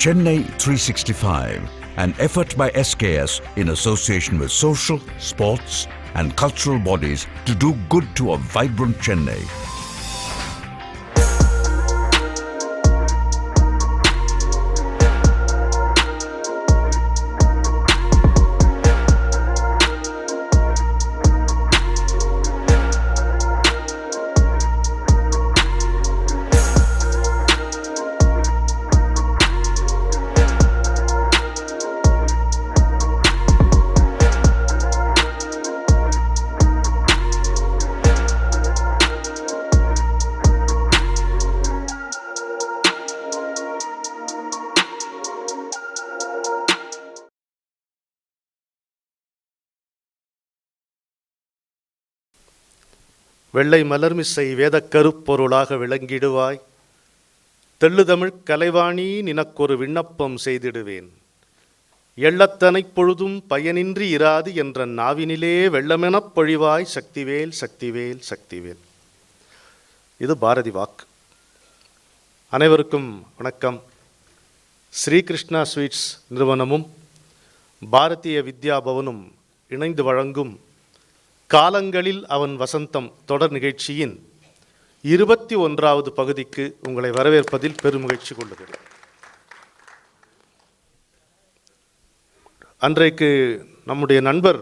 Chennai 365, an effort by SKS in association with social, sports and cultural bodies to do good to a vibrant Chennai. வெள்ளை மலர்மிசை வேதக்கருப்பொருளாக விளங்கிடுவாய், தெள்ளுதமிழ் கலைவாணி நினக்கொரு விண்ணப்பம் செய்திடுவேன். எள்ளத்தனைப் பொழுதும் பயனின்றி இராது என்ற நாவினிலே வெள்ளமெனப் பொழிவாய், சக்திவேல் சக்திவேல் சக்திவேல். இது பாரதி வாக்கு. அனைவருக்கும் வணக்கம். ஸ்ரீகிருஷ்ணா ஸ்வீட்ஸ் நிறுவனமும் பாரதிய வித்யா பவனும் இணைந்து வழங்கும் காலங்களில் அவன் வசந்தம் தொடர் நிகழ்ச்சியின் 21வது பகுதிக்கு உங்களை வரவேற்பதில் பெருமகிழ்ச்சி கொள்ளுகிறேன். அன்றைக்கு நம்முடைய நண்பர்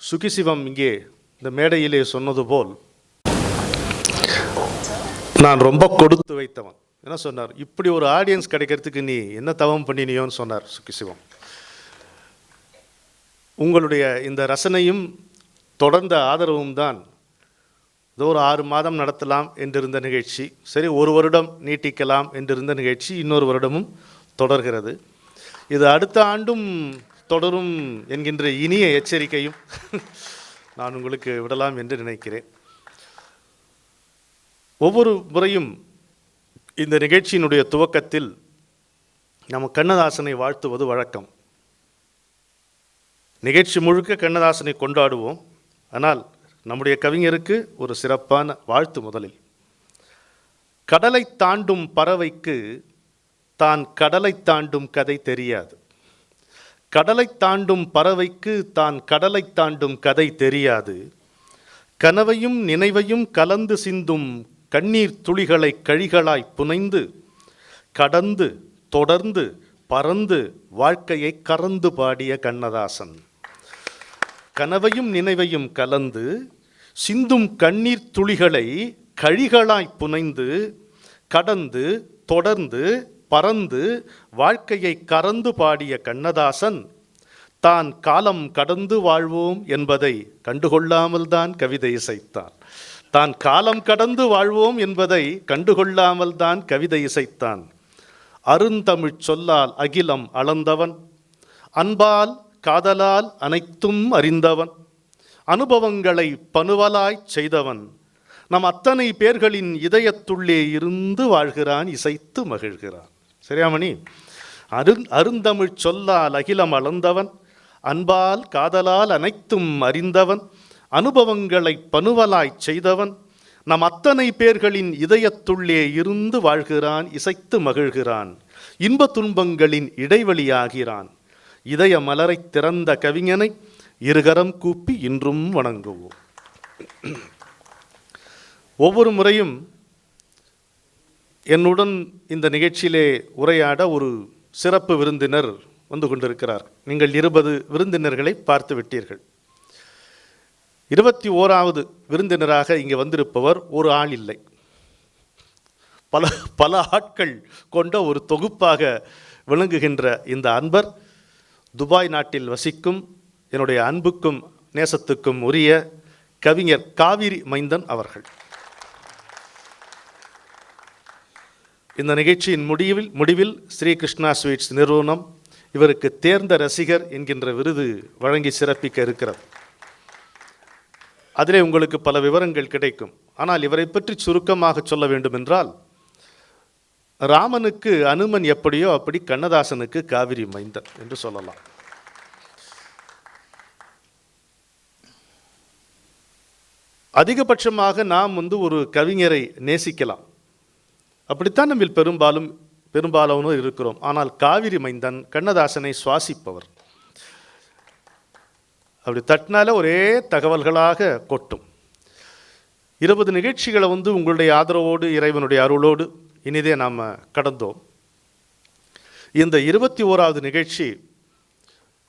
சுகிசிவம் இங்கே இந்த மேடையிலே சொன்னது போல், நான் ரொம்ப கொடுத்து வைத்தவன். என்ன சொன்னார்? இப்படி ஒரு ஆடியன்ஸ் கிடைக்கிறதுக்கு நீ என்ன தவம் பண்ணினியோன்னு சொன்னார் சுகிசிவம். உங்களுடைய இந்த ரசனையும் தொடர்ந்த ஆதரவும் தான் ஏதோ ஒரு 6 மாதம் நடத்தலாம் என்றிருந்த நிகழ்ச்சி, சரி 1 வருடம் நீட்டிக்கலாம் என்றிருந்த நிகழ்ச்சி இன்னொரு வருடமும் தொடர்கிறது. இது அடுத்த ஆண்டும் தொடரும் என்கின்ற இனிய எச்சரிக்கையும் நான் உங்களுக்கு விடலாம் என்று நினைக்கிறேன். ஒவ்வொரு முறையும் இந்த நிகழ்ச்சியினுடைய துவக்கத்தில் நம்ம கண்ணதாசனை வாழ்த்துவது வழக்கம். நிகழ்ச்சி முழுக்க கண்ணதாசனை கொண்டாடுவோம். ஆனால் நம்முடைய கவிஞருக்கு ஒரு சிறப்பான வாழ்த்து. முதலில், கடலை தாண்டும் பறவைக்கு தான் கடலை தாண்டும் கதை தெரியாது. கடலை தாண்டும் பறவைக்கு தான் கடலை தாண்டும் கதை தெரியாது. கனவையும் நினைவையும் கலந்து சிந்தும் கண்ணீர் துளிகளை கழிகளாய் புனைந்து கடந்து தொடர்ந்து பறந்து வாழ்க்கையை கறந்து பாடிய கண்ணதாசன். கனவையும் நினைவையும் கலந்து சிந்தும் கண்ணீர் துளிகளை கழிகளாய் புனைந்து கடந்து தொடர்ந்து பறந்து வாழ்க்கையை கறந்து பாடிய கண்ணதாசன் தான் காலம் கடந்து வாழ்வோம் என்பதை கண்டுகொள்ளாமல் தான் கவிதை இசைத்தான். தான் காலம் கடந்து வாழ்வோம் என்பதை கண்டுகொள்ளாமல் தான் கவிதை இசைத்தான். அருந்தமிழ் சொல்லால் அகிலம் அளந்தவன், அன்பால் காதலால் அனைத்தும் அறிந்தவன், அனுபவங்களை பணுவலாய் செய்தவன், நம் அத்தனை பேர்களின் இதயத்துள்ளே இருந்து வாழ்கிறான், இசைத்து மகிழ்கிறான். சரியாமணி? அருந்தமிழ் சொல்லால் அகிலம் அளந்தவன், அன்பால் காதலால் அனைத்தும் அறிந்தவன், அனுபவங்களை பணுவலாய் செய்தவன், நம் அத்தனை பேர்களின் இதயத்துள்ளே இருந்து வாழ்கிறான், இசைத்து மகிழ்கிறான், இன்ப துன்பங்களின் இடைவெளியாகிறான். இதய மலரை திறந்த கவிஞனை இருகரம் கூப்பி இன்றும் வணங்குவோம். ஒவ்வொரு முறையும் என்னுடன் இந்த நிகழ்ச்சியிலே உரையாட ஒரு சிறப்பு விருந்தினர் வந்து கொண்டிருக்கிறார். நீங்கள் 20 விருந்தினர்களை பார்த்து விட்டீர்கள். 21வது விருந்தினராக இங்கே வந்திருப்பவர் ஒரு ஆள் இல்லை, பல ஆட்கள் கொண்ட ஒரு தொகுப்பாக விளங்குகின்ற இந்த அன்பர் துபாய் நாட்டில் வசிக்கும் என்னுடைய அன்புக்கும் நேசத்துக்கும் உரிய கவிஞர் காவிரி மைந்தன் அவர்கள். இந்த நிகழ்ச்சியின் முடிவில் ஸ்ரீகிருஷ்ணா ஸ்வீட்ஸ் நிறுவனம் இவருக்கு தேர்ந்த ரசிகர் என்கின்ற விருது வழங்கி சிறப்பிக்க இருக்கிறது. அதிலே உங்களுக்கு பல விவரங்கள் கிடைக்கும். ஆனால் இவரை பற்றி சுருக்கமாக சொல்ல வேண்டும் என்றால், ராமனுக்கு அனுமன் எப்படியோ அப்படி கண்ணதாசனுக்கு காவிரி மைந்தன் என்று சொல்லலாம். அதிகபட்சமாக நாம் ஒரு கவிஞரை நேசிக்கலாம். அப்படித்தான் நம்ம பெரும்பாலும் பெரும்பாலானோர் இருக்கிறோம். ஆனால் காவிரி மைந்தன் கண்ணதாசனை சுவாசிப்பவர். அப்படி தட்டினால ஒரே தகவல்களாக கொட்டும். 20 நிகழ்ச்சிகளை உங்களுடைய ஆதரவோடு இறைவனுடைய அருளோடு இனிதே நாம் கடந்தோம். இந்த 21வது நிகழ்ச்சி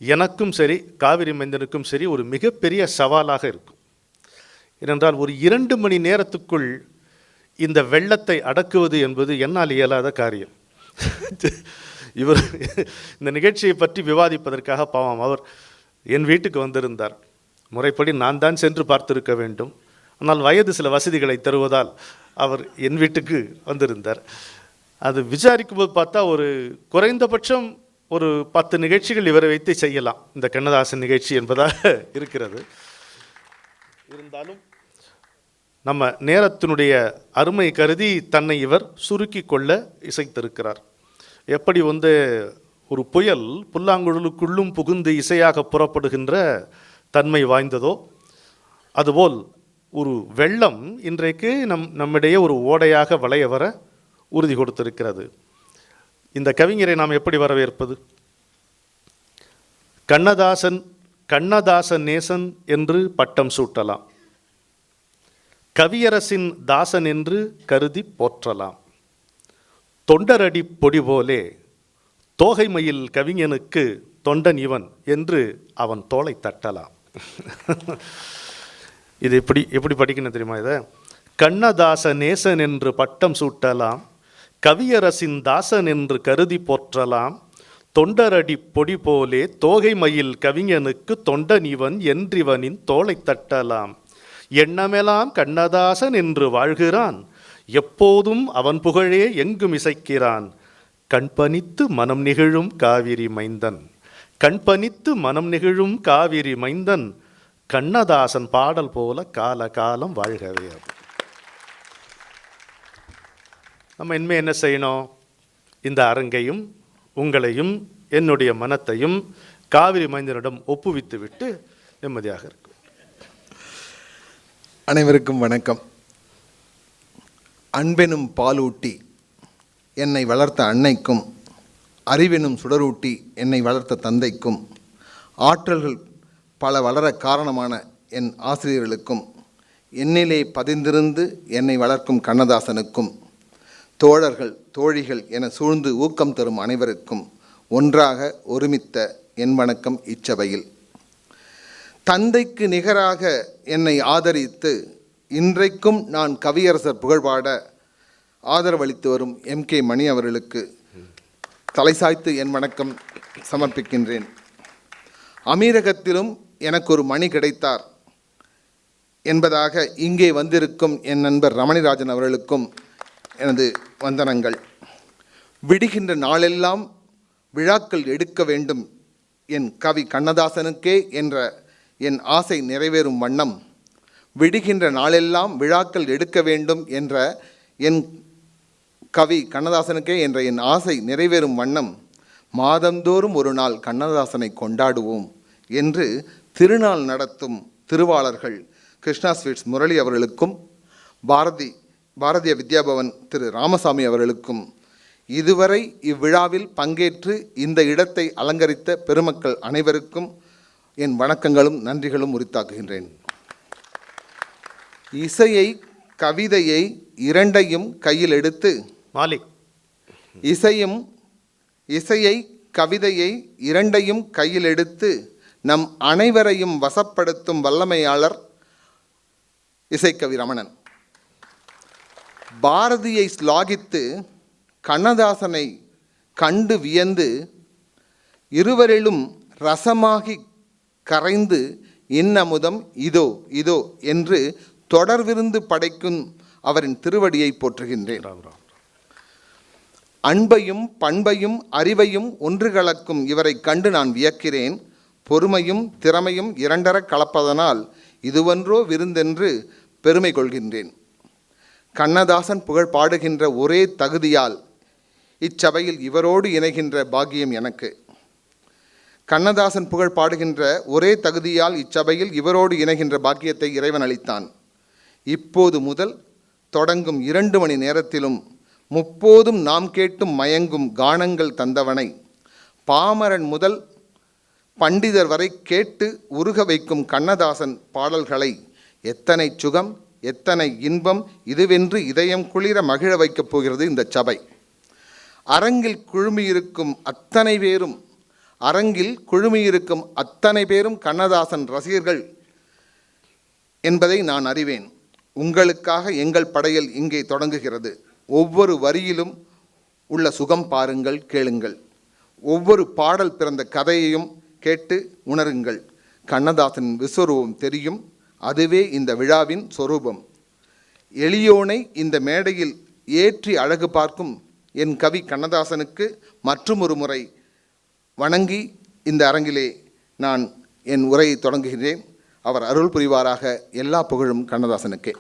எனக்கும் சரி காவிரி மைந்தனுக்கும் சரி ஒரு மிகப்பெரிய சவாலாக இருக்கும். ஏனென்றால் ஒரு 2 மணி நேரத்துக்குள் இந்த வெள்ளத்தை அடக்குவது என்பது என்னால் இயலாத காரியம். இவர் இந்த நிகழ்ச்சியை பற்றி விவாதிப்பதற்காக பாவம் அவர் என் வீட்டுக்கு வந்திருந்தார். முறைப்படி நான் தான் சென்று பார்த்திருக்க வேண்டும். ஆனால் வயது சில வசதிகளை தருவதால் அவர் என் வீட்டுக்கு வந்திருந்தார். அது விசாரிக்கும்போது பார்த்தா ஒரு குறைந்தபட்சம் ஒரு 10 நிகழ்ச்சிகள் இவரை வைத்து செய்யலாம் இந்த கண்ணதாசன் நிகழ்ச்சி என்பதாக இருக்கிறது. இருந்தாலும் நம்ம நேரத்தினுடைய அருமை கருதி தன்னை இவர் சுருக்கி கொள்ள இசைத்திருக்கிறார். எப்படி ஒரு புயல் புல்லாங்குழலுக்குள்ளும் புகுந்து இசையாக புறப்படுகின்ற தன்மை வாய்ந்ததோ அதுபோல் ஒரு வெள்ளம் இன்றைக்கு நம்மிடையே ஒரு ஓடையாக வளைய வர உறுதி கொடுத்திருக்கிறது. இந்த கவிஞரை நாம் எப்படி வரவேற்பது? கண்ணதாசன் நேசன் என்று பட்டம் சூட்டலாம், கவியரசின் தாசன் என்று கருதி போற்றலாம், தொண்டரடி பொடி போலே தோகைமயில் கவிஞனுக்கு தொண்டன் இவன் என்று அவன் தோளை தட்டலாம். இது எப்படி படிக்கணும் தெரியுமா? இதை கண்ணதாச நேசன் என்று பட்டம் சூட்டலாம், கவியரசின் தாசன் என்று கருதி போற்றலாம், தொண்டரடி பொடி போலே தோகைமயில் கவிஞனுக்கு தொண்டன் இவன் என்றிவனின் தோளை தட்டலாம். எண்ணமெல்லாம் கண்ணதாசன் என்று வாழ்கிறான், எப்போதும் அவன் புகழே எங்கும் இசைக்கிறான். கண்பனித்து மனம் நிகழும் காவிரி மைந்தன், கண்பனித்து மனம் நிகழும் காவிரி மைந்தன், கண்ணதாசன் பாடல் போல கால காலம் வாழ்கவே. நம்ம இனிமே என்ன செய்யணும்? இந்த அரங்கையும் உங்களையும் என்னுடைய மனத்தையும் காவிரி மைந்தனிடம் ஒப்புவித்து விட்டு நிம்மதியாக இருக்கும். அனைவருக்கும் வணக்கம். அன்பெனும் பாலூட்டி என்னை வளர்த்த அன்னைக்கும், அறிவெனும் சுடரூட்டி என்னை வளர்த்த தந்தைக்கும், ஆற்றல்கள் பல வளர காரணமான என் ஆசிரியர்களுக்கும், என்னிலே பதிந்திருந்து என்னை வளர்க்கும் கண்ணதாசனுக்கும், தோழர்கள் தோழிகள் என சூழ்ந்து ஊக்கம் தரும் அனைவருக்கும் ஒன்றாக ஒருமித்த என் வணக்கம் இச்சபையில். தந்தைக்கு நிகராக என்னை ஆதரித்து இன்றைக்கும் நான் கவியரசர் புகழ்பாட ஆதரவளித்து வரும் MK மணி அவர்களுக்கு தலைசாய்த்து என் வணக்கம் சமர்ப்பிக்கின்றேன். அமீரகத்திலும் எனக்கு ஒரு மணி கிடைத்தார் என்பதாக இங்கே வந்திருக்கும் என் நண்பர் ரமணிராஜன் அவர்களுக்கும் எனது வந்தனங்கள். விடுகின்ற நாளெல்லாம் விழாக்கள் எடுக்க வேண்டும் என் கவி கண்ணதாசனுக்கே என்ற என் ஆசை நிறைவேறும் வண்ணம், விடுகின்ற நாளெல்லாம் விழாக்கள் எடுக்க வேண்டும் என்ற என் கவி கண்ணதாசனுக்கே என்ற என் ஆசை நிறைவேறும் வண்ணம் மாதந்தோறும் ஒரு நாள் கண்ணதாசனை கொண்டாடுவோம் என்று திருநாள் நடத்தும் திருவாளர்கள் கிருஷ்ணா ஸ்வீட்ஸ் முரளி அவர்களுக்கும், பாரதிய வித்யாபவன் திரு ராமசாமி அவர்களுக்கும், இதுவரை இவ்விழாவில் பங்கேற்று இந்த இடத்தை அலங்கரித்த பெருமக்கள் அனைவருக்கும் என் வணக்கங்களும் நன்றிகளும் உரித்தாக்குகின்றேன். இசையை கவிதையை இரண்டையும் கையில் எடுத்து இசையை கவிதையை இரண்டையும் கையில் எடுத்து நம் அனைவரையும் வசப்படுத்தும் வல்லமையாளர் இசைக்கவி ரமணன். பாரதியை ஸ்லாகித்து கண்ணதாசனை கண்டு வியந்து இருவரிலும் ரசமாகி கரைந்து இன்னமுதம் இதோ இதோ என்று தொடர்விருந்து படைக்கும் அவரின் திருவடியை போற்றுகின்றேன். அன்பையும் பண்பையும் அறிவையும் ஒன்று கலக்கும் இவரை கண்டு நான் வியக்கிறேன். பொறுமையும் திறமையும் இரண்டர கலப்பதனால் இதுவன்றோ விருந்தென்று பெருமை கொள்கின்றேன். கண்ணதாசன் புகழ் பாடுகின்ற ஒரே தகுதியால் இச்சபையில் இவரோடு இணைகின்ற பாக்கியம் எனக்கு. கண்ணதாசன் புகழ் பாடுகின்ற ஒரே தகுதியால் இச்சபையில் இவரோடு இணைகின்ற பாக்கியத்தை இறைவன் அளித்தான். இப்போது முதல் தொடங்கும் 2 மணி நேரத்திலும் முப்போதும் நாம் கேட்டும் மயங்கும் கானங்கள் தந்தவனை பாமரன் முதல் பண்டிதர் வரை கேட்டு உருக வைக்கும் கண்ணதாசன் பாடல்களை எத்தனை சுகம் எத்தனை இன்பம் இதுவென்று இதயம் குளிர மகிழ வைக்கப் போகிறது இந்த சபை. அரங்கில் குழுமியிருக்கும் அத்தனை பேரும் கண்ணதாசன் ரசிகர்கள் என்பதை நான் அறிவேன். உங்களுக்காக எங்கள் படையல் இங்கே தொடங்குகிறது. ஒவ்வொரு வரியிலும் உள்ள சுகம் பாருங்கள், கேளுங்கள். ஒவ்வொரு பாடல் பிறந்த கதையையும் கேட்டு உணருங்கள். கண்ணதாசனின் விஸ்வரூபம் தெரியும். அதுவே இந்த விழாவின் சொரூபம். எளியோனை இந்த மேடையில் ஏற்றி அழகு பார்க்கும் என் கவி கண்ணதாசனுக்கு மற்றுமொரு முறை வணங்கி இந்த அரங்கிலே நான் என் உரையை தொடங்குகிறேன். அவர் அருள் புரிவாராக. எல்லா புகழும் கண்ணதாசனுக்கே.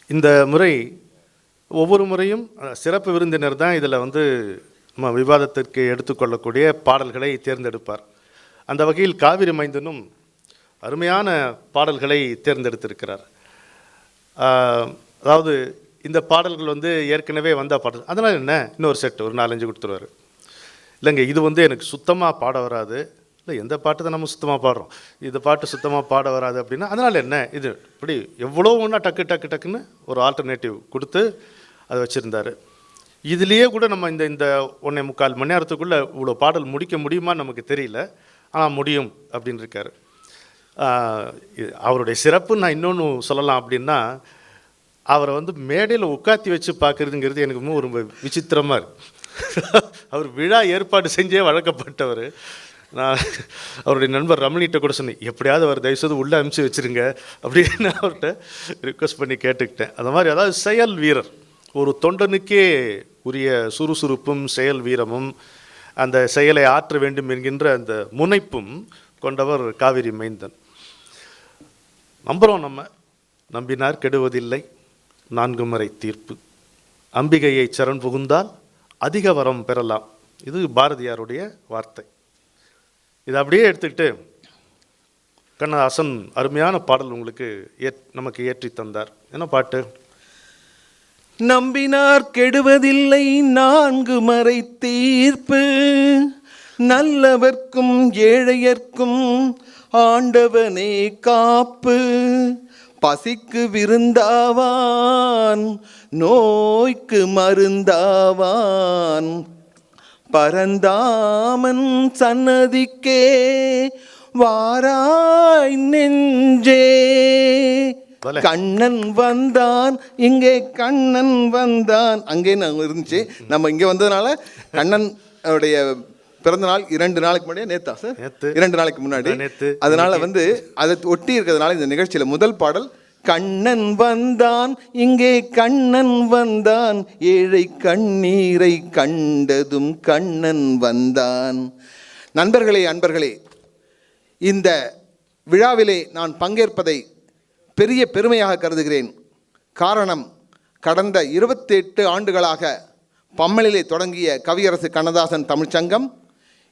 இந்த முறை ஒவ்வொரு முறையும் சிறப்பு விருந்தினர் தான் இதில் நம்ம விவாதத்திற்கு எடுத்துக்கொள்ளக்கூடிய பாடல்களை தேர்ந்தெடுப்பார். அந்த வகையில் காவிரி மைந்தனும் அருமையான பாடல்களை தேர்ந்தெடுத்திருக்கிறார். அதாவது இந்த பாடல்கள் ஏற்கனவே வந்த பாடல், அதனால் என்ன இன்னொரு செட் ஒரு 4-5 கொடுத்துருவார். இல்லைங்க இது எனக்கு சுத்தமாக பாட வராது, இல்லை எந்த பாட்டு தான் நம்ம சுத்தமாக பாடுறோம், இந்த பாட்டு சுத்தமாக பாட வராது அப்படின்னா அதனால் என்ன இது இப்படி எவ்வளோ ஒன்றா டக்குன்னு ஒரு ஆல்டர்னேட்டிவ் கொடுத்து அதை வச்சுருந்தார். இதுலேயே கூட நம்ம இந்த 1.25 மணி நேரத்துக்குள்ளே இவ்வளோ பாடல் முடிக்க முடியுமான்னு நமக்கு தெரியல, ஆனால் முடியும் அப்படின்னு இருக்கார். அவருடைய சிறப்பு நான் இன்னொன்று சொல்லலாம் அப்படின்னா, அவரை மேடையில் உட்காத்தி வச்சு பார்க்குறதுங்கிறது எனக்கு ரொம்ப விசித்திரமாக இருக்குது. அவர் விழா ஏற்பாடு செஞ்சே வழக்கப்பட்டவர். நான் அவருடைய நண்பர் ரமணிகிட்ட கூட சொன்னேன், எப்படியாவது அவர் தயவுசெய்து உள்ளே அனுப்பிச்சி வச்சுருங்க அப்படின்னு அவர்கிட்ட ரிக்வெஸ்ட் பண்ணி கேட்டுக்கிட்டேன். அந்த மாதிரி அதாவது செயல் வீரர், ஒரு தொண்டனுக்கே உரிய சுறுசுறுப்பும் செயல் வீரமும் அந்த செயலை ஆற்ற வேண்டும் என்கின்ற அந்த முனைப்பும் கொண்டவர் காவிரி மைந்தன். நம்புகிறோம், நம்ம நம்பினார் கெடுவதில்லை 4 முறை தீர்ப்பு, அம்பிகையை சரண் புகுந்தால் அதிக வரம் பெறலாம். இது பாரதியாருடைய வார்த்தை. இதை அப்படியே எடுத்துக்கிட்டு கண்ணதாசன் அருமையான பாடல் உங்களுக்கு நமக்கு ஏற்றி தந்தார். என்ன பாட்டு? நம்பினார் கெடுவதில்லை 4 முறை தீர்ப்பு, நல்லவர்க்கும் ஏழையர்க்கும் ஆண்டவனே காப்பு, பசிக்கு விருந்தாவான் நோய்க்கு மருந்தாவான், பரந்தாமன் சன்னதிக்கே வாராய் நெஞ்சே, கண்ணன் வந்தான் இங்கே கண்ணன் வந்தான். அங்கே நாங்கள் இருந்துச்சு, நம்ம இங்கே வந்ததுனால கண்ணன் உடைய பிறந்த நாள் 2 நாளைக்கு முன்னாடியே நேத்தா சார் 2 நாளைக்கு முன்னாடி, அதனால அதை ஒட்டி இருக்கிறதுனால இந்த நிகழ்ச்சியில் முதல் பாடல் கண்ணன் வந்தான் இங்கே கண்ணன் வந்தான், ஏழை கண்ணீரை கண்டதும் கண்ணன் வந்தான். நண்பர்களே, அன்பர்களே, இந்த விழாவிலே நான் பங்கேற்பதை பெரிய பெருமையாக கருதுகிறேன். காரணம், கடந்த 28 ஆண்டுகளாக பம்மலிலே தொடங்கிய கவியரசு கண்ணதாசன் தமிழ்ச்சங்கம்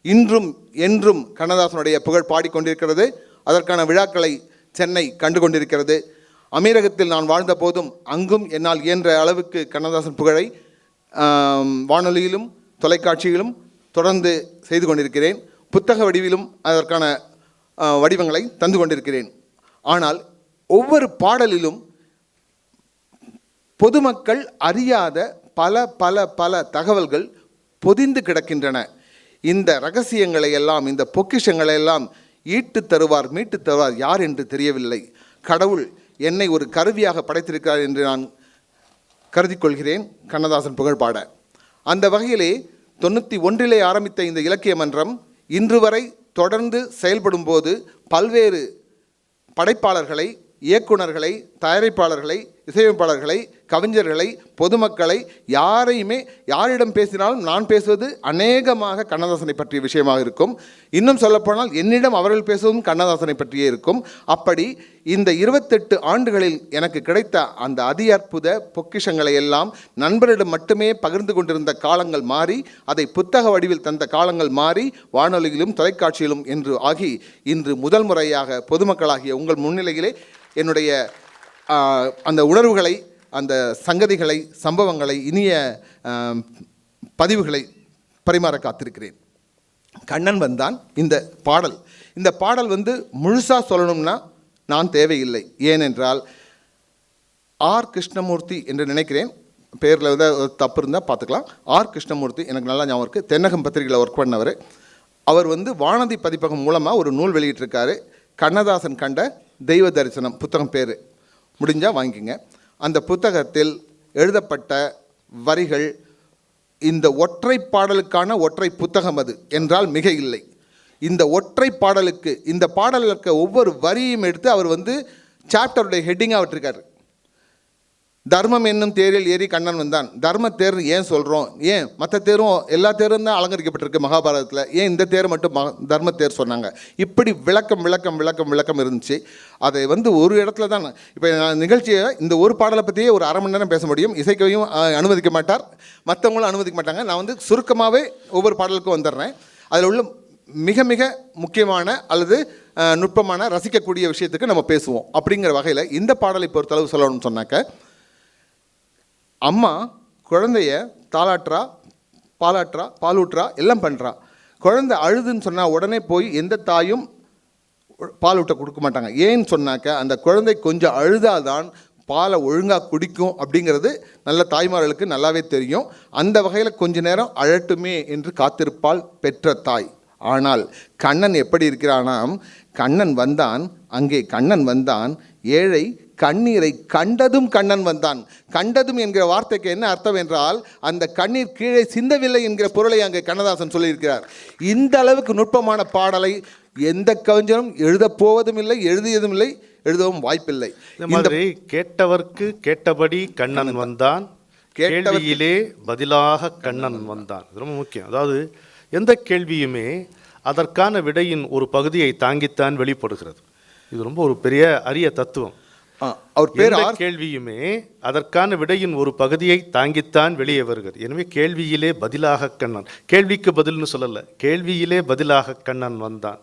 இன்றும் என்றும் கண்ணதாசனுடைய புகழ் பாடிக்கொண்டிருக்கிறது. அதற்கான விழாக்களை சென்னை கண்டு கொண்டிருக்கிறது. அமீரகத்தில் நான் வாழ்ந்த போதும் அங்கும் என்னால் இயன்ற அளவுக்கு கண்ணதாசன் புகழை வானொலியிலும் தொலைக்காட்சியிலும் தொடர்ந்து செய்து கொண்டிருக்கிறேன். புத்தக வடிவிலும் அதற்கான வடிவங்களை தந்து கொண்டிருக்கிறேன். ஆனால் ஒவ்வொரு பாடலிலும் பொதுமக்கள் அறியாத பல பல பல தகவல்கள் பொதிந்து கிடக்கின்றன. இந்த ரகசியங்களை எல்லாம், இந்த பொக்கிஷங்களை எல்லாம் ஈட்டு தருவார் மீட்டு தருவார் யார் என்று தெரியவில்லை. கடவுள் என்னை ஒரு கருவியாக படைத்திருக்கிறார் என்று நான் கருதி கொள்கிறேன் கண்ணதாசன் புகழ் பாட. அந்த வகையிலே 91 ஆரம்பித்த இந்த இலக்கிய மன்றம் இன்று வரை தொடர்ந்து செயல்படும் போது பல்வேறு படைப்பாளர்களை, இயக்குனர்களை, தயாரிப்பாளர்களை, இசையமைப்பாளர்களை, கவிஞர்களை, பொதுமக்களை யாரிடம் பேசினாலும் நான் பேசுவது அநேகமாக கண்ணதாசனை பற்றிய விஷயமாக இருக்கும். இன்னும் சொல்லப்போனால் என்னிடம் அவர்கள் பேசுவதும் கண்ணதாசனை பற்றியே இருக்கும். அப்படி இந்த 28 ஆண்டுகளில் எனக்கு கிடைத்த அந்த அதி அற்புத பொக்கிஷங்களை எல்லாம் நண்பரிடம் மட்டுமே பகிர்ந்து கொண்டிருந்த காலங்கள் மாறி, அதை புத்தக வடிவில் தந்த காலங்கள் மாறி, வானொலியிலும் தொலைக்காட்சியிலும் என்று ஆகி இன்று முதல் முறையாக பொதுமக்களாகிய உங்கள் முன்னிலையிலே என்னுடைய அந்த உணர்வுகளை, அந்த சங்கதிகளை, சம்பவங்களை, இனிய பதிவுகளை பரிமாற காத்திருக்கிறேன். கண்ணன் வந்தான் இந்த பாடல் முழுசாக சொல்லணும்னா நான் தேவையில்லை. ஏனென்றால் ஆர் கிருஷ்ணமூர்த்தி என்று நினைக்கிறேன், பேரில் தப்பு இருந்தால் பார்த்துக்கலாம். ஆர் கிருஷ்ணமூர்த்தி எனக்கு நல்லா ஞாபகம் இருக்குது. தென்னகம் பத்திரிகையில் ஒர்க் பண்ணவர். அவர் வானதி பதிப்பகம் மூலமாக ஒரு நூல் வெளியிட்டிருக்காரு. கண்ணதாசன் கண்ட தெய்வ தரிசனம் புத்தகம் பேர், முடிஞ்சால் வாங்கிக்கோங்க. அந்த புத்தகத்தில் எழுதப்பட்ட வரிகள் இந்த ஒற்றை பாடலுக்கான ஒற்றை புத்தகம் அது என்றால் மிக இல்லை. இந்த ஒற்றை பாடலுக்கு, இந்த பாடலில் இருக்க ஒவ்வொரு வரியும் எடுத்து அவர் சாப்டருடைய ஹெட்டிங்காக விட்டுருக்காரு. தர்மம் என்னும் தேரில் ஏறி கண்ணன் வந்தான். தர்ம தேர் ஏன் சொல்கிறோம்? ஏன் மற்ற தேரும், எல்லா தேரும் தான் அலங்கரிக்கப்பட்டிருக்கு மகாபாரதத்தில், ஏன் இந்த தேர் மட்டும் தர்ம தேர் சொன்னாங்க? இப்படி விளக்கம் இருந்துச்சு. அதை ஒரு இடத்துல தான், இப்போ நிகழ்ச்சியை இந்த ஒரு பாடலை பற்றியே ஒரு அரை மணி நேரம் பேச முடியும். இசைக்கையும் அனுமதிக்க மாட்டார், மற்றவங்களும் அனுமதிக்க மாட்டாங்க. நான் சுருக்கமாகவே ஒவ்வொரு பாடலுக்கும் வந்துடுறேன். அதில் உள்ள மிக மிக முக்கியமான அல்லது நுட்பமான ரசிக்கக்கூடிய விஷயத்துக்கு நம்ம பேசுவோம். அப்படிங்கிற வகையில் இந்த பாடலை பொறுத்தளவு சொல்லணும்னு சொன்னாக்க, அம்மா குழந்தைய பாலூட்டுறா எல்லாம் பண்ணுறா. குழந்தை அழுதுன்னு சொன்னால் உடனே போய் எந்த தாயும் பாலூட்ட கொடுக்க மாட்டாங்க. ஏன்னு சொன்னாக்க அந்த குழந்தை கொஞ்சம் அழுதால்தான் பாலை ஒழுங்காக குடிக்கும் அப்படிங்கிறது நல்ல தாய்மார்களுக்கு நல்லாவே தெரியும். அந்த வகையில் கொஞ்ச நேரம் அழட்டுமே என்று காத்திருப்பாள் பெற்ற தாய். ஆனால் கண்ணன் எப்படி இருக்கிறானாம்? கண்ணன் வந்தான், அங்கே கண்ணன் வந்தான், ஏழை கண்ணீரை கண்டதும் கண்ணன் வந்தான். கண்டதும் என்கிற வார்த்தைக்கு என்ன அர்த்தம் என்றால், அந்த கண்ணீர் கீழே சிந்தவில்லை என்கிற பொருளை அங்கே கண்ணதாசன் சொல்லியிருக்கிறார். இந்த அளவுக்கு நுட்பமான பாடலை எந்த கவிஞரும் எழுதப் போவதும் இல்லை, எழுதியதும் இல்லை, எழுதவும் வாய்ப்பில்லை. இந்த மாதிரி கேட்டவர்க்கு கேட்டபடி கண்ணன் வந்தான், கேள்வியிலே பதிலாக கண்ணன் வந்தான். ரொம்ப முக்கியம். அதாவது எந்த கேள்வியுமே அதற்கான விடையின் ஒரு பகுதியை தாங்கித்தான் வெளிப்படுகிறது. இது ரொம்ப ஒரு பெரிய அரிய தத்துவம். அவர் பேர் கேள்வியுமே அதற்கான விடையின் ஒரு பகுதியை தாங்கித்தான் வெளியே வருகிறது. எனவே கேள்வியிலே பதிலாக கண்ணன், கேள்விக்கு பதில்னு சொல்லலை, கேள்வியிலே பதிலாக கண்ணன் வந்தான்.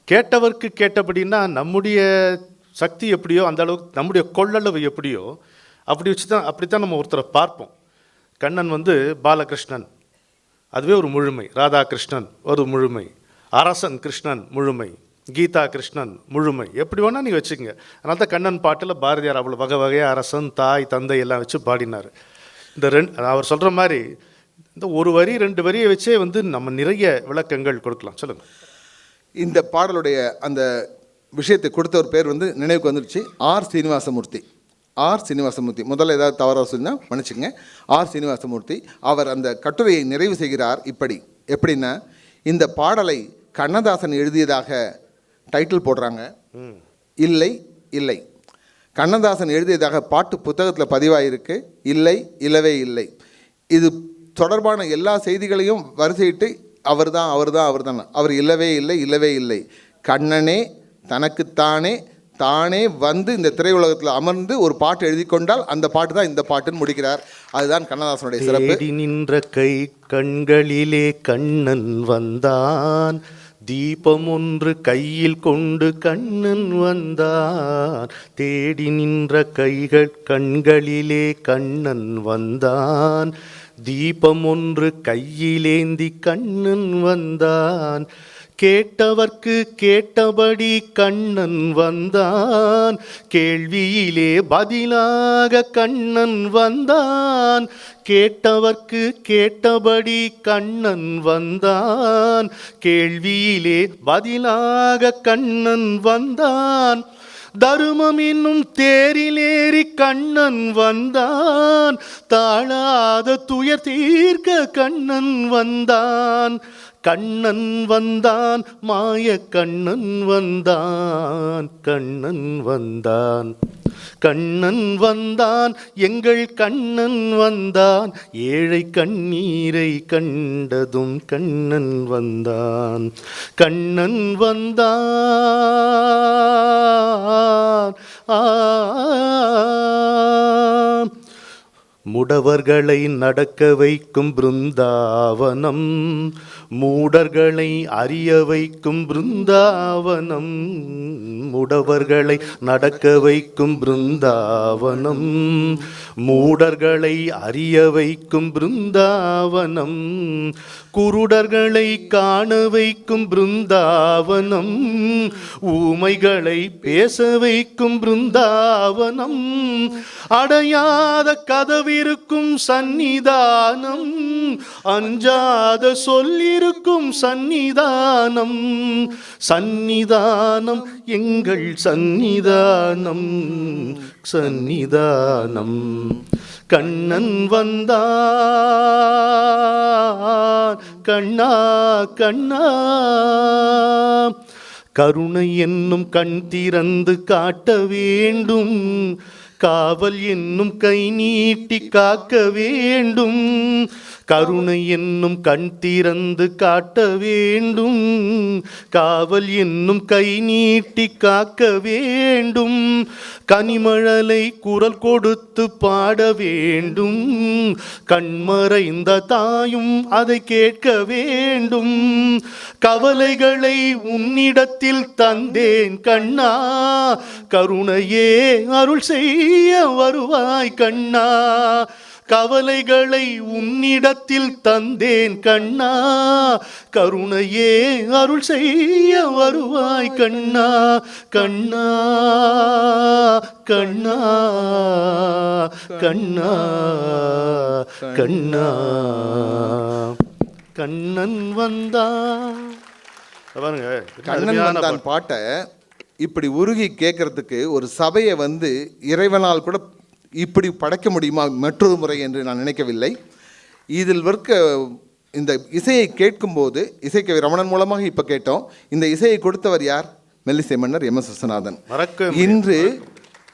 கேட்டவர்க்கு கேட்டபடின்னா நம்முடைய சக்தி எப்படியோ அந்த அளவுக்கு, நம்முடைய கொள்ளளவு எப்படியோ அப்படித்தான் நம்ம ஒருத்தரை பார்ப்போம். கண்ணன் பாலகிருஷ்ணன், அதுவே ஒரு முழுமை. ராதாகிருஷ்ணன் ஒரு முழுமை, அரசன் கிருஷ்ணன் முழுமை, கீதா கிருஷ்ணன் முழுமை, எப்படி வேணால் நீங்கள் வச்சுக்கோங்க. அதனால தான் கண்ணன் பாட்டில் பாரதியார் அவ்வளோ வகையாக அரசன், தாய், தந்தை எல்லாம் வச்சு பாடினார். இந்த அவர் சொல்கிற மாதிரி இந்த ஒரு வரி 2 வரியை வச்சே நம்ம நிறைய விளக்கங்கள் கொடுக்கலாம். சொல்லுங்கள். இந்த பாடலுடைய அந்த விஷயத்தை கொடுத்த ஒரு பேர் நினைவுக்கு வந்துடுச்சு, ஆர் சீனிவாசமூர்த்தி. ஆர் சீனிவாசமூர்த்தி, முதல்ல ஏதாவது தவறாக சொன்னால் மன்னிச்சுங்க. ஆர் சீனிவாசமூர்த்தி அவர் அந்த கட்டுரையை நிறைவு செய்கிறார் எப்படின்னா, இந்த பாடலை கண்ணதாசன் எழுதியதாக டைட்டில் போடுறாங்க. இல்லை, கண்ணதாசன் எழுதியதாக பாட்டு புத்தகத்தில் பதிவாயிருக்கு. இல்லவே இல்லை. இது தொடர்பான எல்லா செய்திகளையும் வரிசையிட்டு அவர் தான். அவர் இல்லவே இல்லை. கண்ணனே தனக்குத்தானே இந்த திரையுலகத்தில் அமர்ந்து ஒரு பாட்டு எழுதி கொண்டால் அந்த பாட்டு தான் இந்த பாட்டுன்னு முடிக்கிறார். அதுதான் கண்ணதாசனுடைய சிறப்பு. நின்ற கை கண்களிலே கண்ணன் வந்தான், தீபம் ஒன்று கையில் கொண்டு கண்ணன் வந்தான். தேடி நின்ற கைகள் கண்களிலே கண்ணன் வந்தான், தீபம் ஒன்று கையிலேந்தி கண்ணன் வந்தான். கேட்டவர்க்கு கேட்டபடி கண்ணன் வந்தான், கேள்வியிலே பதிலாக கண்ணன் வந்தான். கேட்டவர்க்கு கேட்டபடி கண்ணன் வந்தான், கேள்வியிலே பதிலாக கண்ணன் வந்தான். தருமம் என்னும் தேரிலேறி கண்ணன் வந்தான், தாழாத துயர் தீர்க்க கண்ணன் வந்தான். கண்ணன் வந்தான், மாய கண்ணன் வந்தான், கண்ணன் வந்தான். கண்ணன் வந்தான், எங்கள் கண்ணன் வந்தான், ஏழை கண்ணீரை கண்டதும் கண்ணன் வந்தான். கண்ணன் வந்தான். முடவர்களை நடக்க வைக்கும் பிருந்தாவனம், மூடர்களை அறிய வைக்கும் பிருந்தாவனம். முடவர்களை நடக்க வைக்கும் பிருந்தாவனம், மூடர்களை அறிய வைக்கும் பிருந்தாவனம். குருடர்களை காண வைக்கும் பிருந்தாவனம், ஊமைகளை பேச வைக்கும் பிருந்தாவனம். அடையாத கதவிருக்கும் சந்நிதானம், அஞ்சாத சொல்லிருக்கும் சந்நிதானம். சந்நிதானம் எங்கள் சந்நிதானம், சந்நிதானம். கண்ணன் வந்தான், கண்ணா கண்ணா. கருணை என்னும் கண் திறந்து காட்ட வேண்டும், காவல் என்னும் கை நீட்டி காக்க வேண்டும். கருணை என்னும் கண் திறந்து காட்ட வேண்டும், காவல் என்னும் கை நீட்டி காக்க வேண்டும். கனிமழலை குரல் கொடுத்து பாட வேண்டும், கண்மறைந்த தாயும் அதை கேட்க வேண்டும். கவலைகளை உன்னிடத்தில் தந்தேன் கண்ணா, கருணையே அருள் செய்ய வருவாய் கண்ணா. கவலைகளை உன்னிடத்தில் தந்தேன் கண்ணா, கருணையே அருள் செய்ய வருவாய் கண்ணா. கண்ணா கண்ணா கண்ணா கண்ணா. கண்ணன் வந்தான். பாருங்க, கண்ணன் வந்தான் பாட்டை இப்படி உருகி கேட்கறதுக்கு ஒரு சபையை வந்து இறைவனால் கூட இப்படி படைக்க முடியுமா மற்றொரு முறை என்று நான் நினைக்கவில்லை. இதில் இருக்க இந்த இசையை கேட்கும்போது, இசைக்கவி ரமணன் மூலமாக இப்போ கேட்டோம், இந்த இசையை கொடுத்தவர் யார்? மெல்லிசை மன்னர் எம்.எஸ். விஸ்வநாதன். இன்று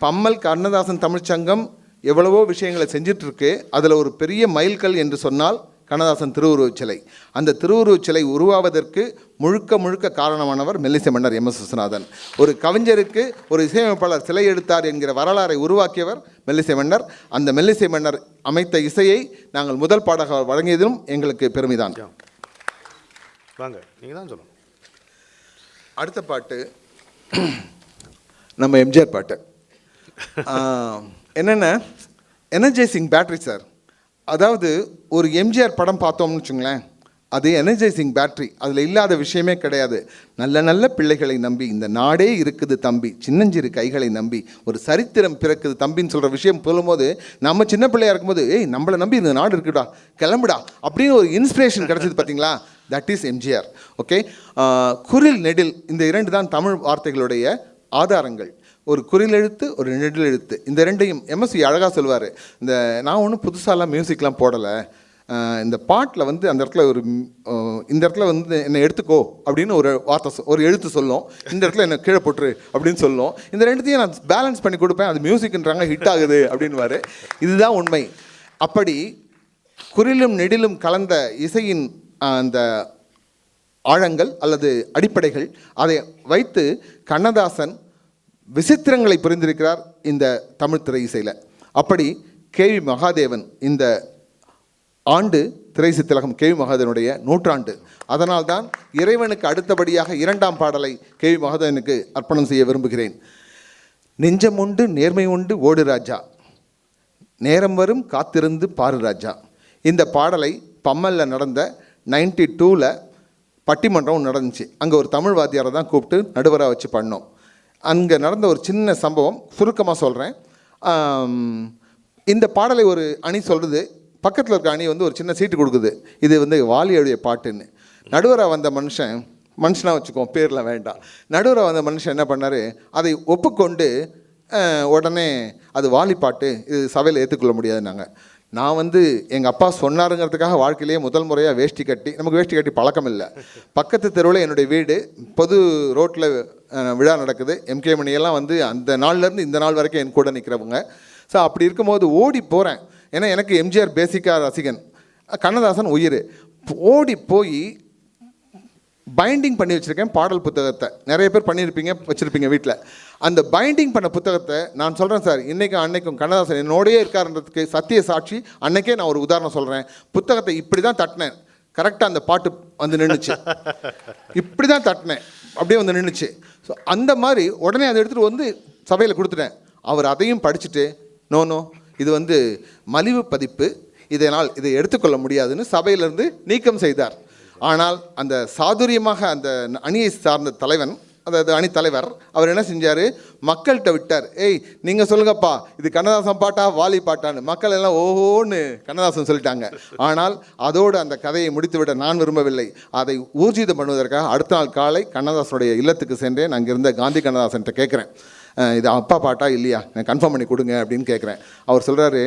பம்மல் கண்ணதாசன் தமிழ்ச்சங்கம் எவ்வளவோ விஷயங்களை செஞ்சிட்டு இருக்கு. அதில் ஒரு பெரிய மைல்கல் என்று சொன்னால் கண்ணதாசன் திருவுருவச் சிலை. அந்த திருவுருவச் சிலை உருவாவதற்கு முழுக்க முழுக்க காரணமானவர் மெல்லிசை மன்னர் எம்.எஸ். விஸ்வநாதன். ஒரு கவிஞருக்கு ஒரு இசையமைப்பாளர் சிலை எடுத்தார் என்கிற வரலாறை உருவாக்கியவர் மெல்லிசை மன்னர். அந்த மெல்லிசை மன்னர் அமைத்த இசையை நாங்கள் முதல் பாடக வழங்கியதிலும் எங்களுக்கு பெருமைதான். வாங்க, நீங்கள் தான் சொல்லணும். அடுத்த பாட்டு நம்ம எம்ஜிஆர் பாட்டு. என்னென்ன எனர்ஜைசிங் பேட்டரி சார். அதாவது ஒரு எம்ஜிஆர் படம் பார்த்தோம்னு வச்சுங்களேன், அது எனர்ஜைசிங் பேட்டரி. அதில் இல்லாத விஷயமே கிடையாது. நல்ல நல்ல பிள்ளைகளை நம்பி இந்த நாடே இருக்குது தம்பி, சின்னஞ்சிறு கைகளை நம்பி ஒரு சரித்திரம் பிறக்குது தம்பின்னு சொல்கிற விஷயம் சொல்லும்போது, நம்ம சின்ன பிள்ளையாக இருக்கும்போது ஏய் நம்மளை நம்பி இந்த நாடு இருக்குடா, கிளம்புடா அப்படின்னு ஒரு இன்ஸ்பிரேஷன் கிடச்சிது பார்த்தீங்களா? That is MGR. ஓகே, குரில் நெடில் இந்த இரண்டு தான் தமிழ் வார்த்தைகளுடைய ஆதாரங்கள். ஒரு குறில் எழுத்து, ஒரு நெடில் எழுத்து. இந்த ரெண்டையும் எம்எஸ்வி அழகாக சொல்லுவார். இந்த நான் ஒன்றும் புதுசாலாம் மியூசிக்லாம் போடலை, இந்த பாட்டில் வந்து அந்த இடத்துல ஒரு இந்த இடத்துல வந்து என்னை எடுத்துக்கோ அப்படின்னு ஒரு வார்த்தை ஒரு எழுத்து சொல்லும், இந்த இடத்துல என்னை கீழே போட்டுரு அப்படின்னு சொல்லும். இந்த ரெண்டுத்தையும் நான் பேலன்ஸ் பண்ணி கொடுப்பேன், அது மியூசிக்ன்றாங்க ஹிட் ஆகுது அப்படின்வாரு. இதுதான் உண்மை. அப்படி குறிலும் நெடிலும் கலந்த இசையின் அந்த ஆழங்கள் அல்லது அடிப்படைகள், அதை வைத்து கண்ணதாசன் விசித்திரங்களை புரிந்திருக்கிறார் இந்த தமிழ் திரை இசையில். அப்படி கேவி மகாதேவன், இந்த ஆண்டு திரை சித்திலகம் கேவி மகாதேவனுடைய நூற்றாண்டு. அதனால்தான் இறைவனுக்கு அடுத்தபடியாக இரண்டாம் பாடலை கேவி மகாதேவனுக்கு அர்ப்பணம் செய்ய விரும்புகிறேன். நெஞ்சம் உண்டு நேர்மை உண்டு ஓடு ராஜா, நேரம் வரும் காத்திருந்து பாரு ராஜா. இந்த பாடலை பம்மலில் நடந்த 92ல் பட்டிமன்றம் நடந்துச்சு. அங்கே ஒரு தமிழ் வாத்தியாரை தான் கூப்பிட்டு நடுவராக வச்சு பண்ணோம். அங்கே நடந்த ஒரு சின்ன சம்பவம் சுருக்கமாக சொல்கிறேன். இந்த பாடலை ஒரு அணி சொல்கிறது, பக்கத்தில் இருக்க அணி வந்து ஒரு சின்ன சீட்டு கொடுக்குது, இது வந்து வாலியுடைய பாட்டுன்னு. நடுவராக வந்த மனுஷனாக வச்சுக்கோம், பேரில் வேண்டாம். நடுவராக வந்த மனுஷன் என்ன பண்ணார், அதை ஒப்புக்கொண்டு உடனே அது வாலி பாட்டு, இது சபையில் ஏற்றுக்கொள்ள முடியாதுன்னாங்க. நான் வந்து எங்கள் அப்பா சொன்னாருங்கிறதுக்காக வாழ்க்கையிலேயே முதல் முறையாக வேஷ்டி கட்டி, நமக்கு வேஷ்டி கட்டி பழக்கம் இல்லை, பக்கத்து தெருவில் என்னுடைய வீடு, பொது ரோட்டில் விழா நடக்குது, எம்கே மணியெல்லாம் வந்து அந்த நாள்லேருந்து இந்த நாள் வரைக்கும் என் கூட நிற்கிறவங்க. ஸோ அப்படி இருக்கும்போது ஓடி போகிறேன். ஏன்னா எனக்கு எம்ஜிஆர் பேசிக்காக ரசிகன், கண்ணதாசன் உயிர். ஓடி போய் பைண்டிங் பண்ணி வச்சுருக்கேன் பாடல் புத்தகத்தை. நிறைய பேர் பண்ணியிருப்பீங்க, வச்சுருப்பீங்க வீட்டில். அந்த பைண்டிங் பண்ண புத்தகத்தை நான் சொல்கிறேன் சார், இன்றைக்கும் அன்னைக்கும் கண்ணதாசன் என்னோடையே இருக்காருன்றதுக்கு சத்திய சாட்சி. அன்னைக்கே நான் ஒரு உதாரணம் சொல்கிறேன். புத்தகத்தை இப்படி தான் தட்டினேன், கரெக்டாக அந்த பாட்டு வந்து நின்றுச்சு. இப்படி தான் தட்டினேன், அப்படியே வந்து நின்றுச்சு. ஸோ அந்த மாதிரி உடனே அதை எடுத்துகிட்டு வந்து சபையில் கொடுத்துட்டேன். அவர் அதையும் படிச்சுட்டு, நோ இது வந்து மலிவு பதிப்பு, இதனால் இதை எடுத்துக்கொள்ள முடியாதுன்னு சபையிலிருந்து நீக்கம் செய்தார். ஆனால் அந்த சாதுரியமாக அந்த அணியை சார்ந்த தலைவன், அதாவது அணித்தலைவர், அவர் என்ன செஞ்சார், மக்கள்கிட்ட விட்டார். ஏய் நீங்கள் சொல்லுங்கப்பா, இது கண்ணதாசன் பாட்டா வாலி பாட்டான்னு. மக்கள் எல்லாம் ஓஹோன்னு கண்ணதாசன் சொல்லிட்டாங்க. ஆனால் அதோடு அந்த கதையை முடித்துவிட நான் விரும்பவில்லை. அதை ஊர்ஜிதம் பண்ணுவதற்காக அடுத்த நாள் காலை கண்ணதாசனுடைய இல்லத்துக்கு சென்றேன். அங்கிருந்த காந்தி கண்ணதாசன்கிட்ட கேட்குறேன், இது அப்பா பாட்டா இல்லையா, நான் கன்ஃபார்ம் பண்ணி கொடுங்க அப்படின்னு கேட்குறேன். அவர் சொல்கிறாரு,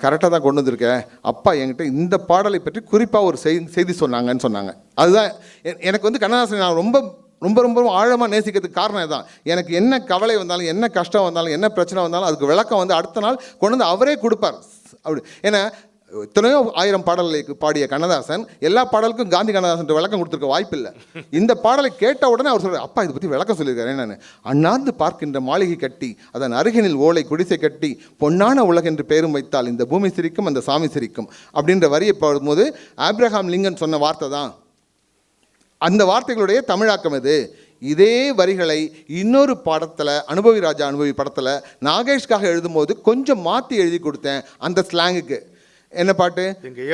கரெக்டாக தான் கொண்டு வந்திருக்கேன், அப்பா என்கிட்ட இந்த பாடலை பற்றி குறிப்பாக ஒரு செய்தி சொன்னாங்கன்னு சொன்னாங்க. அதுதான் எனக்கு வந்து கண்ணதாசன் நான் ரொம்ப ரொம்ப ரொம்ப ஆழமாக நேசிக்கிறதுக்கு காரணம் இதுதான். எனக்கு என்ன கவலை வந்தாலும், என்ன கஷ்டம் வந்தாலும், என்ன பிரச்சனை வந்தாலும் அதுக்கு விளக்கம் வந்து அடுத்த நாள் கொண்டு வந்து அவரே கொடுப்பார். அப்படி ஏன்னா எத்தனையோ 1000 பாடல்களுக்கு பாடிய கண்ணதாசன் எல்லா பாடலுக்கும் காந்தி கண்ணதாசன் விளக்கம் கொடுத்துருக்க வாய்ப்பு இல்லை. இந்த பாடலை கேட்ட உடனே அவர் சொல்கிறார், அப்பா இதை பற்றி விளக்கம் சொல்லியிருக்காரு. நான் அண்ணாந்து பார்க்கின்ற மாளிகை கட்டி அதன் அருகினில் ஓலை குடிசை கட்டி பொன்னான உலகென்று பேரும் வைத்தால் இந்த பூமி சிரிக்கும் அந்த சாமி சிரிக்கும் அப்படின்ற வரியை பாடும்போது ஆப்ரஹாம் லிங்கன் சொன்ன வார்த்தை தான் அந்த வார்த்தைகளுடைய தமிழாக்கம். இதே வரிகளை இன்னொரு படத்தில், அனுபவி ராஜா அனுபவி படத்தில் நாகேஷ்காக எழுதும்போது கொஞ்சம் மாற்றி எழுதி கொடுத்தேன் அந்த ஸ்லாங்குக்கு. என்ன பாட்டு?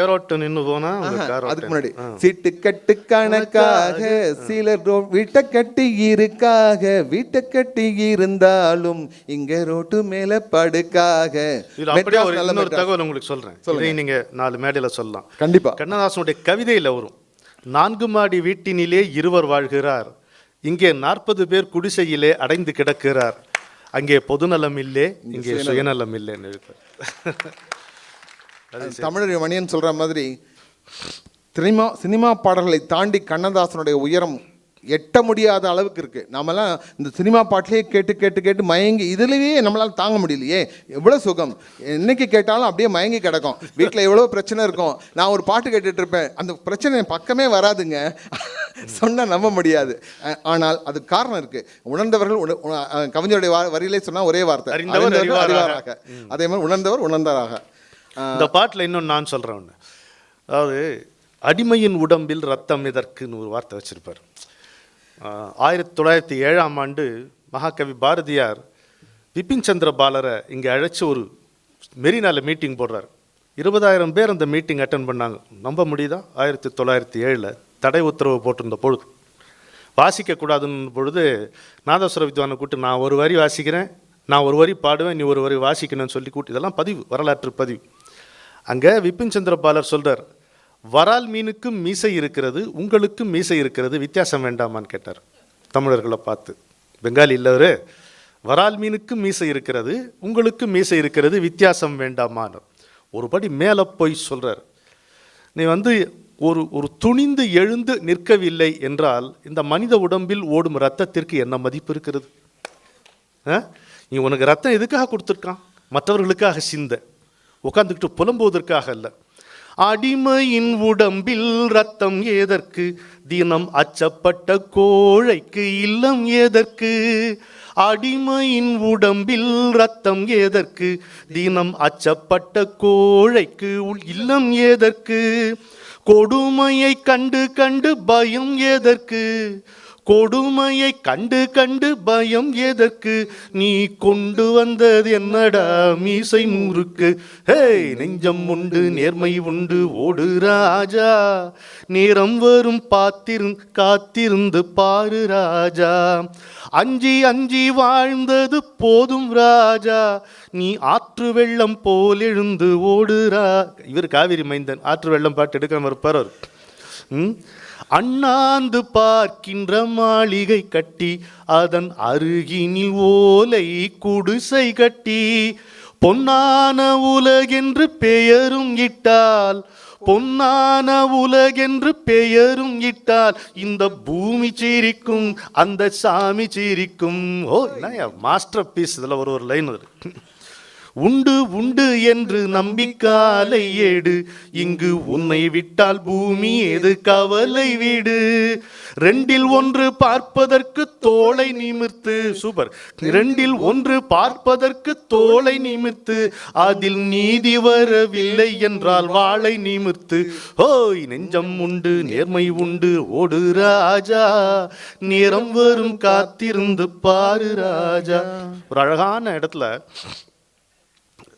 ஏரோட்டு நின்று போனா அதுக்கு முன்னாடி சிட்டு கட்டு கணக்காக சிலர் வீட்டை கட்டி இருக்காக, வீட்டை கட்டி இருந்தாலும் இங்க ரோட்டு மேல படுக்காக. இன்னொரு தகவல் உங்களுக்கு சொல்றேன், இதை நீங்க 4 மேடையில சொல்லலாம். கண்டிப்பா. கண்ணதாசனுடைய கவிதையில வரும், 4 மாடி வீட்டினிலே இருவர் வாழ்கிறார், இங்கே 40 பேர் குடிசையிலே அடைந்து கிடக்கிறார், அங்கே பொதுநலம் இல்லை இங்கே சுயநலம் இல்லைன்னு எழுப்பார். தமிழர் மணியன் சொல்கிற மாதிரி சினிமா பாடல்களை தாண்டி கண்ணதாசனுடைய உயரம் எட்ட முடியாத அளவுக்கு இருக்குது. நம்மலாம் இந்த சினிமா பாட்டிலே கேட்டு கேட்டு கேட்டு மயங்கி இதுலேயே நம்மளால் தாங்க முடியலையே, எவ்வளோ சுகம், என்னைக்கு கேட்டாலும் அப்படியே மயங்கி கிடக்கும். வீட்டில் எவ்வளோ பிரச்சனை இருக்கும், நான் ஒரு பாட்டு கேட்டுட்டு இருப்பேன், அந்த பிரச்சனை பக்கமே வராதுங்க, சொன்னால் நம்ப முடியாது. ஆனால் அது காரணம் இருக்குது. உணர்ந்தவர்கள் கவிஞருடைய வரியிலே சொன்னால் ஒரே வார்த்தை, அறிவாராக. அதே மாதிரி உணர்ந்தவர் உணர்ந்தாராக. இந்த பாட்டில் இன்னொன்று நான் சொல்கிறேன் ஒன்று, அதாவது அடிமையின் உடம்பில் ரத்தம் எதற்குன்னு ஒரு வார்த்தை வச்சுருப்பார். 1907ஆம் ஆண்டு மகாகவி பாரதியார் பிபின் சந்திர பாலரை இங்கே அழைச்சி ஒரு மெரினாவில் மீட்டிங் போடுறார். 20,000 பேர் அந்த மீட்டிங் அட்டன் பண்ணாங்க. நம்ப முடியுதா? 1907 தடை உத்தரவு போட்டிருந்த பொழுது, வாசிக்கக்கூடாதுன்னு பொழுது நாதஸ்வர வித்வானை கூப்பிட்டு, நான் ஒரு வரி வாசிக்கிறேன், நான் ஒரு வரி பாடுவேன், நீ ஒரு வரி வாசிக்கணும்னு சொல்லி கூட்டி, இதெல்லாம் பதிவு, வரலாற்று பதிவு. அங்கே விபின் சந்திர பாலர் சொல்கிறார், வரால் மீனுக்கும் மீசை இருக்கிறது, உங்களுக்கும் மீசை இருக்கிறது, வித்தியாசம் வேண்டாமான்னு கேட்டார் தமிழர்களை பார்த்து. பெங்காலி இல்லவர், வரால் மீனுக்கும் மீசை இருக்கிறது, உங்களுக்கும் மீசை இருக்கிறது, வித்தியாசம் வேண்டாமான்னு ஒருபடி மேலே போய் சொல்கிறார். நீ வந்து ஒரு துணிந்து எழுந்து நிற்கவில்லை என்றால் இந்த மனித உடம்பில் ஓடும் இரத்தத்திற்கு என்ன மதிப்பு இருக்கிறது? நீ உனக்கு ரத்தம் எதுக்காக கொடுத்துருக்கான்? மற்றவர்களுக்காக சிந்த, உட்காந்துக்கிட்டு புலம்புவதற்காக அல்ல. அடிமையின் உடம்பில் ரத்தம் எதற்கு, தினம் அச்சப்பட்ட கோழைக்கு இல்லம் எதற்கு? அடிமையின் உடம்பில் ரத்தம் எதற்கு, தினம் அச்சப்பட்ட கோழைக்கு இல்லம் எதற்கு? கொடுமையை கண்டு கண்டு பயம் எதற்கு, கொடுமையை கண்டு கண்டு பயம் எதற்கு? நீ கொண்டு வந்தது என்னடா மீசை முறுக்கு? ஹே, நெஞ்சம் உண்டு நேர்மை உண்டு ஓடு ராஜா, நேரம் வரும் காத்திருந்து பாரு ராஜா, அஞ்சி அஞ்சி வாழ்ந்தது போதும் ராஜா, நீ ஆற்று வெள்ளம் போல் எழுந்து ஓடுரா. இவர் காவிரி மைந்தன், ஆற்று வெள்ளம் பாட்டு எடுக்காம இருப்பார் அவர். அண்ணாந்து பார்க்கின்ற மாளிகை கட்டி அதன் அருகினில் ஓலை குடிசை கட்டி பொன்னான உலகென்று பெயரும் இட்டால், பொன்னான உலகென்று பெயரும் இட்டால், இந்த பூமி சிரிக்கும் அந்த சாமி சிரிக்கும். ஓ என்ன மாஸ்டர் பீஸ். இதில் ஒரு லைன் இருக்கு. உண்டு உண்டு என்று நம்பிக்காலை ஏடு, இங்கு உன்னை விட்டால் பூமி எது கவலை வீடு. ரெண்டில் ஒன்று பார்ப்பதற்கு தோளை நிமிர்த்து. சூப்பர். ரெண்டில் ஒன்று பார்ப்பதற்கு தோளை நிமிர்த்து, அதில் நீதி வரவில்லை என்றால் வாளை நிமிர்த்து. ஓய் நெஞ்சம் உண்டு நேர்மை உண்டு ஓடு ராஜா, நேரம் வரும் காத்திருந்து பாரு ராஜா. ஒரு அழகான இடத்துல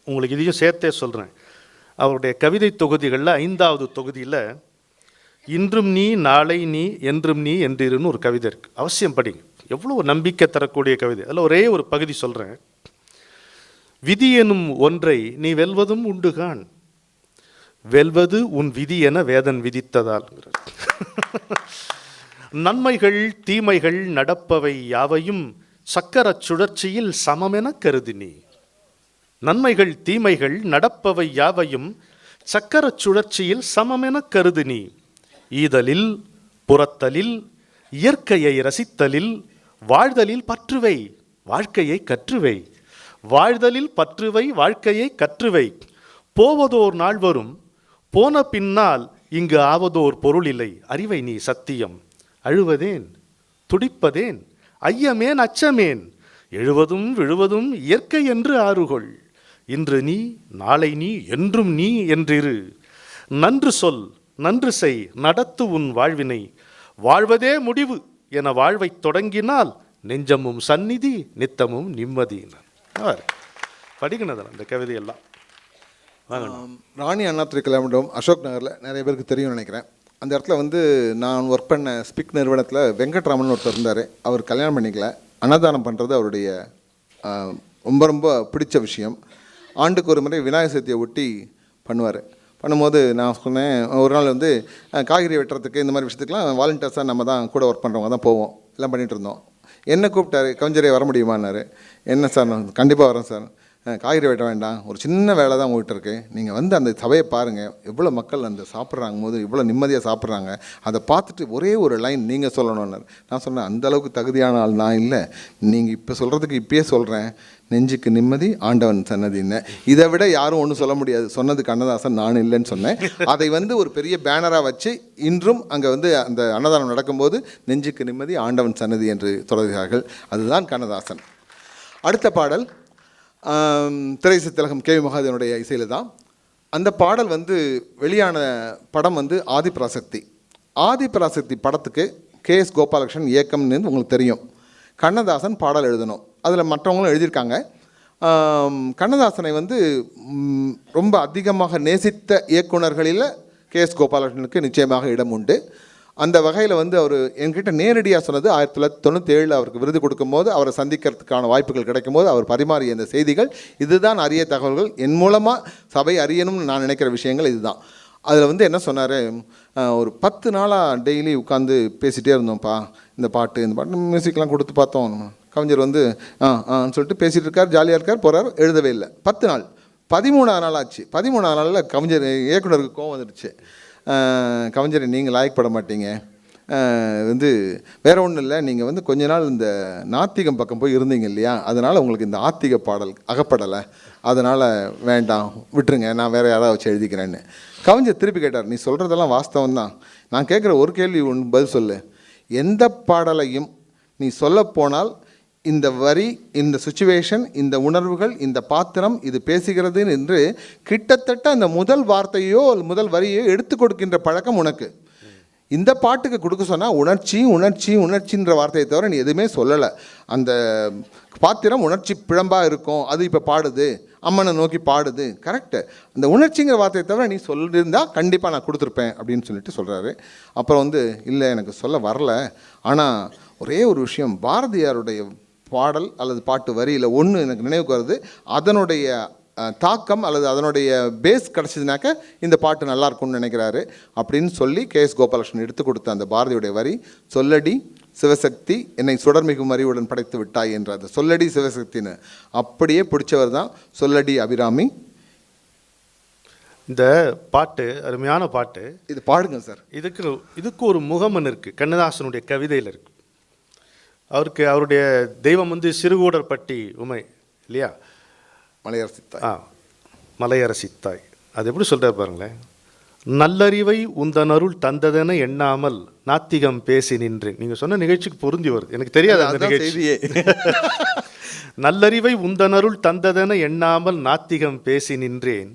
உங்களுக்கு இதையும் சேர்த்தே சொல்கிறேன். அவருடைய கவிதை தொகுதிகளில் 5வது தொகுதியில் இன்றும் நீ நாளை நீ என்றும் நீ என்றிருன்னு ஒரு கவிதை இருக்குது. அவசியம் படிங்க. எவ்வளோ நம்பிக்கை தரக்கூடிய கவிதை. அதில் ஒரே ஒரு பகுதி சொல்கிறேன். விதி எனும் ஒன்றை நீ வெல்வதும் உண்டுகான், வெல்வது உன் விதி என வேதன் விதித்ததால். நன்மைகள் தீமைகள் நடப்பவை யாவையும் சக்கர சுழற்சியில் சமமென கருதி நீ. நன்மைகள் தீமைகள் நடப்பவை யாவையும் சக்கர சுழற்சியில் சமமென கருது நீ. ஈதலில் புறத்தலில் இயற்கையை ரசித்தலில் வாழ்தலில் பற்றுவை வாழ்க்கையை கற்றுவை. வாழ்தலில் பற்றுவை வாழ்க்கையை கற்றுவை. போவதோர் நாள் வரும், போன பின்னால் இங்கு ஆவதோர் பொருள் இல்லை. அறிவை நீ சத்தியம். அழுவதேன் துடிப்பதேன் ஐயமேன் அச்சமேன், எழுவதும் விழுவதும் இயற்கை என்று ஆறுகொள். இன்று நீ நாளை நீ என்றும் நீ என்றிரு. நன்று சொல் நன்று செய் நடத்து உன் வாழ்வினை, வாழ்வதே முடிவு என வாழ்வை தொடங்கினால் நெஞ்சமும் சந்நிதி நித்தமும் நிம்மதி. படிக்கணும் அந்த கவிதையெல்லாம். ராணி அண்ணாதுரை கல்யாணம் அசோக் நகரில் நிறைய பேருக்கு தெரியும்னு நினைக்கிறேன். அந்த இடத்துல வந்து நான் ஒர்க் பண்ண ஸ்பிக் நிறுவனத்தில் வெங்கட்ராமன் ஒருத்தர் இருந்தார். அவர் கல்யாணம் பண்ணிக்கல. அன்னதானம் பண்ணுறது அவருடைய ரொம்ப ரொம்ப பிடிச்ச விஷயம். ஆண்டுக்கு ஒரு முறை விநாயகர் சதுர்த்தியை ஒட்டி பண்ணுவார். பண்ணும்போது நான் சொன்னேன், ஒரு நாள் வந்து காய்கறி வெட்டுறதுக்கு இந்த மாதிரி விஷயத்துக்குலாம் வாலண்டியர்ஸாக நம்ம தான் கூட ஒர்க் பண்ணுறவங்க தான் போவோம். எல்லாம் பண்ணிகிட்டு இருந்தோம். என்ன கூப்பிட்டாரு, கவிஞரே வர முடியுமான்னாரு. என்ன சார், நான் கண்டிப்பாக வரேன் சார். காய்கறி வெட்ட வேண்டாம், ஒரு சின்ன வேலை தான் உங்கள்கிட்ட இருக்குது. நீங்கள் வந்து அந்த சபையை பாருங்கள், எவ்வளோ மக்கள் அந்த சாப்பிட்றாங்க போது இவ்வளோ நிம்மதியாக சாப்பிட்றாங்க. அதை பார்த்துட்டு ஒரே ஒரு லைன் நீங்கள் சொல்லணுன்னார். நான் சொன்னேன், அந்தளவுக்கு தகுதியான ஆள் நான் இல்லை. நீங்கள் இப்போ சொல்கிறதுக்கு இப்பயே சொல்கிறேன், நெஞ்சுக்கு நிம்மதி ஆண்டவன் சன்னதின்னு. இதை விட யாரும் ஒன்றும் சொல்ல முடியாது. சொன்னது கண்ணதாசன், நான் இல்லைன்னு சொன்னேன். அதை வந்து ஒரு பெரிய பேனராக வச்சு இன்றும் அங்கே வந்து அந்த அன்னதானம் நடக்கும்போது நெஞ்சுக்கு நிம்மதி ஆண்டவன் சன்னதி என்று சொல்கிறார்கள். அதுதான் கண்ணதாசன். அடுத்த பாடல் திரைசை திலகம் கே. மகாதேவனுடைய இசையில் தான். அந்த பாடல் வந்து வெளியான படம் வந்து ஆதிபராசக்தி. ஆதிபராசக்தி படத்துக்கு KS கோபாலகிருஷ்ணன் இயக்கம்னு உங்களுக்கு தெரியும். கண்ணதாசன் பாடல் எழுதணும். அதில் மற்றவங்களும் எழுதியிருக்காங்க. கண்ணதாசனை வந்து ரொம்ப அதிகமாக நேசித்த இயக்குனர்களில் KS கோபாலகிருஷ்ணனுக்கு நிச்சயமாக இடம் உண்டு. அந்த வகையில் வந்து அவர் என்கிட்ட நேரடியாக சொன்னது 1997 அவருக்கு விருது கொடுக்கும்போது அவரை சந்திக்கிறதுக்கான வாய்ப்புகள் கிடைக்கும்போது அவர் பரிமாறிய இந்த செய்திகள், இதுதான் அரிய தகவல்கள். என் மூலமாக சபை அறியணும்னு நான் நினைக்கிற விஷயங்கள் இதுதான். அதில் வந்து என்ன சொன்னார், ஒரு 10 நாளாக டெய்லி உட்காந்து பேசிகிட்டே இருந்தோம்ப்பா. இந்த பாட்டு மியூசிக்லாம் கொடுத்து பார்த்தோம். கவிஞர் வந்து சொல்லிட்டு பேசிகிட்டு இருக்கார், ஜாலியாக இருக்கார், போகிறார், எழுதவே இல்லை. 10 நாள். 13ஆவது நாள் ஆச்சு. 13ஆவது நாளில் கவிஞர் இயக்குனருக்கு கோவம் வந்துடுச்சு. கவிஞரை நீங்கள் லாயக்கப்பட மாட்டீங்க, வந்து வேறு ஒன்றும் இல்லை, நீங்கள் வந்து கொஞ்ச நாள் இந்த நாத்திகம் பக்கம் போய் இருந்தீங்க இல்லையா, அதனால் உங்களுக்கு இந்த ஆத்திக பாடல் அகப்படலை, அதனால் வேண்டாம் விட்டுருங்க, நான் வேறு யாராவது வச்சு எழுதிக்கிறேன்னு. கவிஞர் திருப்பி கேட்டார், நீ சொல்கிறதெல்லாம் வாஸ்தவம் தான், நான் கேட்குற ஒரு கேள்வி ஒன்று பதில் சொல்லு. எந்த பாடலையும் நீ சொல்லப்போனால் இந்த வரி, இந்த சுச்சுவேஷன், இந்த உணர்வுகள், இந்த பாத்திரம் இது பேசுகிறது என்று கிட்டத்தட்ட அந்த முதல் வார்த்தையோ முதல் வரியோ எடுத்து கொடுக்கின்ற பழக்கம் உனக்கு. இந்த பாட்டுக்கு கொடுக்க சொன்னால் உணர்ச்சி உணர்ச்சி உணர்ச்சின்ற வார்த்தையை தவிர நீ எதுவுமே சொல்லலை. அந்த பாத்திரம் உணர்ச்சி பிழம்பாக இருக்கும், அது இப்போ பாடுது, அம்மனை நோக்கி பாடுது, கரெக்டு. அந்த உணர்ச்சிங்கிற வார்த்தையை தவிர நீ சொல்லியிருந்தால் கண்டிப்பாக நான் கொடுத்துருப்பேன் அப்படின்னு சொல்லிட்டு சொல்கிறாரு. அப்புறம் வந்து இல்லை எனக்கு சொல்ல வரல, ஆனால் ஒரே ஒரு விஷயம், பாரதியாருடைய பாடல் அல்லது பாட்டு வரியில் ஒன்று எனக்கு நினைவுக்கு வருது, அதனுடைய தாக்கம் அல்லது அதனுடைய பேஸ் கிடச்சிதுனாக்க இந்த பாட்டு நல்லாயிருக்கும்னு நினைக்கிறாரு அப்படின்னு சொல்லி KS கோபாலகிருஷ்ணன் எடுத்து கொடுத்த அந்த பாரதியுடைய வரி, சொல்லடி சிவசக்தி என்னை சுடர்மிகும் அறிவுடன் படைத்து விட்டாய் என்ற அந்த சொல்லடி சிவசக்தின்னு அப்படியே பிடிச்சவர் தான் சொல்லடி அபிராமி. இந்த பாட்டு அருமையான பாட்டு. இது பாடுங்க சார். இதுக்கு ஒரு முகமன் இருக்குது, கண்ணதாசனுடைய கவிதையில் இருக்குது. அவருடைய தெய்வம் வந்து சிறுகூடற்பட்டி உமை இல்லையா, மலையரசித்தாய். மலையரசித்தாய். அது எப்படி சொல்கிறார் பாருங்களேன். நல்லறிவை உந்தனருள் தந்ததென எண்ணாமல் நாத்திகம் பேசி நின்றேன். நீங்கள் சொன்ன நிகழ்ச்சிக்கு பொருந்தி வருது, எனக்கு தெரியாது அந்த நிகழ்ச்சியே. நல்லறிவை உந்தனருள் தந்ததென எண்ணாமல் நாத்திகம் பேசி நின்றேன்,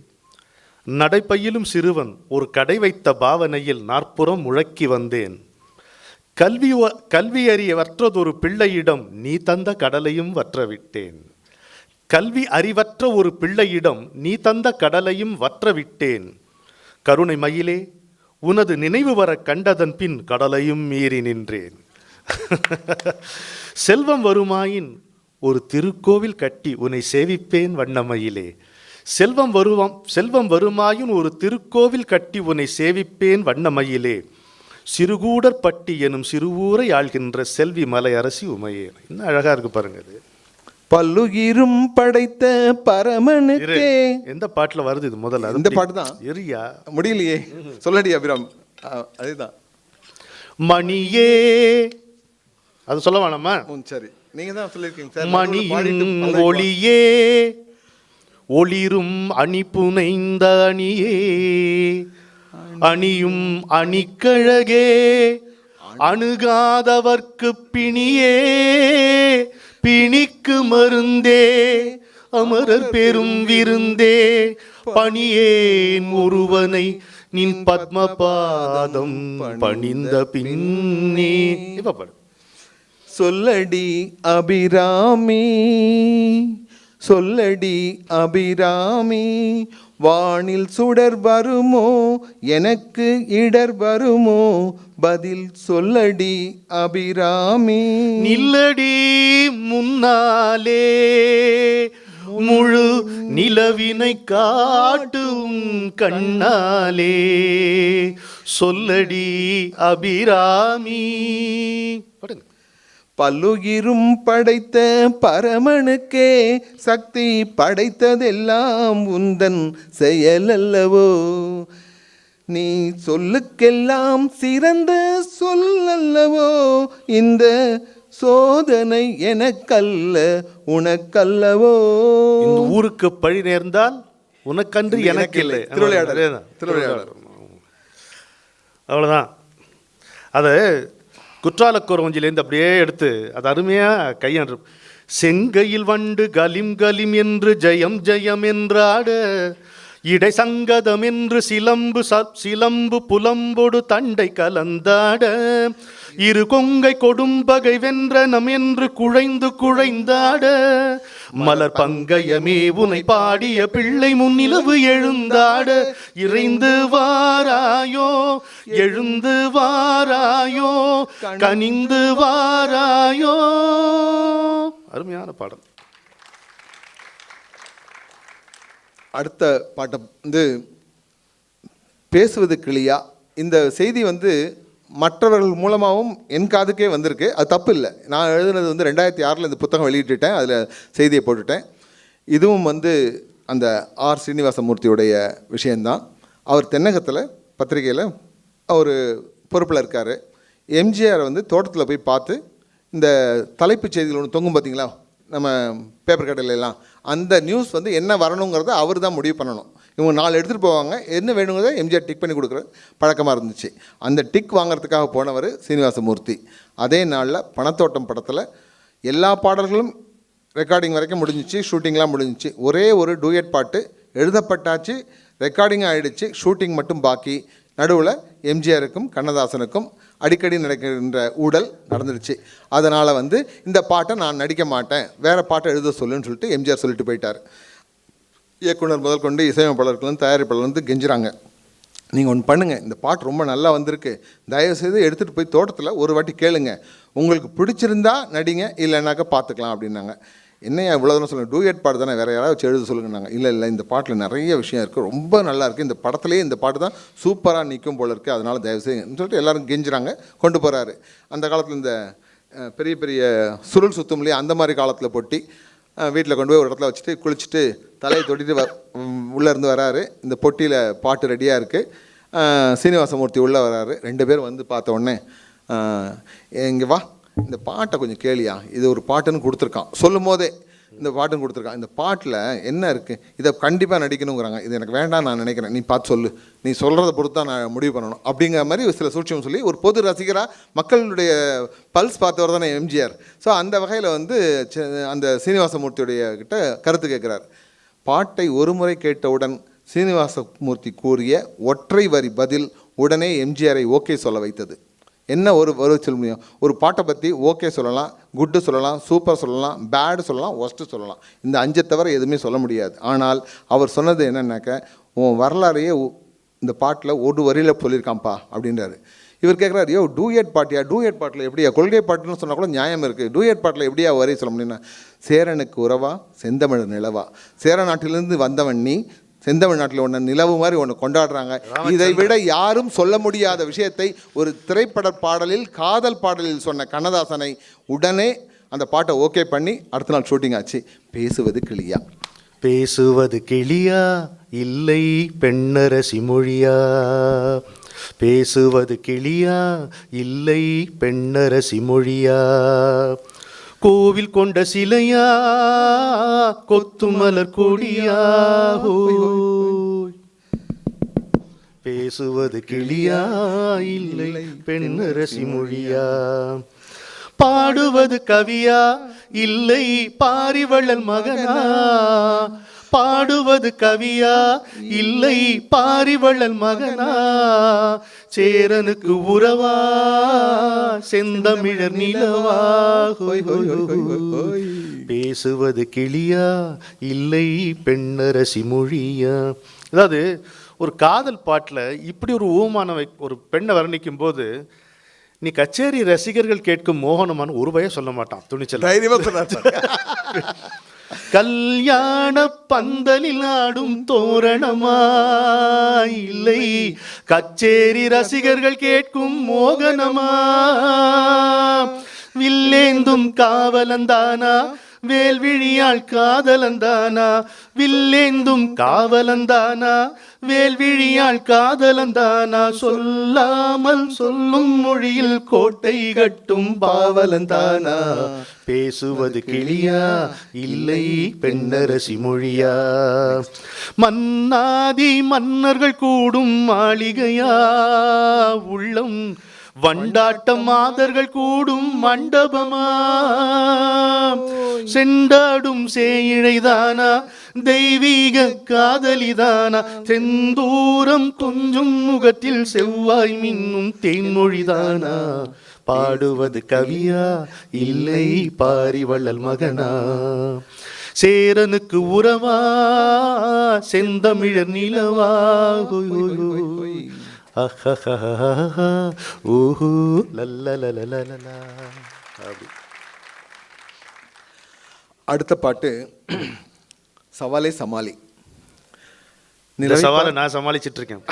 நடைப்பையிலும் சிறுவன் ஒரு கடை வைத்த பாவனையில் நாற்புறம் முழக்கி வந்தேன், கல்வி அறிய வற்றதொரு பிள்ளையிடம் நீ தந்த கடலையும் வற்றவிட்டேன், கல்வி அறிவற்ற ஒரு பிள்ளையிடம் நீ தந்த கடலையும் வற்றவிட்டேன், கருணை மயிலே உனது நினைவு வர கண்டதன் பின் கடலையும் மீறி நின்றேன். செல்வம் வருமாயின் ஒரு திருக்கோவில் கட்டி உன்னை சேவிப்பேன் வண்ணமயிலே, செல்வம் வருமாயின் ஒரு திருக்கோவில் கட்டி உன்னை சேவிப்பேன் வண்ணமயிலே, சிறுகூடற்பட்டி எனும் சிறுவூரை ஆள்கின்ற செல்வி மலை அரசி உமையே. இன்னும் அழகா இருக்கு பாருங்க. இது பல்லுயிரும் படைத்த பரமனுக்கே. எந்த பாட்டுல வருது இது முதல்ல? இந்த பாட்டு தான். எரியா முடியலையே, சொல்லடி அபிராம். அதுதான் மணியே, அது சொல்ல வேணாமா? சரி, நீங்க தான் சொல்லிருக்கீங்க சார். மணியின் ஒளியே ஒளிரும் அணி புனைந்த அணியே, அணியும் அணிக்கழகே அணுகாதவர்க்கு பிணியே, பிணிக்கு மருந்தே அமரர் பெரும் விருந்தே, பணியேன் ஒருவனை நின் பத்மபாதம் பணிந்த பின்னே. சொல்லடி அபிராமி, சொல்லடி அபிராமி, வானில் சுடர் வருமோ எனக்கு இடர் வருமோ, பதில் சொல்லடி அபிராமி. நில்லடி முன்னாலே முழு நிலவினை காட்டும் கண்ணாலே, சொல்லடி அபிராமி. பல்லுயிரும் படைத்த பரமனுக்கே சக்தி படைத்ததெல்லாம் உந்தன் செயலல்லவோ, நீ சொல்லுக்கெல்லாம் சிறந்த சொல்லல்லவோ, இந்த சோதனை எனக்கல்ல உனக்கல்லவோ. இந்த ஊருக்கு பழி நேர்ந்தால் உனக்கன்று எனக்கு இல்லை. திருவிளையாடல். அவ்வளோதான். அதை குற்றாலக்குறவஞ்சிலேருந்து அப்படியே எடுத்து அது அருமையாக கையாண்டு. செங்கையில் வண்டு கலிம் கலிம் என்று ஜெயம் ஜெயம் என்றாட, இடை சங்கதம் என்று சிலம்பு புலம்பொடு தண்டை கலந்தாட, இரு கொங்கை கொடும்பகை வென்ற நம் என்று குழைந்து குழைந்தாட, மலர் பங்கயமே உனை பாடிய பிள்ளை முன்னிலவு எழுந்தாட, இறைந்து வாராயோ எழுந்து வாராயோ கனிந்து வாராயோ. அருமையான பாடல். அடுத்த பாட்டை வந்து பேசுவது கிளியா. இந்த செய்தி வந்து மற்றவர்கள் மூலமாகவும் என் காதுக்கே வந்திருக்கு. அது தப்பு இல்லை. நான் எழுதுனது வந்து 2006 இந்த புத்தகம் வெளியிட்டுட்டேன், அதில் செய்தியை போட்டுட்டேன். இதுவும் வந்து அந்த ஆர் ஸ்ரீனிவாசமூர்த்தியுடைய விஷயந்தான். அவர் தென்னகத்தில் பத்திரிகையில் அவர் பொறுப்பில் இருக்கார். எம்ஜிஆர் வந்து தோட்டத்தில் போய் பார்த்து இந்த தலைப்புச் செய்திகள் ஒன்று தொங்கும் பார்த்தீங்களா நம்ம பேப்பர் கடையிலலாம், அந்த நியூஸ் வந்து என்ன வரணுங்கிறத அவர் தான் முடிவு பண்ணணும். இவங்க 4 எடுத்துகிட்டு போவாங்க, என்ன வேணுங்கிறத எம்ஜிஆர் டிக் பண்ணி கொடுக்குற பழக்கமாக இருந்துச்சு. அந்த டிக் வாங்கிறதுக்காக போனவர் சீனிவாசமூர்த்தி. அதே நாளில் பணத்தோட்டம் படத்தில் எல்லா பாடல்களும் ரெக்கார்டிங் வரைக்கும் முடிஞ்சிச்சு, ஷூட்டிங்லாம் முடிஞ்சிச்சு. ஒரே ஒரு டூயட் பாட்டு எழுதப்பட்டாச்சு, ரெக்கார்டிங் ஆகிடுச்சு, ஷூட்டிங் மட்டும் பாக்கி. நடுவில் எம்ஜிஆருக்கும் கண்ணதாசனுக்கும் அடிக்கடி நடக்கின்ற ஊழல் நடந்துடுச்சு. அதனால் வந்து இந்த பாட்டை நான் நடிக்க மாட்டேன், வேறு பாட்டை எழுத சொல்லுன்னு சொல்லிட்டு எம்ஜிஆர் சொல்லிட்டு போயிட்டார். இயக்குனர் முதல் கொண்டு இசையமைப்பாளர்களும் தயாரிப்பாளர் வந்து கெஞ்சுறாங்க, நீங்கள் ஒன்று பண்ணுங்கள், இந்த பாட்டு ரொம்ப நல்லா வந்திருக்கு, தயவுசெய்து எடுத்துகிட்டு போய் தோட்டத்தில் ஒரு வாட்டி கேளுங்க, உங்களுக்கு பிடிச்சிருந்தா நடிங்க, இல்லைனாக்கா பார்த்துக்கலாம் அப்படின்னாங்க. என்னையா இவ்வளோ தானே சொல்லுங்கள், டூயட் பாட்டு தானே, வேறு யாராவது வச்சு எழுத சொல்லுங்கன்னாங்க. இல்லை இந்த பாட்டில் நிறைய விஷயம் இருக்குது, ரொம்ப நல்லா இருக்குது, இந்த படத்துலேயே இந்த பாட்டு தான் சூப்பராக நிற்கும் போல இருக்குது, அதனால் தயவுசெய்துன்னு சொல்லிட்டு எல்லோரும் கெஞ்சுறாங்க. கொண்டு போகிறாரு. அந்த காலத்தில் இந்த பெரிய பெரிய சுருள் சுத்தும் இல்லையா, அந்த மாதிரி காலத்தில் பொட்டி வீட்டில் கொண்டு போய் ஒரு இடத்துல வச்சுட்டு குளிச்சுட்டு தலையை தொட்டிட்டு உள்ளேருந்து வராரு. இந்த பொட்டியில் பாட்டு ரெடியாக இருக்குது. சீனிவாசமூர்த்தி உள்ளே வராரு. 2 பேர் வந்து பார்த்த உடனே, இங்கே வா, இந்த பாட்டை கொஞ்சம் கேளியா, இது ஒரு பாட்டுன்னு கொடுத்துருக்கான். சொல்லும் போதே இந்த பாட்டுன்னு கொடுத்துருக்கான். இந்த பாட்டில் என்ன இருக்குது, இதை கண்டிப்பாக நடிக்கணுங்கிறாங்க. இது எனக்கு வேண்டாம், நான் நினைக்கிறேன், நீ பார்த்து சொல்லு, நீ சொல்கிறத பொறுத்து தான் நான் முடிவு பண்ணணும் அப்படிங்கிற மாதிரி சில சூட்சம் சொல்லி ஒரு பொது ரசிகராக மக்களுடைய பல்ஸ் பார்த்தவர் தானே எம்ஜிஆர். ஸோ அந்த வகையில் வந்து அந்த சீனிவாசமூர்த்தியுடைய கிட்ட கருத்து கேட்குறார். பாட்டை ஒரு முறை கேட்டவுடன் சீனிவாசமூர்த்தி கூறிய ஒற்றை வரி பதில் உடனே எம்ஜிஆரை ஓகே சொல்ல வைத்தது. என்ன ஒரு சொல்ல முடியும்? ஒரு பாட்டை பற்றி ஓகே சொல்லலாம், குட்டு சொல்லலாம், சூப்பர் சொல்லலாம், பேடு சொல்லலாம், ஒஸ்ட்டு சொல்லலாம். இந்த 5 தவிர எதுவுமே சொல்ல முடியாது. ஆனால் அவர் சொன்னது என்னன்னாக்க, உன் வரலாறையே இந்த பாட்டில் ஒரு வரியில் சொல்லியிருக்கான்ப்பா அப்படின்றாரு. இவர் கேட்குறாரு, யோ டூயட் பாட்டியா, டூயட் பாட்டில் எப்படியா, கொள்கை பாட்டுன்னு சொன்னால் கூட நியாயம் இருக்குது, டூயட் பாட்டில் எப்படியா வரி சொல்ல முடியும்னா, சேரனுக்கு உறவா செந்தமிழ் நிலவா, சேர நாட்டிலிருந்து வந்தவன் நீ, செந்தமிழ் நாட்டில் ஒன்று நிலவு மாதிரி ஒன்று கொண்டாடுறாங்க. இதை விட யாரும் சொல்ல முடியாத விஷயத்தை ஒரு திரைப்பட பாடலில், காதல் பாடலில் சொன்ன கண்ணதாசனை உடனே அந்த பாட்டை ஓகே பண்ணி அடுத்த நாள் ஷூட்டிங் ஆச்சு. பேசுவது கிளியா, பேசுவது கிளியா இல்லை பெண்ணரசி மொழியா, பேசுவது கிளியா இல்லை பெண்ணரசி மொழியா, கோவில் கொண்ட சிலையா கொத்துமலர் கொடியா, பேசுவது கிளியா இல்லை பெண்ணரசி மொழியா, பாடுவது கவியா இல்லை பாரிவள்ளல் மகனா, பாடுவது கவியா இல்லை பாரிவள்ளல் மகனா, சேரனுக்கு உறவா செந்தமிழர் நிலவா, பேசுவது கிளியா இல்லை பெண்ணரசி மொழியா. அதாவது ஒரு காதல் பாட்டில் இப்படி ஒரு ஊமான ஒரு பெண்ணை வர்ணிக்கும் போது, நீ கச்சேரி ரசிகர்கள் கேட்கும் மோகனமான ஒரு பய சொல்ல மாட்டான், துணிச்சல் கல்யாண பந்தலில் ஆடும் தோரணமா இல்லை கச்சேரி ரசிகர்கள் கேட்கும் மோகனமா, வில்லேந்தும் காவலந்தானா வேல்விழியாள் காதலந்தானா, வில்லேந்தும் காவலந்தானா வேல்விழியாள் காதலந்தானா, சொல்லாமல் சொல்லும் மொழியில் கோட்டை கட்டும் பாவலந்தானா, பேசுவது கிளியா இல்லை பெண்ணரசி மொழியா, மன்னாதி மன்னர்கள் கூடும் மாளிகையா உள்ளம், வண்டாட்டம் மாதர்கள் கூடும் மண்டபமா, செண்டாடும் சேயிழைதானா தெய்வீக காதலிதானா, செந்தூரம் கொஞ்சும் முகத்தில் செவ்வாய் மின்னும் தேன்மொழிதானா, பாடுவது கவியா இல்லை பாரிவள்ளல் மகனா, சேரனுக்கு உறவா செந்தமிழர் நிலவா, ஊஹூ லல்லலலலலலா. அடுத்த பாட்டு சவாலே சமாளி. இந்த சவாலை நான் சமாளிச்சுட்டு இருக்கேன்.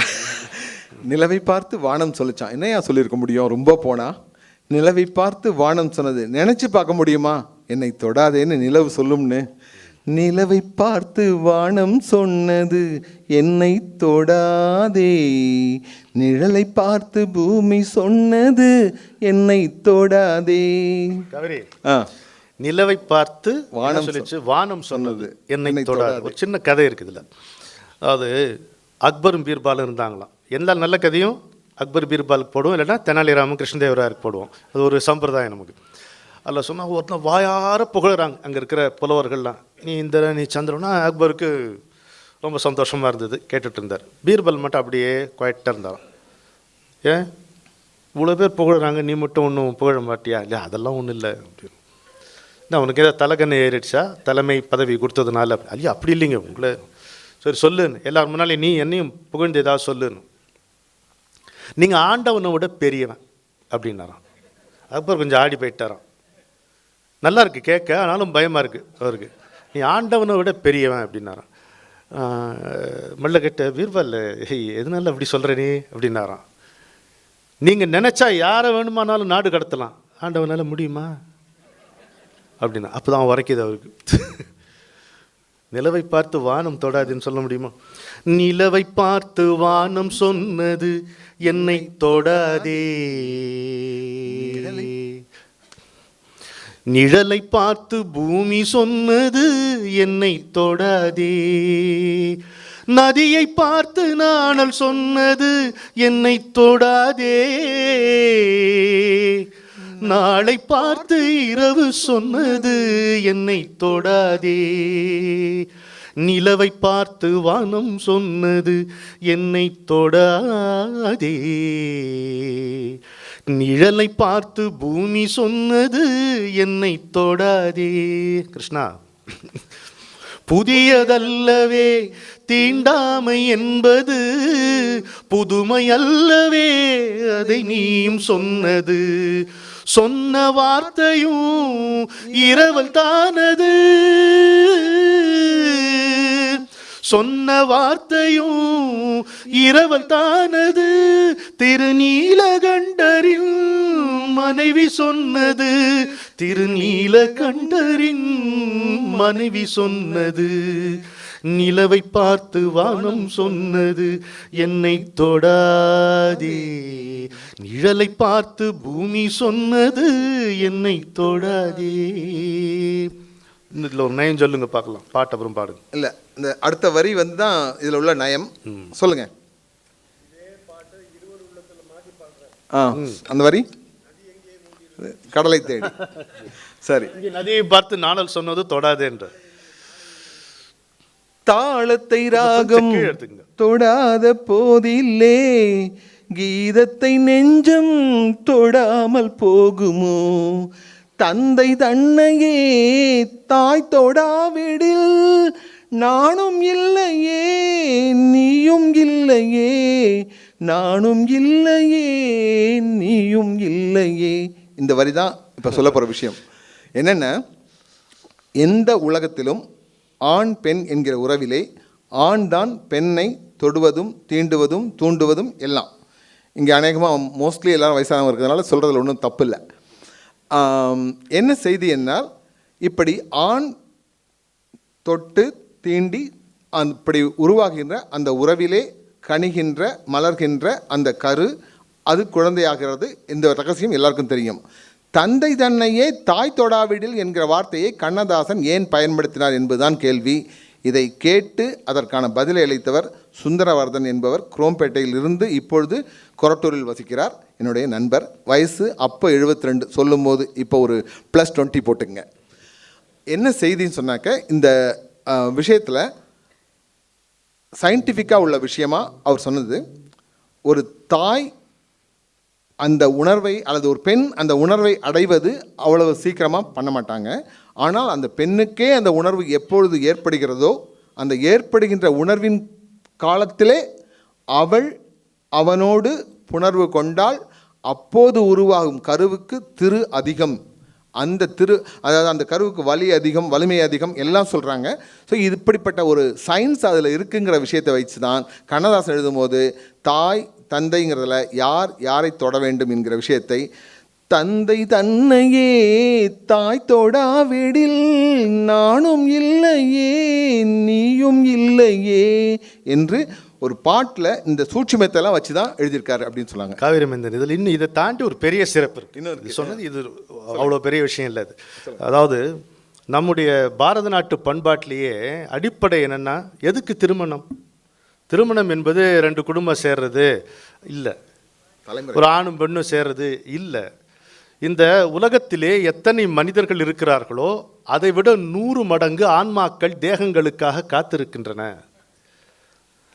நிலவை பார்த்து வானம் சொல்லிச்சான். என்னையா சொல்லியிருக்க முடியும் ரொம்ப போனா? நிலவை பார்த்து வானம் சொன்னது நினைச்சு பார்க்க முடியுமா? என்னை தொடாதேன்னு நிலவு சொல்லும்னு. நிலவை பார்த்து வானம் சொன்னது என்னை தொடாதே, நிழலை பார்த்து பூமி சொன்னது என்னை தொடாதே. கவரி, நிலவை பார்த்து வானம் சொல்லிச்சு, வானம் சொன்னது என்னை தொடாது. ஒரு சின்ன கதை இருக்குது இதில். அதாவது அக்பரும் பீர்பாலும் இருந்தாங்களாம். எந்த நல்ல கதையும் அக்பர் பீர்பாலுக்கு போடுவோம், இல்லைன்னா தெனாலிராமன் கிருஷ்ணதேவராயருக்கு போடுவோம். அது ஒரு சம்பிரதாயம் நமக்கு. அதில் சொன்னால் ஒருத்தன் வாயார புகழறாங்க அங்கே இருக்கிற புலவர்கள்லாம். நீ இந்திரன் நீ சந்திரனா. அக்பருக்கு ரொம்ப சந்தோஷமாக இருந்தது, கேட்டுட்டு இருந்தார். பீர்பல் மட்டும் அப்படியே குவாய்ட்டாக இருந்தாராம். ஏன் இவ்வளோ பேர் புகழறாங்க, நீ மட்டும் ஒன்றும் புகழ மாட்டியா? இல்லை அதெல்லாம் ஒன்றும் இல்லை அப்படின்னு. இல்லை உனக்கு ஏதாவது தலைக்கண்ணு ஏறிடுச்சா தலைமை பதவி கொடுத்ததுனால? ஐயா அப்படி இல்லைங்க, உங்களை சரி சொல்லுன்னு எல்லாரும் முன்னாலே நீ என்னையும் புகழ்ந்து ஏதாவது சொல்லுன்னு. நீங்கள் ஆண்டவனை விட பெரியவன் அப்படின்னாராம். அக்பர் கொஞ்சம் ஆடி போயிட்டாராம். நல்லா இருக்குது கேட்க, ஆனாலும் பயமாக இருக்குது அவருக்கு. நீ ஆண்டவனை விட பெரியவன் அப்படின்னாராம். மல்ல கேட்ட பீர்பால், எதனால அப்படி சொல்கிற நீ அப்படின்னாராம். நீங்கள் நினச்சா யாரை வேணுமானாலும் நாடு கடத்தலாம், ஆண்டவனால முடியுமா அப்படின்னா அப்போ தான் உரைக்குது அவருக்கு. நிலவை பார்த்து வானம் தொடாதுன்னு சொல்ல முடியுமா? நிலவை பார்த்து வானம் சொன்னது என்னை தொடாதே, நிழலை பார்த்து பூமி சொன்னது என்னை தொடாதே, நதியை பார்த்து நாணல் சொன்னது என்னை தொடாதே, நாளை பார்த்து இரவு சொன்னது என்னை தொடாதே, நிலவை பார்த்து வானம் சொன்னது என்னை தொடாதே, நிழலை பார்த்து பூமி சொன்னது என்னை தொடாதே. கிருஷ்ணா, புதியதல்லவே தீண்டாமை என்பது, புதுமை அல்லவே அதை நீயும் சொன்னது, சொன்ன வார்த்தையும் இரவல் தானது, சொன்ன வார்த்தையும் இரவல் தானது, திருநீலகண்டரின் மனைவி சொன்னது, திருநீலகண்டரின் மனைவி சொன்னது, நிலவை பார்த்து வானம் சொன்னது என்னை தொடாதே, நிழலை பார்த்து பூமி சொன்னது என்னை தொடாதே. இதில் ஒரு நயம் சொல்லுங்க பார்க்கலாம், பாட்டு அப்புறம் பாடுங்க. இல்லை, இந்த அடுத்த வரி வந்து தான் இதில் உள்ள நயம். சொல்லுங்க. அந்த வரி கடலை தேடி. சரி, நதியை பார்த்து நாணல் சொன்னது தொடாதே என்ற தாளத்தை ராகம் தொடாத போதில்லே, கீதத்தை நெஞ்சம் தொடாமல் போகுமோ, தந்தை தன்னையே தாய் தொடாவிடில் நானும் இல்லையே நீயும் இல்லையே, நானும் இல்லையே நீயும் இல்லையே. இந்த வரி தான் இப்போ சொல்ல போகிற விஷயம். என்னென்ன, எந்த உலகத்திலும் ஆண் பெண் என்கிற உறவிலே ஆண் தான் பெண்ணை தொடுவதும் தீண்டுவதும் தூண்டுவதும் எல்லாம். இங்கே அநேகமாக மோஸ்ட்லி எல்லோரும் வயசானவங்க இருக்கிறதுனால சொல்கிறதுல ஒன்றும் தப்பு இல்லை. என்ன செய்தி என்னால், இப்படி ஆண் தொட்டு தீண்டி அப்படி உருவாகின்ற அந்த உறவிலே கனிகின்ற மலர்கின்ற அந்த கரு, அது குழந்தையாகிறது. இந்த ரகசியம் எல்லாருக்கும் தெரியும். தந்தை தன்னையே தாய் தொடாவிடில் என்கிற வார்த்தையை கண்ணதாசன் ஏன் பயன்படுத்தினார் என்பதுதான் கேள்வி. இதை கேட்டு அதற்கான பதிலை அளித்தவர் சுந்தரவர்தன் என்பவர் குரோம்பேட்டையில் இருந்து இப்பொழுது கொரட்டூரில் வசிக்கிறார். என்னுடைய நண்பர். வயசு அப்போ 72, சொல்லும் போது இப்போ ஒரு +20 போட்டுங்க. என்ன செய்தின்னு சொன்னாக்க, இந்த விஷயத்தில் சயின்டிஃபிக்காக உள்ள விஷயமா அவர் சொன்னது, ஒரு தாய் அந்த உணர்வை அல்லது ஒரு பெண் அந்த உணர்வை அடைவது அவ்வளவு சீக்கிரமாக பண்ண மாட்டாங்க. ஆனால் அந்த பெண்ணுக்கே அந்த உணர்வு எப்பொழுது ஏற்படுகிறதோ, அந்த ஏற்படுகின்ற உணர்வின் காலத்திலே அவள் அவனோடு புணர்வு கொண்டால் அப்போது உருவாகும் கருவுக்கு திரு அதிகம், அந்த அதாவது அந்த கருவுக்கு வலி அதிகம், வலிமை அதிகம் எல்லாம் சொல்கிறாங்க. ஸோ இது இப்படிப்பட்ட ஒரு சயின்ஸ் அதில் இருக்குங்கிற விஷயத்தை வச்சு தான் கண்ணதாசன் எழுதும்போது தாய் தந்தைங்கிறதுல யார் யாரை தொட வேண்டும் என்கிற விஷயத்தை, தந்தை தன்னையே தாய் தொடாவிடில் நானும் இல்லையே நீயும் இல்லையே என்று ஒரு பாட்டில் இந்த சூட்சுமத்தெல்லாம் வச்சு தான் எழுதியிருக்காரு அப்படின்னு சொன்னாங்க காவிரிமேந்தன். இதில் இன்னும் இதை தாண்டி ஒரு பெரிய சிறப்பு இருக்குது. இன்னொரு சொன்னது இது அவ்வளோ பெரிய விஷயம் இல்லை. அது அதாவது நம்முடைய பாரத நாட்டு பண்பாட்டிலேயே அடிப்படை என்னென்னா, எதுக்கு திருமணம்? திருமணம் என்பது 2 குடும்பம் சேர்றது இல்லை, ஒரு ஆணும் பெண்ணும் சேர்றது இல்லை. இந்த உலகத்திலே எத்தனை மனிதர்கள் இருக்கிறார்களோ அதை விட 100 மடங்கு ஆன்மாக்கள் தேகங்களுக்காக காத்திருக்கின்றன.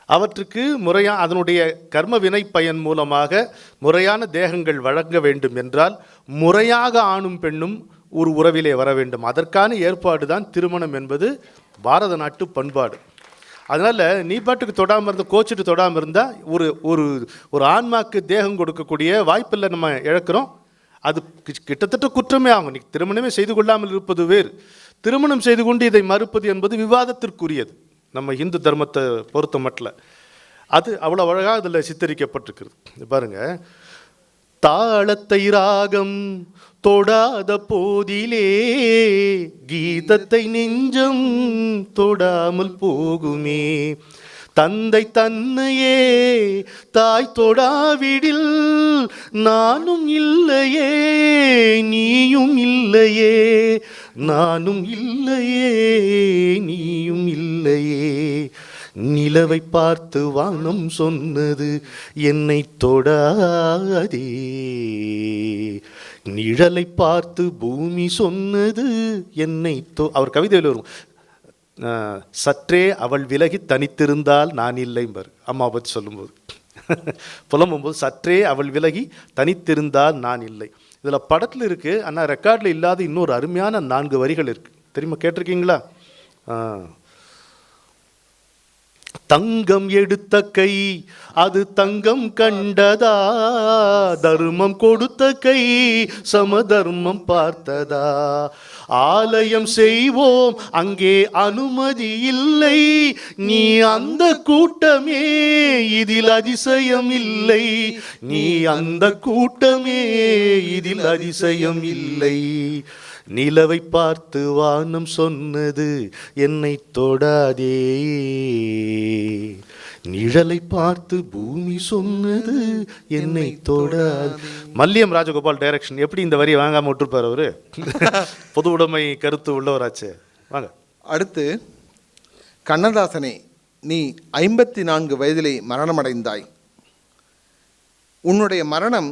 அவற்றுக்கு அதனுடைய கர்ம வினை பயன் மூலமாக முறையான தேகங்கள் வழங்க வேண்டும் என்றால் முறையாக ஆணும் பெண்ணும் ஒரு உறவிலே வர வேண்டும். அதற்கான ஏற்பாடு தான் திருமணம் என்பது பாரத நாட்டு பண்பாடு. அதனால் நீ பாட்டுக்கு தொடாமல் இருந்தால், கோச்சிட்டு தொடாமல் இருந்தால் ஒரு ஒரு ஒரு ஆன்மாக்கு தேகம் கொடுக்கக்கூடிய வாய்ப்பில் நம்ம இழக்கிறோம். அது கிட்டத்தட்ட குற்றமே ஆகும். நீ திருமணமே செய்து கொள்ளாமல் இருப்பது வேறு, திருமணம் செய்து கொண்டு இதை மறுப்பது என்பது விவாதத்திற்குரியது. நம்ம இந்து தர்மத்தை பொறுத்த மட்டும் அது அவ்வளோ அழகாக அதில் சித்தரிக்கப்பட்டிருக்கிறது. பாருங்கள், தாளத்தை ராகம் தொடாத போதிலே கீதத்தை நெஞ்சம் தொடாமல் போகுமே. தந்தை தன்னையே தாய் தொடாவிடில் நானும் இல்லையே நீயும் இல்லையே, நானும் இல்லையே நீயும் இல்லையே. நிலவை பார்த்து வானம் சொன்னது என்னை தொடாதே, நிழலை பார்த்து பூமி சொன்னது என்னை அவர் கவிதையில் வரும், சற்றே அவள் விலகி தனித்திருந்தால் நான் இல்லைம்பர். அம்மா பற்றி சொல்லும்போது புலம்பும்போது சற்றே அவள் விலகி தனித்திருந்தால் நான் இல்லை. இதில் படத்தில் இருக்குது, ஆனால் ரெக்கார்டில் இல்லாத இன்னொரு அருமையான 4 வரிகள் இருக்குது. தெரியுமா, கேட்டிருக்கீங்களா? தங்கம் எடுத்த கை அது தங்கம் கண்டதா, தர்மம் கொடுத்த கை சமதர்மம் பார்த்ததா. ஆலயம் செய்வோம் அங்கே அனுமதி இல்லை, நீ அந்த கூட்டமே இதில் அதிசயம் இல்லை, நீ அந்த கூட்டமே இதில் அதிசயம் இல்லை. நிலவை பார்த்து வானம் சொன்னது என்னை தொடாதே, நிழலை பார்த்து பூமி சொன்னது என்னை தொடாது. மல்லியம் ராஜகோபால் டைரக்ஷன். எப்படி இந்த வரியை வாங்காம விட்டுருப்பார் அவரு? பொது உடைமை கருத்து உள்ளவராச்சு. வாங்க. அடுத்து, கண்ணதாசனே, நீ 54 வயதிலே மரணமடைந்தாய். உன்னுடைய மரணம்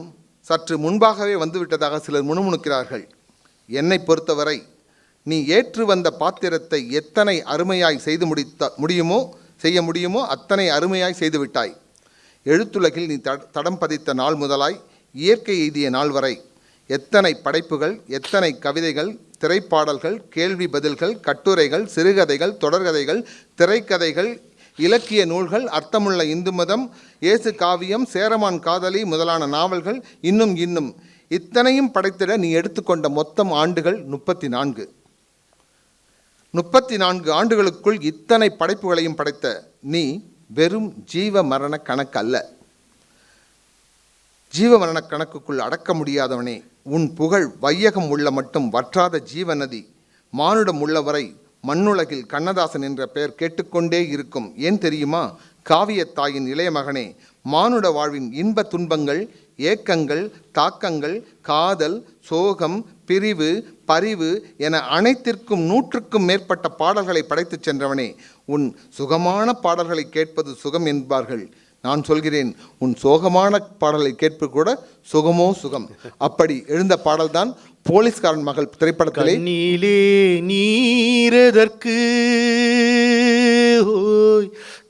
சற்று முன்பாகவே வந்துவிட்டதாக சிலர் முணுமுணுக்கிறார்கள். என்னை பொறுத்தவரை நீ ஏற்று வந்த பாத்திரத்தை எத்தனை அருமையாய் செய்ய முடியுமோ அத்தனை அருமையாய் செய்துவிட்டாய். எழுத்துலகில் நீ தடம் பதித்த நாள் முதலாய் இயற்கை எய்திய நாள் வரை எத்தனை படைப்புகள், எத்தனை கவிதைகள், திரைப்பாடல்கள், கேள்வி பதில்கள், கட்டுரைகள், சிறுகதைகள், தொடர்கதைகள், திரைக்கதைகள், இலக்கிய நூல்கள், அர்த்தமுள்ள இந்து மதம், இயேசு காவியம், சேரமான் காதலி முதலான நாவல்கள், இன்னும் இத்தனையும் படைத்திட நீ எடுத்துக்கொண்ட மொத்தம் ஆண்டுகள் 34. 34 ஆண்டுகளுக்குள் இத்தனை படைப்புகளையும் படைத்த நீ வெறும் ஜீவ மரண கணக்கு அல்ல. ஜீவ மரண கணக்குக்குள் அடக்க முடியாதவனே, உன் புகழ் வையகம் உள்ள மட்டும் வற்றாத ஜீவநதி. மானுடம் உள்ளவரை மண்ணுலகில் கண்ணதாசன் என்ற பெயர் கேட்டுக்கொண்டே இருக்கும். ஏன் தெரியுமா? காவியத்தாயின் இளைய மகனே, மானுட வாழ்வின் இன்ப துன்பங்கள், ஏக்கங்கள், தாக்கங்கள், காதல், சோகம், பிரிவு, பரிவு என அனைத்திற்கும் 100க்கும் மேற்பட்ட பாடல்களை படைத்துச் சென்றவனே, உன் சுகமான பாடல்களை கேட்பது சுகம் என்பார்கள். நான் சொல்கிறேன், உன் சோகமான பாடலை கேட்பது கூட சுகமோ சுகம். அப்படி எழுந்த பாடல்தான் போலீஸ்காரன் மகள் திரைப்படத்திலே நீலே நீரெதற்கு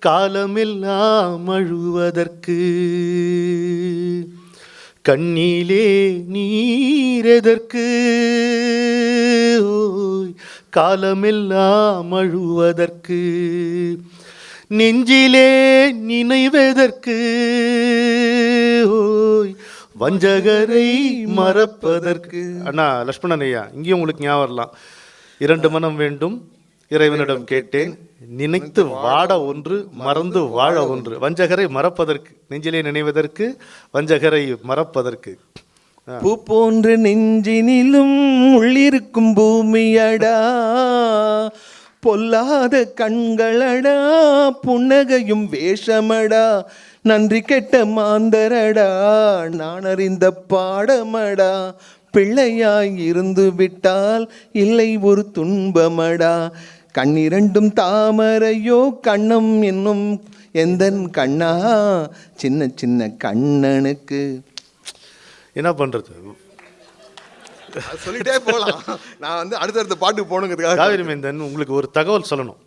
காலமெல்லாம் அழுவதற்கு, கண்ணிலே நீரெதற்கு காலமெல்லாம் அழுவதற்கு, நெஞ்சிலே நினைவதற்கு வஞ்சகரை மறப்பதற்கு. அண்ணா லட்சுமணன் ஐயா, இங்கேயும் உங்களுக்கு ஞாபகம் வரலாம். 2 மனம் வேண்டும் இறைவனிடம் கேட்டேன், நினைத்து வாட ஒன்று மறந்து வாழ ஒன்று. வஞ்சகரை மறப்பதற்கு, நெஞ்சிலே நினைவதற்கு, வஞ்சகரை மறப்பதற்கு. பூ போன்ற நெஞ்சினிலும் உள்ளிருக்கும் பூமியடா, பொல்லாத கண்களடா, புன்னகையும் வேஷமடா, நன்றி கெட்ட மாந்தரடா, நான் அறிந்த பாடமடா, பிள்ளையாய் இருந்து விட்டால் இல்லை ஒரு துன்பமடா, கண்ணிரண்டும் தாமரையோ கண்ணம் என்னும் எந்தன் கண்ணா, சின்ன சின்ன கண்ணனுக்கு. என்ன பண்றது, சொல்லிட்டே போகலாம். நான் அடுத்தடுத்த பாட்டுக்கு போகணுங்கிறதுக்காக. காவிரி மேந்தன், உங்களுக்கு ஒரு தகவல் சொல்லணும்.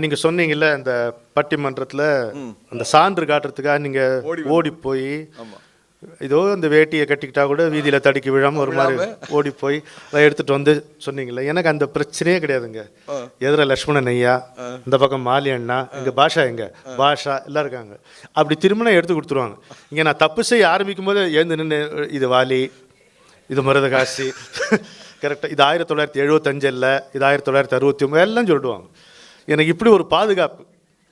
நீங்கள் சொன்னீங்கல்ல, அந்த பட்டிமன்றத்தில் அந்த சான்று காட்டுறதுக்காக நீங்கள் ஓடி போய், இதோ இந்த வேட்டியை கட்டிக்கிட்டா கூட வீதியில் தடுக்கி விழாமல் ஒரு மாதிரி ஓடி போய் அதை எடுத்துகிட்டு வந்து சொன்னீங்களே, எனக்கு அந்த பிரச்சனையே கிடையாதுங்க. எதிர லட்சுமணன் ஐயா, இந்த பக்கம் மாலி அண்ணா, எங்கள் பாஷா, பாஷா எல்லாம் இருக்காங்க. அப்படி திரும்பினா எடுத்து கொடுத்துருவாங்க. இங்கே நான் தப்பு செய்ய ஆரம்பிக்கும் போது எழுந்து நின்று, இது வாலி, இது மருதகாசி, கரெக்டாக இது 1975 இல்லை, இது 1969 எல்லாம் சொல்லிடுவாங்க. எனக்கு இப்படி ஒரு பாதுகாப்பு,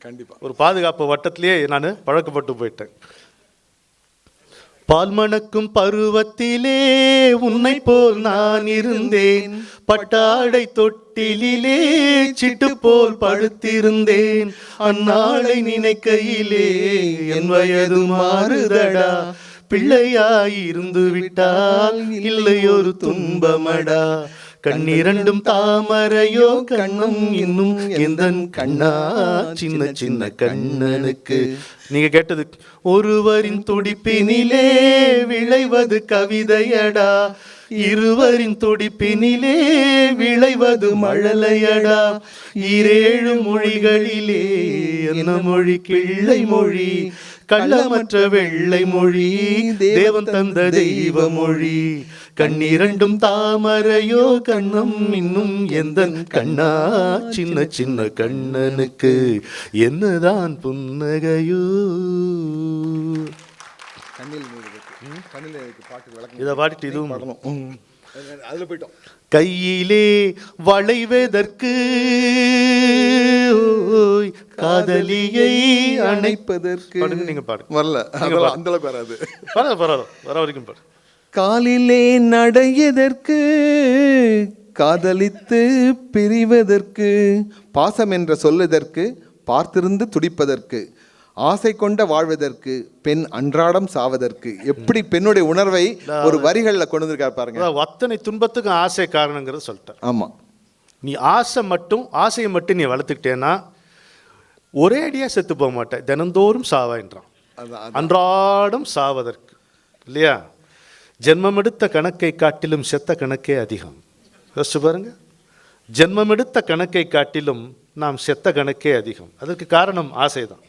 கண்டிப்பாக ஒரு பாதுகாப்பு வட்டத்திலேயே நான் பழக்கப்பட்டு போயிட்டேன். பால் மணக்கும் பருவத்திலே உன்னை போல் நான் இருந்தேன், பட்டாடை தொட்டிலே சிட்டு போல் படுத்திருந்தேன், அந்நாளை நினைக்கையிலே என் வயது மாறுதடா, பிள்ளையாயிருந்து விட்டால் இல்லை ஒரு துன்பமடா, கண்ணிரண்டும் தாமரையோ கண்ணும் இன்னும் எந்தன் கண்ணா சின்ன சின்ன கண்ணனுக்கு. நீங்க கேட்டது ஒருவரின் துடிப்பினிலே விளைவது கவிதையடா, இருவரின் துடிப்பினிலே விளைவது மழலையடா, ஈரேழு மொழிகளிலே என்ன மொழி கிள்ளை மொழி, கள்ளமற்ற வெள்ளை மொழி தேவன் தந்த தெய்வ மொழி, கண்ணிரண்டும் தாமரையோ கண்ணம் இன்னும் எந்தன் கண்ணா சின்ன சின்ன கண்ணனுக்கு என்னதான் புன்னகையோ. இதை பாடிட்டு இதுவும் அதுல போயிட்டோம். கையிலே வளைவதற்கு காதலியை அணைப்பதற்கு. நீங்க பாடுங்க. வரல, அந்த அளவுக்கு வராது. பரவாயில்ல, வர வரைக்கும் பாடு. காலிலே நடையதற்கு காதலித்து பிரிவதற்கு, பாசம் என்ற சொல்லுதற்கு பார்த்திருந்து துடிப்பதற்கு, ஆசை கொண்ட வாழ்வதற்கு, பெண் அன்றாடம் சாவதற்கு. எப்படி பெண்ணுடைய உணர்வை ஒரு வரிகளில் கொண்டு வந்திருக்காரு பாருங்க. அத்தனை துன்பத்துக்கும் ஆசை காரணங்கிறத சொல்லிட்டேன். ஆமா, நீ ஆசையை மட்டும் நீ வளர்த்துக்கிட்டேன்னா ஒரே அடியா செத்து போக மாட்டேன், தினந்தோறும் சாவாயின்றான். அன்றாடம் சாவதற்கு இல்லையா? ஜென்மமெடுத்த கணக்கை காட்டிலும் செத்த கணக்கே அதிகம். யோசிச்சு பாருங்க, ஜென்மமெடுத்த கணக்கை காட்டிலும் நாம் செத்த கணக்கே அதிகம். அதற்கு காரணம் ஆசை தான்.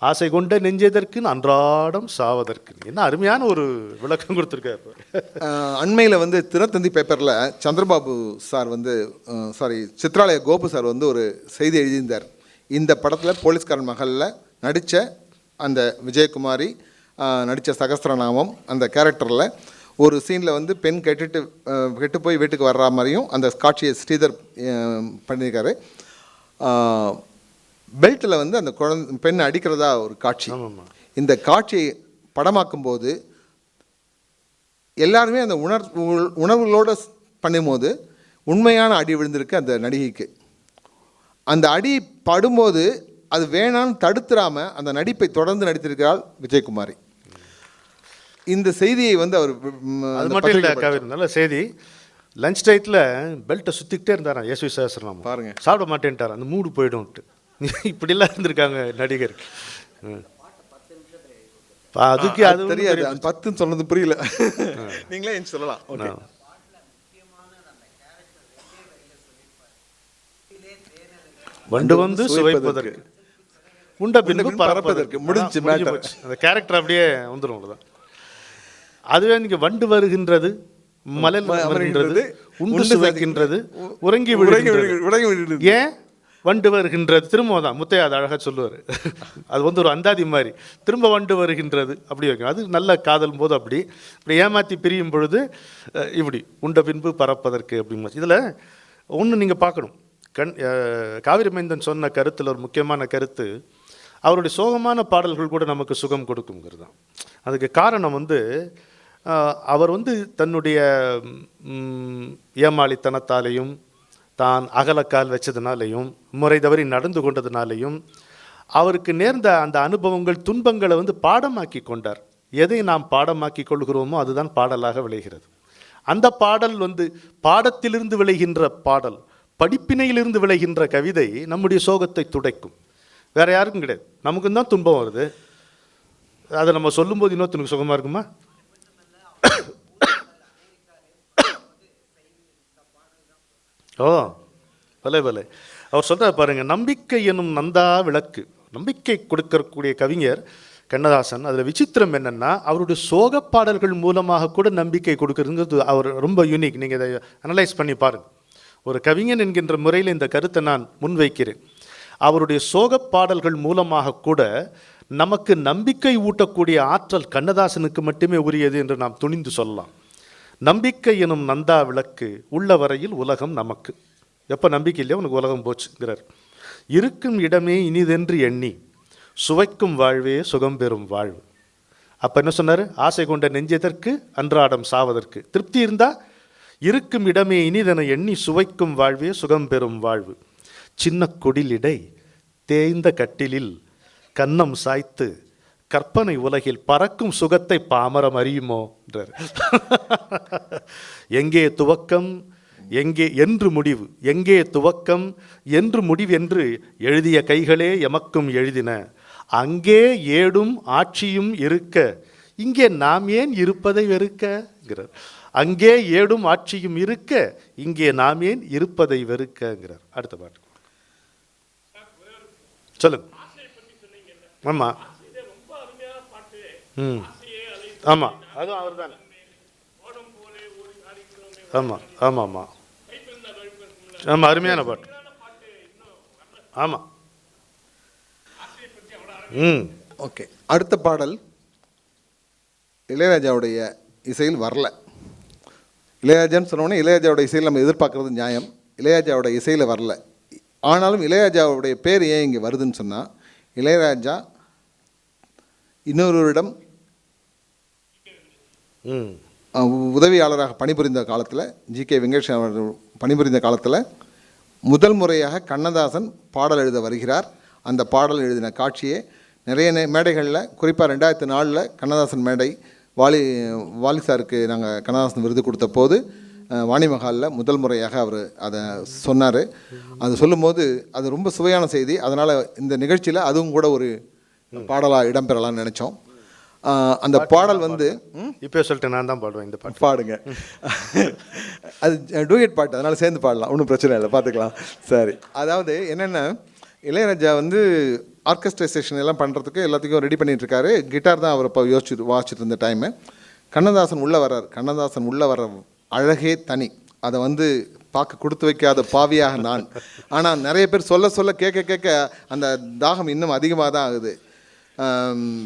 ஆசை கொண்ட நெஞ்சதற்கு அன்றாடம் சாவதற்கு. என்ன அருமையான ஒரு விளக்கம் கொடுத்துருக்காரு. அண்மையில் வந்து தினத்தந்தி பேப்பரில் சந்திரபாபு சார் வந்து சித்ராலய கோபு சார் வந்து ஒரு செய்தி எழுதியிருந்தார். இந்த படத்தில் போலீஸ்காரன் மகளில் நடித்த அந்த விஜயகுமாரி நடித்த சகஸ்திரநாமம் அந்த கேரக்டரில் ஒரு சீனில் வந்து பெண் கெட்டு போய் வீட்டுக்கு வர்ற மாதிரியும் அந்த காட்சியை ஸ்ரீதர் பண்ணியிருக்காரு. பெல்ட்டில் வந்து அந்த பெண் அடிக்கிறதா ஒரு காட்சி. இந்த காட்சியை படமாக்கும் போது எல்லாருமே அந்த உணர்வுகளோடு பண்ணும்போது உண்மையான அடி விழுந்திருக்கு அந்த நடிகைக்கு. அந்த அடி படும்போது அது வேணான்னு தடுத்துடாமல் அந்த நடிப்பை தொடர்ந்து நடித்திருக்கிறாள் விஜயகுமாரி. இந்த செய்தியை வந்து அவர் அது மட்டும் இல்லை காவிரி, நல்ல செய்தி. லஞ்ச் டைத்தில் பெல்ட்டை சுற்றிக்கிட்டே இருந்தாராம் எஸ்வி சஹஸ்ரநாமம். பாருங்க, சாப்பிட மாட்டேன்ட்டார், அந்த மூடு போய்டும்ட்டு. இப்படிலாம் இருந்திருக்காங்க நடிகர். அதுக்கு அது தெரியாது, 10 சொன்னது புரியல. நீங்களே சொல்லலாம். வண்டு வந்து சுவைப்பதற்கு, உண்ட பின்பு பறப்பதற்கு. முடிஞ்சு அந்த கேரக்டர் அப்படியே வந்துடும். அவ்வளோதான். அதுவே இங்கே வண்டு வருகின்றது, மலர் வருகின்றது, உண்டு சுவைக்கின்றது, உறங்கி விழுகின்றது. ஏன் வண்டு வருகின்றது? திரும்ப தான் முத்தையா அது அழகாக சொல்லுவார். அது வந்து ஒரு அந்தாதி மாதிரி. திரும்ப வண்டு வருகின்றது அப்படி வைக்கணும். அது நல்ல காதல் போது அப்படி ஏமாற்றி பிரியும் பொழுது இப்படி உண்ட பின்பு பறப்பதற்கு அப்படிங்க. இதில் ஒன்று நீங்கள் பார்க்கணும். காவிரி மைந்தன் சொன்ன கருத்தில் ஒரு முக்கியமான கருத்து, அவருடைய சோகமான பாடல்கள் கூட நமக்கு சுகம் கொடுக்குங்கிறது தான். அதுக்கு காரணம் வந்து அவர் வந்து தன்னுடைய ஏமாளித்தனத்தாலேயும் தான் அகலக்கால் வச்சதுனாலையும் முறை தவறி நடந்து கொண்டதுனாலையும் அவருக்கு நேர்ந்த அந்த அனுபவங்கள் துன்பங்களை வந்து பாடமாக்கி கொண்டார். எதை நாம் பாடமாக்கி கொள்கிறோமோ அதுதான் பாடலாக விளைகிறது. அந்த பாடல் வந்து பாடத்திலிருந்து விளைகின்ற பாடல், படிப்பினையிலிருந்து விளைகின்ற கவிதை நம்முடைய சோகத்தை துடைக்கும். வேற யாருக்கும் கிடையாது. நமக்கு தான் துன்பம் வருது, அதை நம்ம சொல்லும்போது இன்னொருத்தனுக்கு சுகமாக இருக்குமா? ஓ பலே பலே. அவர் சொல்கிறார் பாருங்க, நம்பிக்கை எனும் நந்தா விளக்கு. நம்பிக்கை கொடுக்கக்கூடிய கவிஞர் கண்ணதாசன். அதில் விசித்திரம் என்னென்னா, அவருடைய சோக பாடல்கள் மூலமாக கூட நம்பிக்கை கொடுக்குறதுங்கிறது அவர் ரொம்ப யூனிக். நீங்கள் இதை அனலைஸ் பண்ணி பாருங்கள். ஒரு கவிஞன் என்கின்ற முறையில் இந்த கருத்தை நான் முன்வைக்கிறேன். அவருடைய சோக பாடல்கள் மூலமாக கூட நமக்கு நம்பிக்கை ஊட்டக்கூடிய ஆற்றல் கண்ணதாசனுக்கு மட்டுமே உரியது என்று நாம் துணிந்து சொல்லலாம். நம்பிக்கை எனும் நந்தா விளக்கு உள்ள வரையில் உலகம் நமக்கு. எப்போ நம்பிக்கை இல்லையோ உனக்கு உலகம் போச்சுங்கிறார். இருக்கும் இடமே இனிதென்று எண்ணி சுவைக்கும் வாழ்வே சுகம் பெறும் வாழ்வு. அப்போ என்ன சொன்னார்? ஆசை கொண்ட நெஞ்சதற்கு அன்றாடம் சாவதற்கு. திருப்தி இருந்தால் இருக்கும் இடமே இனிதென எண்ணி சுவைக்கும் வாழ்வே சுகம் பெறும் வாழ்வு. சின்ன கொடிலிடை தேய்ந்த கட்டிலில் கன்னம் சாய்த்து கற்பனை உலகில் பறக்கும் சுகத்தை பாமரம் அறியுமோ என்றார். எங்கே துவக்கம் எங்கே என்று முடிவு, எங்கே துவக்கம் என்று முடிவு என்று எழுதிய கைகளே எமக்கும் எழுதின. அங்கே ஏடும் ஆட்சியும் இருக்க இங்கே நாம் ஏன் இருப்பதை வெறுக்கிறார். அங்கே ஏடும் ஆட்சியும் இருக்க இங்கே நாம் ஏன் இருப்பதை வெறுக்கிறார். அடுத்த பாட்டு சொல்லுங்க. ஆமா ஆமா அதுவும் அவர் தான். ஆமா ஆமா ஆமா ஆமா அருமையான பாட்டு. ஆமா. ஓகே, அடுத்த பாடல் இளையராஜாவுடைய இசையில் வரல. இளையராஜான்னு சொன்னோன்னே இளையராஜாவுடைய இசையில் நம்ம எதிர்பார்க்குறது நியாயம். இளையராஜாவோட இசையில் வரல. ஆனாலும் இளையராஜாவுடைய பேர் ஏன் இங்கே வருதுன்னு சொன்னால், இளையராஜா இன்னொருவரிடம் உதவியாளராக பணிபுரிந்த காலத்தில், ஜி.கே. வெங்கடேஷ் அவர்கள் பணிபுரிந்த காலத்தில் முதல் முறையாக கண்ணதாசன் பாடல் எழுத வருகிறார். அந்த பாடல் எழுதின காட்சியே நிறைய மேடைகளில், குறிப்பாக 2004 கண்ணதாசன் மேடை வாலி சாருக்கு நாங்கள் கண்ணதாசன் விருது கொடுத்த போது வாணி மஹாலில் முதல் முறையாக அவர் அதை சொன்னார். அது சொல்லும்போது அது ரொம்ப சுவையான செய்தி. அதனால் இந்த நிகழ்ச்சியில் அதுவும் கூட ஒரு பாடலாக இடம்பெறலாம்னு நினச்சோம். அந்த பாடல் வந்து இப்போ சொல்லிட்டு நான் தான் பாடுவேன். இந்த பாட்டு பாடுங்க. அது டூயட் பாட்டு, அதனால் சேர்ந்து பாடலாம், ஒன்றும் பிரச்சனை இல்லை, பார்த்துக்கலாம். சரி, அதாவது என்னென்ன, இளையராஜா வந்து ஆர்கெஸ்ட்ரைசேஷன் எல்லாம் பண்ணுறதுக்கு எல்லாத்துக்கும் ரெடி பண்ணிகிட்ருக்காரு. கிட்டார் தான் அவர் இப்போ வாசிச்சுட்டு இருந்த டைமு. கண்ணதாசன் உள்ளே வர்றார். கண்ணதாசன் உள்ளே வர்ற அழகே தனி. அதை வந்து பார்க்க கொடுத்து வைக்காத பாவியாக நான். ஆனால் நிறைய பேர் சொல்ல சொல்ல கேட்க கேட்க அந்த தாகம் இன்னும் அதிகமாக தான் ஆகுது.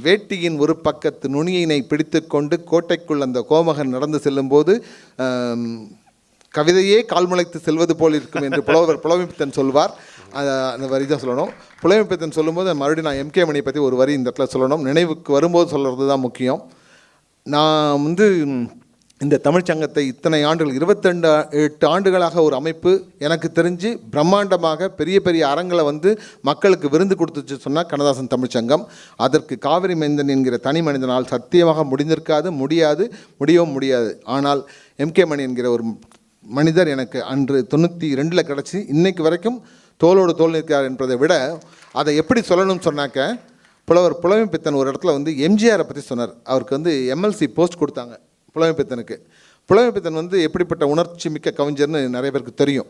வேட்டியின் ஒரு பக்கத்து நுனியினை பிடித்து கொண்டு கோட்டைக்குள் அந்த கோமகன் நடந்து செல்லும்போது கவிதையே கால்முளைத்து செல்வது போல் இருக்கும் என்று புலமைப்பித்தன் சொல்வார். அந்த வரி தான் சொல்லணும். புலமைப்பித்தன் சொல்லும்போது மறுபடியும் நான் எம்.கே. மணியை பற்றி ஒரு வரி இந்த இடத்துல சொல்லணும். நினைவுக்கு வரும்போது சொல்கிறது தான் முக்கியம். நான் வந்து இந்த தமிழ்ச்சங்கத்தை இத்தனை ஆண்டுகள் 28 ஆண்டுகளாக ஒரு அமைப்பு எனக்கு தெரிஞ்சு பிரம்மாண்டமாக பெரிய பெரிய அரங்களை வந்து மக்களுக்கு விருந்து கொடுத்துச்சு சொன்னால் கண்ணதாசன் தமிழ்ச்சங்கம். அதற்கு காவிரி மைந்தன் என்கிற தனி மனிதனால் சத்தியமாக முடியவும் முடியாது. ஆனால் எம்.கே. மணி என்கிற ஒரு மனிதர் எனக்கு அன்று 92 கிடச்சி இன்னைக்கு வரைக்கும் தோளோடு தோல் நிற்கிறார் என்பதை விட அதை எப்படி சொல்லணும்னு சொன்னாக்க, புலமைப்பித்தன் ஒரு இடத்துல வந்து எம்ஜிஆரை பற்றி சொன்னார். அவருக்கு வந்து எம்எல்சி போஸ்ட் கொடுத்தாங்க புலமைப்பித்தனுக்கு. புலமைப்பித்தன் வந்து எப்படிப்பட்ட உணர்ச்சி மிக்க கவிஞர்னு நிறைய பேருக்கு தெரியும்.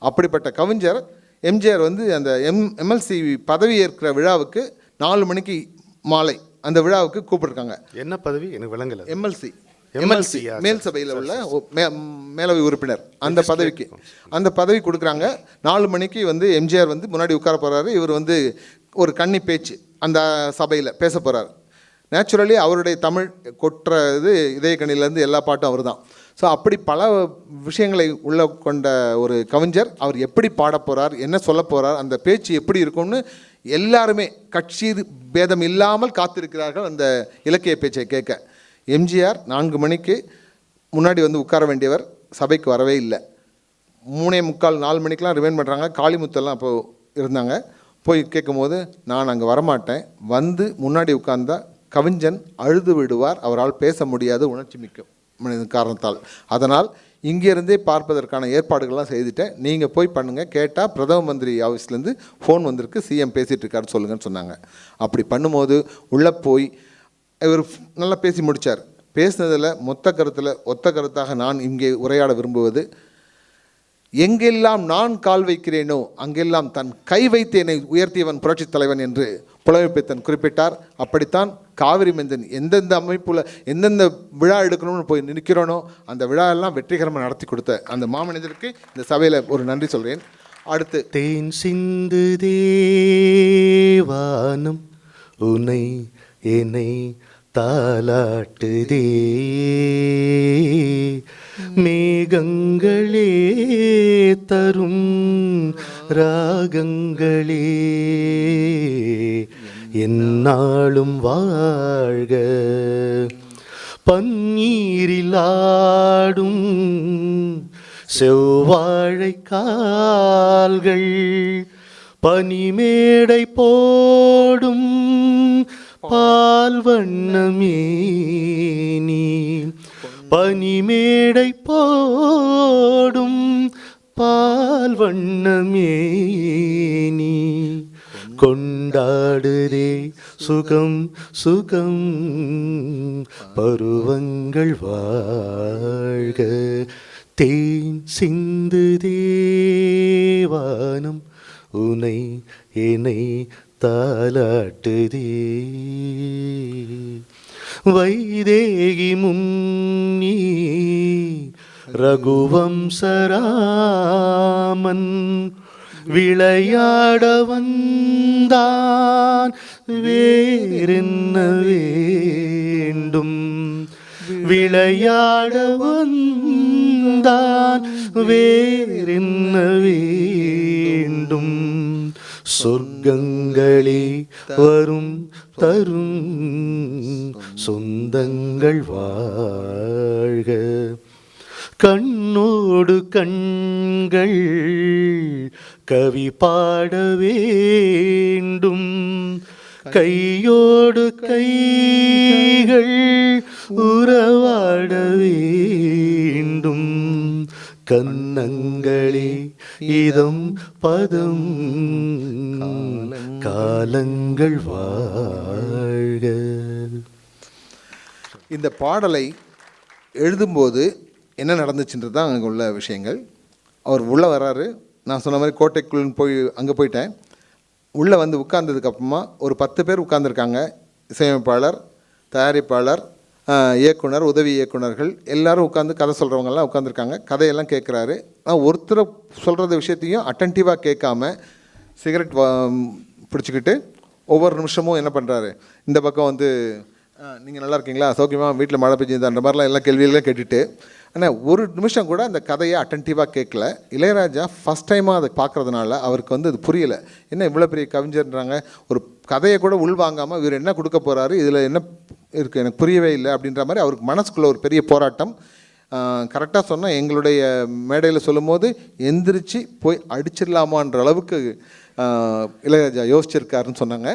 அப்படிப்பட்ட கவிஞர் எம்ஜிஆர் வந்து அந்த எம்எல்சி பதவி ஏற்கிற விழாவுக்கு 4 மணிக்கு மாலை அந்த விழாவுக்கு கூப்பிட்டுருக்காங்க. என்ன பதவி எனக்கு விளங்கல. எம்எல்சி மேல் சபையில் உள்ள மேலவை உறுப்பினர். அந்த பதவி கொடுக்குறாங்க. 4 மணிக்கு வந்து எம்ஜிஆர் வந்து முன்னாடி உட்கார போகிறாரு. இவர் வந்து ஒரு கன்னி பேச்சு அந்த சபையில் பேச போகிறார். நேச்சுரலி அவருடைய தமிழ் கொட்டுறது இதயக்கணிலேருந்து எல்லா பாட்டும் அவர் தான். ஸோ அப்படி பல விஷயங்களை உள்ள கொண்ட ஒரு கவிஞர். அவர் எப்படி பாட போகிறார், என்ன சொல்ல போகிறார், அந்த பேச்சு எப்படி இருக்கும்னு எல்லாருமே கட்சி பேதம் இல்லாமல் காத்திருக்கிறார்கள் அந்த இலக்கிய பேச்சை கேட்க. எம்ஜிஆர் 4 மணிக்கு முன்னாடி வந்து உட்கார வேண்டியவர் சபைக்கு வரவே இல்லை. 3:45 4 மணிக்கெலாம் ரிமைண்ட் பண்ணுறாங்க. காளிமுத்தெல்லாம் அப்போது இருந்தாங்க. போய் கேட்கும்போது நான் அங்கே வரமாட்டேன், வந்து முன்னாடி உட்கார்ந்தா கவிஞன் அழுது விடுவார், அவரால் பேச முடியாது உணர்ச்சி மிக்க காரணத்தால். அதனால் இங்கேருந்தே பார்ப்பதற்கான ஏற்பாடுகள்லாம் செய்துட்டேன், நீங்கள் போய் பண்ணுங்கள். கேட்டால் பிரதம மந்திரி ஆஃபீஸ்லேருந்து ஃபோன் வந்திருக்கு, சிஎம் பேசிகிட்டு இருக்காரு சொல்லுங்கன்னு சொன்னாங்க. அப்படி பண்ணும்போது உள்ளே போய் இவர் நல்லா பேசி முடித்தார். பேசினதில் மொத்த கருத்தில் ஒத்த கருத்தாக நான் இங்கே உரையாட விரும்புவது, எங்கெல்லாம் நான் கால் வைக்கிறேனோ அங்கெல்லாம் தன் கை வைத்து என்னை உயர்த்தியவன் புரட்சித் தலைவன் என்று புலமைப்பித்தன் குறிப்பிட்டார். அப்படித்தான் காவிரி மைந்தன் எந்தெந்த அமைப்புல எந்தெந்த விழா எடுக்கணும்னு போய் நிற்கிறோனோ அந்த விழா எல்லாம் வெற்றிகரமாக நடத்தி கொடுத்த அந்த மாமனிதருக்கு இந்த சபையில் ஒரு நன்றி சொல்கிறேன். அடுத்து, தேன் சிந்து தேவானம் உனை என்னை தாலாட்டுதே, மேகங்களே தரும் ராகங்களே எந்நாளும் வாழ்க. பன்னீரில் ஆடும் செவ்வாழை கால்கள், பனிமேடை போடும் பால் வண்ணமேனி, பனிமேடை போடும் பால் வண்ணமேனி, கொண்டாடுதே சுகம் சுகம் பருவங்கள் வாழ்க. தேன் சிந்து தேவானம் உனை என்னை தாலாட்டுதே. வைதேகி முன்னி ரகுவம்சராமன், விளையாட வந்தான் வேறென்ன வேண்டும், விளையாட வந்தான் வேறென்ன வேண்டும். சொர்க்கங்களே வரும் தரும் சொந்தங்கள் வாழ்க. கண்ணோடு கண்கள் கவி பாட வேண்டும், கையோடு கைகள் உறவாட வேண்டும். கன்னங்களே இதம் பதம் காலங்கள் வாழ்க. இந்த பாடலை எழுதும்போது என்ன நடந்துச்சுன்றது தான் அங்கே உள்ள விஷயங்கள். அவர் உள்ளே வராரு, நான் சொன்ன மாதிரி கோட்டைக்குள்ள போய் அங்கே போயிட்டேன். உள்ளே வந்து உட்கார்ந்ததுக்கப்புறமா ஒரு 10 பேர் உட்கார்ந்துருக்காங்க. இசையமைப்பாளர், தயாரிப்பாளர், இயக்குனர், உதவி இயக்குனர்கள் எல்லாரும் உட்காந்து கதை சொல்கிறவங்கெல்லாம் உட்காந்துருக்காங்க. கதையெல்லாம் கேட்குறாரு. ஆனால் ஒருத்தரை சொல்கிறத விஷயத்தையும் அட்டன்டிவாக கேட்காம சிகரெட் பிடிச்சிக்கிட்டு ஒவ்வொரு நிமிஷமும் என்ன பண்ணுறாரு, இந்த பக்கம் வந்து நீங்கள் நல்லா இருக்கீங்களா, சௌக்கியமாக, வீட்டில் மழை பெஞ்சுது, அந்த மாதிரிலாம் எல்லா கேள்வியெல்லாம் கேட்டுட்டு, ஆனால் ஒரு நிமிஷம் கூட அந்த கதையை அட்டன்டிவாக கேட்கல. இளையராஜா ஃபஸ்ட் டைமாக அதை பார்க்குறதுனால அவருக்கு வந்து அது புரியலை. என்ன இவ்வளோ பெரிய கவிஞர்ன்றாங்க, ஒரு கதையை கூட உள்வாங்காமல் இவர் என்ன கொடுக்க போகிறாரு, இதில் என்ன இருக்குது எனக்கு புரியவே இல்லை அப்படின்ற மாதிரி அவருக்கு மனசுக்குள்ளே ஒரு பெரிய போராட்டம். கரெக்டாக சொன்னால் எங்களுடைய மேடையில் சொல்லும் போது எந்திரிச்சு போய் அடிச்சிடலாமான்ற அளவுக்கு இளையராஜா யோசிச்சிருக்காருன்னு சொன்னாங்க.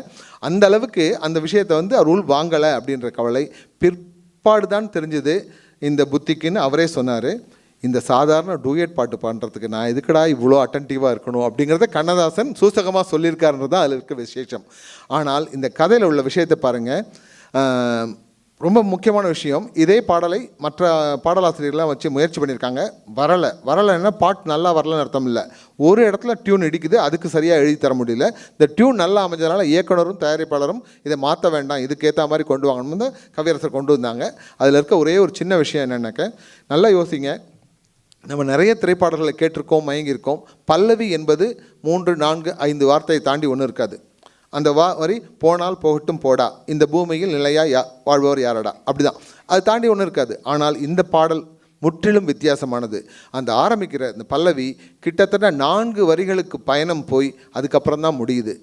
அந்த அளவுக்கு அந்த விஷயத்தை வந்து அவர் உள் வாங்கலை அப்படின்ற கவலை பிற்பாடு தான் தெரிஞ்சுது இந்த புத்திக்குன்னு அவரே சொன்னார். இந்த சாதாரண டூயட் பாட்டு பண்ணுறதுக்கு நான் எதுக்கடா இவ்வளோ அட்டன்டிவாக இருக்கணும் அப்படிங்கிறத கண்ணதாசன் சூசகமாக சொல்லியிருக்காருன்றது தான் அதில் இருக்க விசேஷம். ஆனால் இந்த கதையில் உள்ள விஷயத்தை பாருங்கள், ரொம்ப முக்கியமான விஷயம். இதே பாடலை மற்ற பாடலாசிரியர்லாம் வச்சு முயற்சி பண்ணியிருக்காங்க. வரலைன்னா பாட்டு நல்லா வரலன்னு அர்த்தம் இல்லை. ஒரு இடத்துல டியூன் இடிக்குது, அதுக்கு சரியாக எழுதி தர முடியல. இந்த டியூன் நல்லா அமைஞ்சதுனால இயக்குனரும் தயாரிப்பாளரும் இதை மாற்ற வேண்டாம், இதுக்கேற்ற மாதிரி கொண்டு வாங்கணும்னு கவியரசர் கொண்டு வந்தாங்க. அதில் இருக்க ஒரே ஒரு சின்ன விஷயம் என்னென்னாக்க, நல்லா யோசிங்க. நம்ம நிறைய திரைப்பாடல்களை கேட்டிருக்கோம், மயங்கியிருக்கோம். பல்லவி என்பது 3, 4, 5 வார்த்தையை தாண்டி ஒன்றும் இருக்காது. அந்த வரி போனால் போகட்டும் போடா, இந்த பூமியில் நிலையாக வாழ்பவர் யாரடா, அப்படி தான். அது தாண்டி ஒன்றும் இருக்காது. ஆனால் இந்த பாடல் முற்றிலும் வித்தியாசமானது. அந்த ஆரம்பிக்கிற இந்த பல்லவி கிட்டத்தட்ட 4 வரிகளுக்கு பயணம் போய் அதுக்கப்புறம் தான் முடியுது.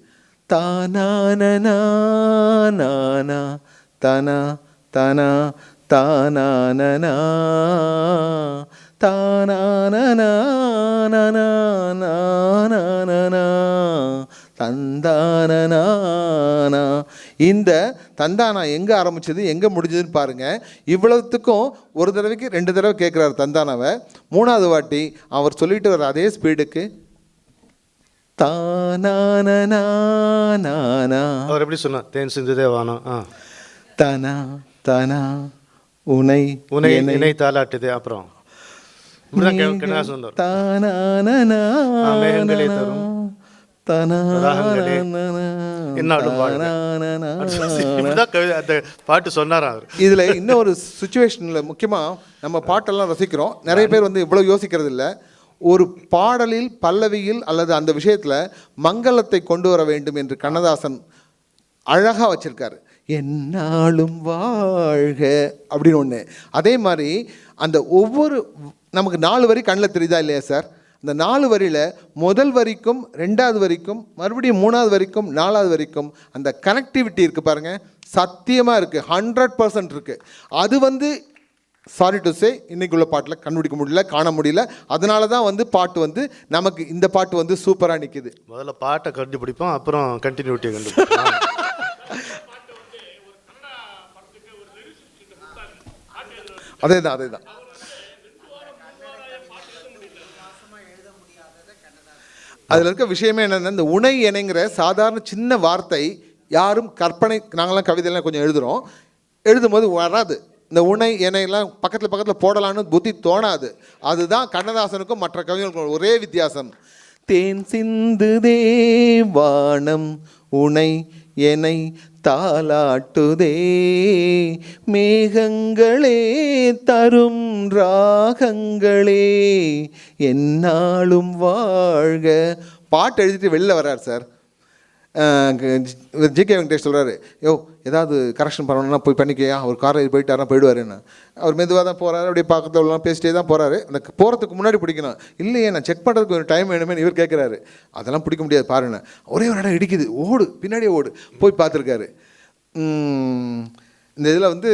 தானானா தனா தனா தானானா தானானா தந்தானா. இந்த தந்தானா எங்கே ஆரம்பிச்சது எங்கே முடிஞ்சதுன்னு பாருங்கள். இவ்வளவுத்துக்கும் ஒரு தடவைக்கு 2 தடவை கேட்குறாரு தந்தானாவை. 3வது வாட்டி அவர் சொல்லிட்டு வர அதே ஸ்பீடுக்கு தானானா. அவர் எப்படி சொன்னா, தேன் சிந்துதே வானம், தானா தானா உனை உனை இணை தாலாட்டுதே. அப்புறம் மேகங்களே தரும் பாட்டு சொன்னார் அவர். இதுல இன்னொரு சுச்சுவேஷன்ல முக்கியமா நம்ம பாட்டெல்லாம் ரசிக்கிறோம். நிறைய பேர் வந்து இவ்வளவு யோசிக்கிறது இல்லை. ஒரு பாடலில் பல்லவியில் அல்லது அந்த விஷயத்துல மங்களத்தை கொண்டு வர வேண்டும் என்று கண்ணதாசன் அழகா வச்சிருக்காரு. என்னாலும் வாழ்க அப்படின்னு ஒன்று. அதே மாதிரி அந்த ஒவ்வொரு நமக்கு 4 வரி கண்ணில் தெரியுதா இல்லையா சார், இந்த 4 வரியில் முதல் வரிக்கும் 2வது வரிக்கும் மறுபடியும் 3வது வரிக்கும் 4வது வரிக்கும் அந்த கனெக்டிவிட்டி இருக்குது பாருங்கள், சத்தியமாக இருக்குது, 100% இருக்குது. அது வந்து சாரி டு சே இன்னைக்கு உள்ள பாட்டில் கண்டுபிடிக்க முடியல, காண முடியல. அதனால தான் வந்து பாட்டு வந்து நமக்கு இந்த பாட்டு வந்து சூப்பராக நிற்குது. முதல்ல பாட்டை கண்டுபிடிப்போம், அப்புறம் கண்டினியூட்டியை கண்டுபிடிப்போம். அதே தான். அதில் இருக்க விஷயமே என்னென்னா, இந்த உணை எனைங்கிற சாதாரண சின்ன வார்த்தை யாரும் கற்பனை, நாங்களாம் கவிதையெல்லாம் கொஞ்சம் எழுதும்போது வராது. இந்த உணை எனையெல்லாம் பக்கத்தில் போடலான்னு புத்தி தோணாது. அதுதான் கண்ணதாசனுக்கும் மற்ற கவிஞர்களுக்கும் ஒரே வித்தியாசம். தேன் சிந்துதே வானம் உணை எனை தாலாட்டுதே, மேகங்களே தரும் ராகங்களே என்னாலும் வாழ்க. பாட்டு எழுதிட்டு வெளில வர்றார் சார். ஜிகே வெங்கடேஷ் சொல்கிறாரு, ஏதாவது கரெக்ஷன் பண்ணணும்னா போய் பண்ணிக்கையா, அவர் காரை போயிட்டாருன்னா போயிடுவாருன்னு. அவர் மெதுவாக தான் போகிறாரு, அப்படியே பக்கத்தில் உள்ளலாம் பேசிட்டே தான் போகிறாரு. அந்த போகிறதுக்கு முன்னாடி பிடிக்கணும், இல்லையே நான் செக் பண்ணுறதுக்கு ஒரு டைம் வேணுமே இவர் கேட்குறாரு. அதெல்லாம் பிடிக்க முடியாது பாருங்க, ஒரே ஒரு இடம் இடிக்குது, ஓடு பின்னாடியே ஓடு, போய் பார்த்துருக்காரு. இந்த இதில் வந்து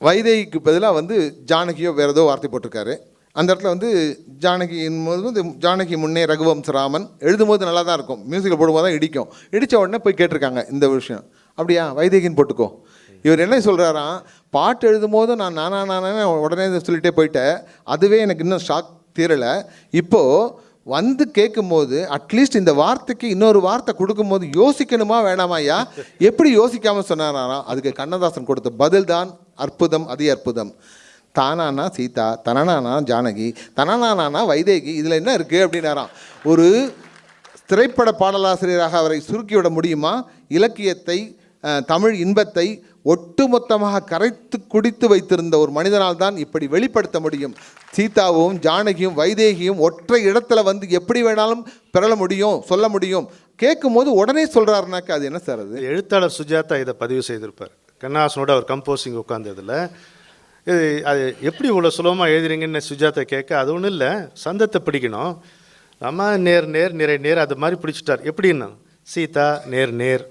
வைதேகிக்கு பதிலாக வந்து ஜானகியோ வேறு ஏதோ வார்த்தை போட்டிருக்காரு. அந்த இடத்துல வந்து ஜானகியின் போது வந்து ஜானகி முன்னே ரகுவம்சராமன் எழுதும்போது நல்லா தான் இருக்கும், மியூசிக்கில் போடும்போது தான் இடிக்கும். இடித்த உடனே போய் கேட்டிருக்காங்க இந்த விஷயம், அப்படியா வைதேகின்னு போட்டுக்கோ. இவர் என்ன சொல்கிறாராம், பாட்டு எழுதும் போது நானே உடனே சொல்லிகிட்டே போயிட்டேன், அதுவே எனக்கு இன்னும் ஷாக் தீரலை. இப்போது வந்து கேட்கும்போது அட்லீஸ்ட் இந்த வார்த்தைக்கு இன்னொரு வார்த்தை கொடுக்கும்போது யோசிக்கணுமா வேணாமா ஐயா, எப்படி யோசிக்காமல் சொன்னாராம். அதுக்கு கண்ணதாசன் கொடுத்த பதில் தான் அற்புதம், அதே அற்புதம். தானானா சீதா, தனனானா ஜானகி, தனனானா வைதேகி, இதில் என்ன இருக்குது அப்படின்னாராம். ஒரு திரைப்பட பாடலாசிரியராக அவரை சுருக்கிவிட முடியுமா? இலக்கியத்தை, தமிழ் இன்பத்தை ஒட்டுமொத்தமாக கரைத்து குடித்து வைத்திருந்த ஒரு மனிதனால் தான் இப்படி வெளிப்படுத்த முடியும். சீதாவும் ஜானகியும் வைதேகியும் ஒற்றை இடத்துல வந்து எப்படி வேணாலும் பெறல முடியும், சொல்ல முடியும். கேட்கும் போது உடனே சொல்கிறாருனாக்கா அது என்ன சார்? அது எழுத்தாளர் சுஜாதா இதை பதிவு செய்திருப்பார். கண்ணதாசனோட அவர் கம்போசிங் உட்கார்ந்ததில் அது எப்படி இவ்வளோ சுலபமாக எழுதுறீங்கன்னு சுஜாதா கேட்க, அது ஒன்றும் இல்லை, சந்தத்தை பிடிக்கணும், நம்ம நேர் அது மாதிரி பிடிச்சிட்டார். எப்படின்னா சீதா நேர்,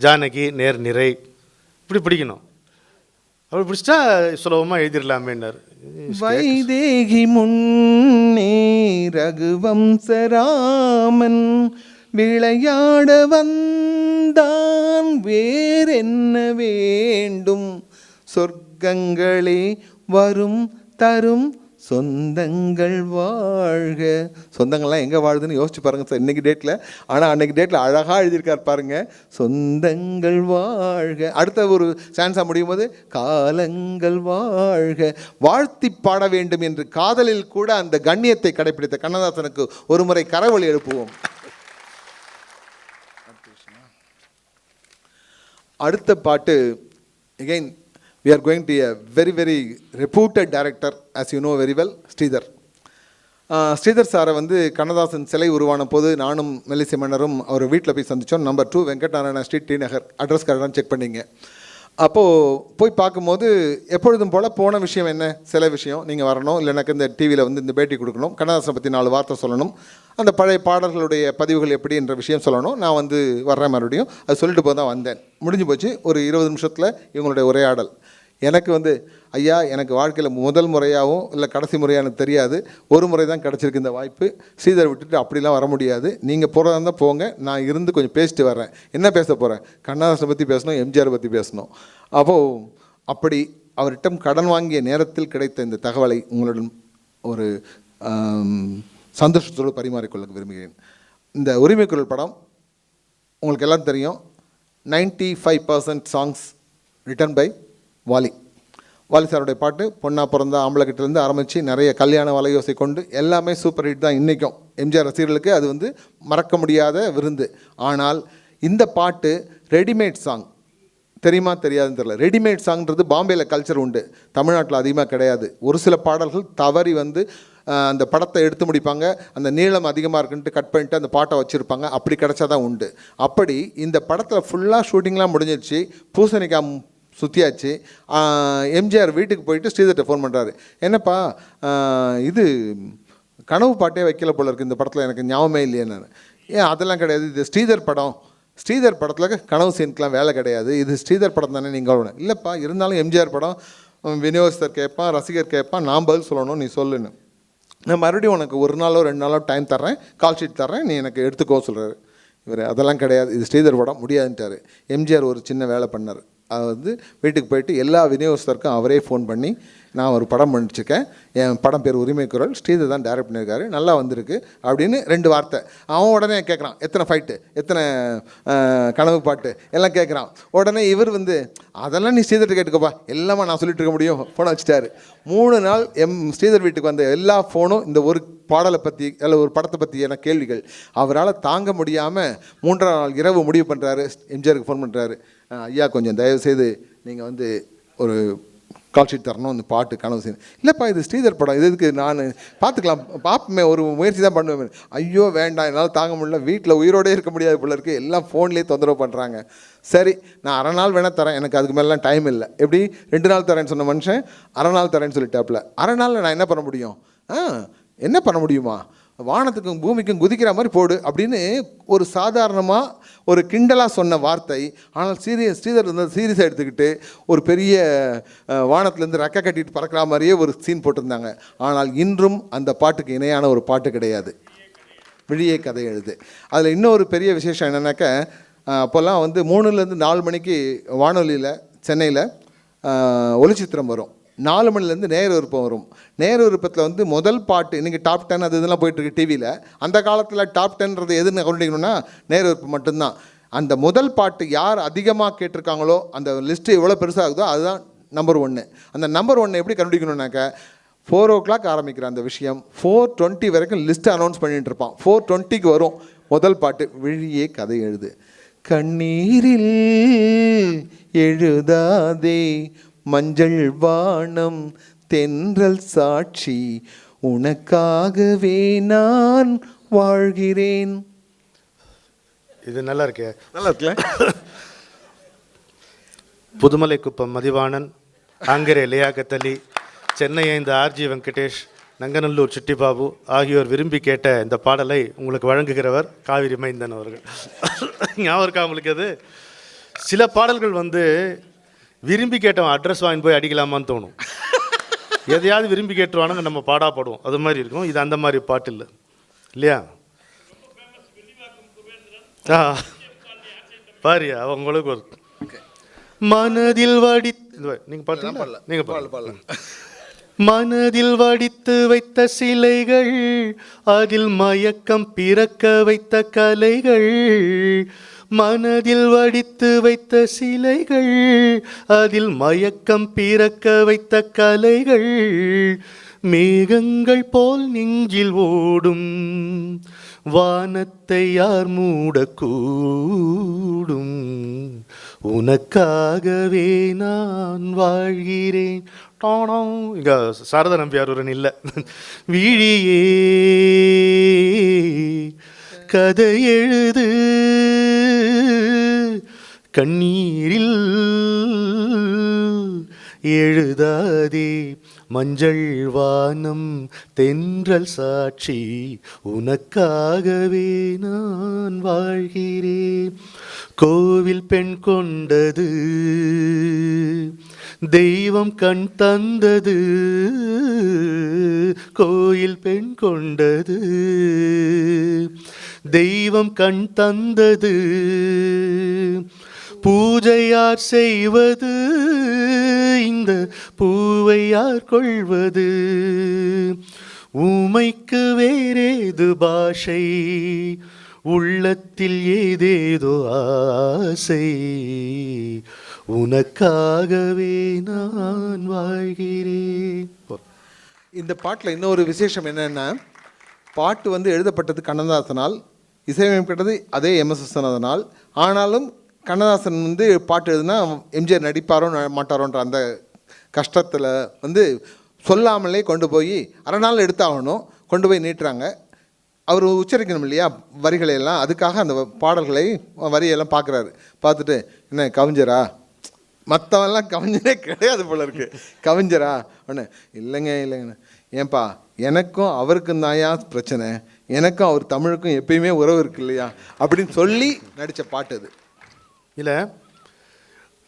ஜானகி நிறை, இப்படி பிடிக்கணும். அப்படி பிடிச்சிட்டா சுலபமாக எழுதிடலாமேன்னார். வைதேகி முன்னே ரகுவம்சராமன் விளையாட வந்தான், வேறென்ன வேண்டும், சொர்க்கங்களே வரும் தரும் சொந்தங்கள் வாழ்க. சொந்தங்கள்லாம் எங்கே வாழுதுன்னு யோசிச்சு பாருங்கள் சார் இன்றைக்கி டேட்டில். ஆனால் அன்றைக்கி டேட்டில் அழகாக எழுதியிருக்கார் பாருங்கள், சொந்தங்கள் வாழ்க. அடுத்த ஒரு சான்ஸாக முடியும் போது காலங்கள் வாழ்க, வாழ்த்தி பாட வேண்டும் என்று காதலில் கூட அந்த கண்ணியத்தை கடைப்பிடித்த கண்ணதாசனுக்கு ஒரு முறை கரவொலி எழுப்புவோம். அடுத்த பாட்டு again we are going to a very reputed director, as you know very well, Sridhar சாரை வந்து கண்ணதாசன் சிலை உருவான போது நானும் மெல்லிசை மன்னரும் அவர் வீட்டில் போய் சந்தித்தோம். நம்பர் 2 வெங்கட்நாராயண ஸ்ட்ரீட், டி நகர். அட்ரஸ் கரெக்டாக செக் பண்ணிங்க. அப்போது போய் பார்க்கும்போது எப்பொழுதும் போல் போன விஷயம் என்ன, சில விஷயம் நீங்கள் வரணும், இல்லைனாக்க இந்த டிவியில் வந்து இந்த பேட்டி கொடுக்கணும், கண்ணதாசனை பற்றி 4 வார்த்தை சொல்லணும், அந்த பழைய பாடல்களுடைய பதிவுகள் எப்படி என்ற விஷயம் சொல்லணும். நான் வந்து வர்றேன், மறுபடியும் அது சொல்லிட்டு போய் தான் வந்தேன். முடிஞ்சு போச்சு. ஒரு 20 நிமிஷத்தில் இவங்களுடைய உரையாடல். எனக்கு வந்து ஐயா, எனக்கு வாழ்க்கையில் முதல் முறையாகவும் இல்லை கடைசி முறையாக எனக்கு தெரியாது, ஒரு முறை தான் கிடச்சிருக்கு இந்த வாய்ப்பு. ஸ்ரீதர் விட்டுட்டு அப்படிலாம் வர முடியாது, நீங்கள் போகிறதா இருந்தால் போங்க, நான் இருந்து கொஞ்சம் பேசிட்டு வர்றேன். என்ன பேச போகிறேன்? கண்ணதாசனை பற்றி பேசணும், எம்ஜிஆரை பற்றி பேசணும். அப்போது அப்படி அவரிடம் கடன் வாங்கிய நேரத்தில் கிடைத்த இந்த தகவலை உங்களுடன் ஒரு சந்தோஷத்தோடு பரிமாறிக்கொள்ள விரும்புகிறேன். இந்த உரிமைக்குரல் படம் உங்களுக்கு எல்லாம் தெரியும், 95% சாங்ஸ் ரிட்டன் பை வாலி சாருடைய பாட்டு. பொண்ணா பிறந்தா ஆம்பளைக்கிட்டேருந்து ஆரம்பித்து நிறைய கல்யாண வலையோசை கொண்டு எல்லாமே சூப்பர் ஹிட் தான். இன்றைக்கும் எம்ஜிஆர் ரசிகர்களுக்கு அது வந்து மறக்க முடியாத விருந்து. ஆனால் இந்த பாட்டு ரெடிமேட் சாங், தெரியுமா தெரியாதுன்னு தெரியல. ரெடிமேட் சாங்ன்றது பாம்பேயில் கல்ச்சர் உண்டு, தமிழ்நாட்டில் அதிகமாக கிடையாது. ஒரு சில பாடல்கள் தவறி வந்து அந்த படத்தை எடுத்து முடிப்பாங்க, அந்த நீளம் அதிகமாக இருக்குன்ட்டு கட் பண்ணிட்டு அந்த பாட்டை வச்சுருப்பாங்க, அப்படி கிடச்சா தான் உண்டு. அப்படி இந்த படத்தில் ஃபுல்லாக ஷூட்டிங்லாம் முடிஞ்சிருச்சு, பூசணிக்காய் சுற்றியாச்சு. எம்ஜிஆர் வீட்டுக்கு போயிட்டு ஸ்ரீதர்கிட்ட ஃபோன் பண்ணுறாரு, என்னப்பா இது கனவு பாட்டே வைக்கல போல இருக்குது இந்த படத்தில், எனக்கு ஞாபகமே இல்லையே நான். ஏன் அதெல்லாம் கிடையாது, இது ஸ்ரீதர் படம், ஸ்ரீதர் படத்தில் கனவு சீனுக்கெலாம் வேலை கிடையாது, இது ஸ்ரீதர் படம் தானே நீங்கள் இல்லைப்பா, இருந்தாலும் எம்ஜிஆர் படம், விநியோகஸ்தர் கேட்பான், ரசிகர் கேட்பான், நான் பதில் சொல்லணும், நீ சொல்லுன்னு. நான் மறுபடியும் உனக்கு 1 நாளோ 2 நாளோ டைம் தர்றேன், கால் ஷீட் தர்றேன், நீ எனக்கு எடுத்துக்கோ சொல்கிறாரு. இவர் அதெல்லாம் கிடையாது, இது ஸ்ரீதர் படம் முடியாதுன்ட்டார். எம்ஜிஆர் ஒரு சின்ன வேலை பண்ணார், அது வீட்டுக்கு போயிட்டு எல்லா விநியோகஸ்தருக்கும் அவரே ஃபோன் பண்ணி, நான் ஒரு படம் பண்ணிச்சிருக்கேன், என் படம் பேர் உரிமை குரல், ஸ்ரீதர் தான் டைரக்ட் பண்ணியிருக்காரு, நல்லா வந்திருக்கு அப்படின்னு 2 வார்த்தை. அவன் உடனே கேட்குறான், எத்தனை ஃபைட்டு, எத்தனை கனவு பாட்டு எல்லாம் கேட்குறான். உடனே இவர் அதெல்லாம் நீ ஸ்ரீதர்கிட்ட கேட்டுக்கோப்பா, எல்லாமே நான் சொல்லிட்டு இருக்க முடியும், ஃபோனை வச்சுட்டாரு. 3 நாள் ஸ்ரீதர் வீட்டுக்கு வந்த எல்லா ஃபோனும் இந்த ஒரு பாடலை பற்றி இல்லை ஒரு படத்தை பற்றியான கேள்விகள். அவரால் தாங்க முடியாமல் 3ஆம் நாள் இரவு முடிவு பண்ணுறாரு, எம்ஜிஆருக்கு ஃபோன் பண்ணுறாரு, ஐயா கொஞ்சம் தயவுசெய்து நீங்கள் ஒரு கால் ஷீட் தரணும், இந்த பாட்டு கனவு செய்யணும். இல்லைப்பா இது ஸ்ரீதர் படம், இதுக்கு நான் பார்த்துக்கலாம், பார்ப்போமே, ஒரு முயற்சி தான் பண்ணுவேன். ஐயோ வேண்டாம், என்னால் தாங்க முடியல, வீட்டில் உயிரோடே இருக்க முடியாது போல இருக்குது, எல்லாம் ஃபோன்லேயே தொந்தரவு பண்ணுறாங்க. சரி நான் 1/2 நாள் வேணால் தரேன், எனக்கு அதுக்கு மேலாம் டைம் இல்லை. எப்படி 2 நாள் தரேன்னு சொன்ன மனுஷன் 1/2 நாள் தரேன்னு சொல்லிட்டாப்புல. 1/2 நாளில் நான் என்ன பண்ண முடியும்? என்ன பண்ண முடியுமா? வானத்துக்கும் பூமிக்கும் குதிக்கிற மாதிரி போடு அப்படின்னு ஒரு சாதாரணமாக ஒரு கிண்டலாக சொன்ன வார்த்தை. ஆனால் ஸ்ரீதர் சீரியஸாக எடுத்துக்கிட்டு ஒரு பெரிய வானத்துலேருந்து ரெக்க கட்டிட்டு பறக்கிற மாதிரியே ஒரு சீன் போட்டிருந்தாங்க. ஆனால் இன்றும் அந்த பாட்டுக்கு இணையான ஒரு பாட்டு கிடையாது, விழியே கதை எழுது. அதில் இன்னொரு பெரிய விசேஷம் என்னென்னாக்க, அப்போல்லாம் 3லேருந்து 4 மணிக்கு வானொலியில் சென்னையில் ஒளிச்சித்திரம் வரும், 4 மணிலேருந்து நேர விருப்பம் வரும். நேர விருப்பத்தில் முதல் பாட்டு, இன்றைக்கி டாப் 10 அது இதெல்லாம் போயிட்டுருக்கு டிவியில். அந்த காலத்தில் டாப் 10ன்றது எதுன்னு கண்டுபிடிக்கணும்னா நேர விருப்பம் மட்டும்தான். அந்த முதல் பாட்டு யார் அதிகமாக கேட்டிருக்காங்களோ, அந்த லிஸ்ட்டு எவ்வளோ பெருசாகுதோ அதுதான் நம்பர் 1. அந்த நம்பர் 1 எப்படி கண்டுபிடிக்கணுன்னாக்க, 4 o'clock ஆரம்பிக்கிற அந்த விஷயம் 4:20 வரைக்கும் லிஸ்ட்டு அனௌன்ஸ் பண்ணிகிட்டு இருப்பான். 4:20க்கு வரும் முதல் பாட்டு, விழியே கதை எழுது. கண்ணீரில் எழுதாதே மஞ்சள் வானம் தென்றல் சாட்சி, உனக்காகவே நான் வாழ்கிறேன். இது நல்லா இருக்கே, நல்லா இருக்குல்ல? புதுமலை குப்பம் மதிவாணன், ஆங்கரே லியாகத் அலி, சென்னை 5 ஆர்ஜி வெங்கடேஷ், நங்கநல்லூர் சிட்டிபாபு ஆகியோர் விரும்பி கேட்ட இந்த பாடலை உங்களுக்கு வழங்குகிறவர் காவிரி மைந்தன் அவர்கள். ஞாபகம் இருக்கா உங்களுக்கு? அது சில பாடல்கள் விரும்பி கேட்டவன் அட்ரஸ் வாங்கி போய் அடிக்கலாமான்னு தோணும். எதையாவது விரும்பி கேட்டுருவானுங்க, நம்ம பாடாப்படுவோம், அது மாதிரி இருக்கும். இது அந்த மாதிரி பாட்டு இல்லை இல்லையா? பாரியா உங்களுக்கு ஒரு மனதில் நீங்க பாட்டு நீங்க பாடல. மனதில் வடித்து வைத்த சிலைகள், அதில் மயக்கம் பிறக்க வைத்த கலைகள். மனதில் வடித்து வைத்த சிலைகள், அதில் மயக்கம் பிறக்க வைத்த கலைகள். மேகங்கள் போல் நெஞ்சில் ஓடும், வானத்தை யார் மூடக்கூடும். உனக்காகவே நான் வாழ்கிறேன். இங்க சாரதா நம்பியார் இல்லை. விழியே கதை எழுது, கண்ணீரில் எழுதாதே மஞ்சள் வானம் தென்றல் சாட்சி, உனக்காகவே நான் வாழ்கிறேன். கோவில் பெண் கொண்டது தெய்வம் கண் தந்தது, கோயில் பெண் கொண்டது தெய்வம் கண் தந்தது. பூஜை யார் செய்வது, இந்த பூவை யார் கொள்வது. ஊமைக்கு வேறேது பாஷை, உள்ளத்தில் ஏதேதோ ஆசை. உனக்காகவே நான் வாழ்கிறேன். இந்த பாட்டில் இன்னொரு விசேஷம் என்னென்னா, பாட்டு எழுதப்பட்டது கண்ணதாசனால், இசையமைக்கப்பட்டது அதே எம்எஸ் விஸ்வநாதனால். ஆனாலும் கண்ணதாசன் பாட்டு எழுதுனா எம்ஜிஆர் நடிப்பாரோ மாட்டாரோன்ற அந்த கஷ்டத்தில் சொல்லாமலே கொண்டு போய் 1/2 நாள் எடுத்தாகணும், கொண்டு போய் நீட்டுறாங்க. அவர் உச்சரிக்கணும் இல்லையா வரிகளையெல்லாம், அதுக்காக அந்த பாடல்களை வரியெல்லாம் பார்க்குறாரு. பார்த்துட்டு என்ன கவிஞரா, மற்றவெல்லாம் கவிஞரே கிடையாது போல இருக்குது, கவிஞரா ஒன்று இல்லைங்க ஏன்பா எனக்கும் அவருக்கும் தாயா பிரச்சனை, எனக்கும் அவர் தமிழுக்கும் எப்பயுமே உறவு இருக்கு இல்லையா அப்படின்னு சொல்லி நடித்த பாட்டு அது. இல்லை,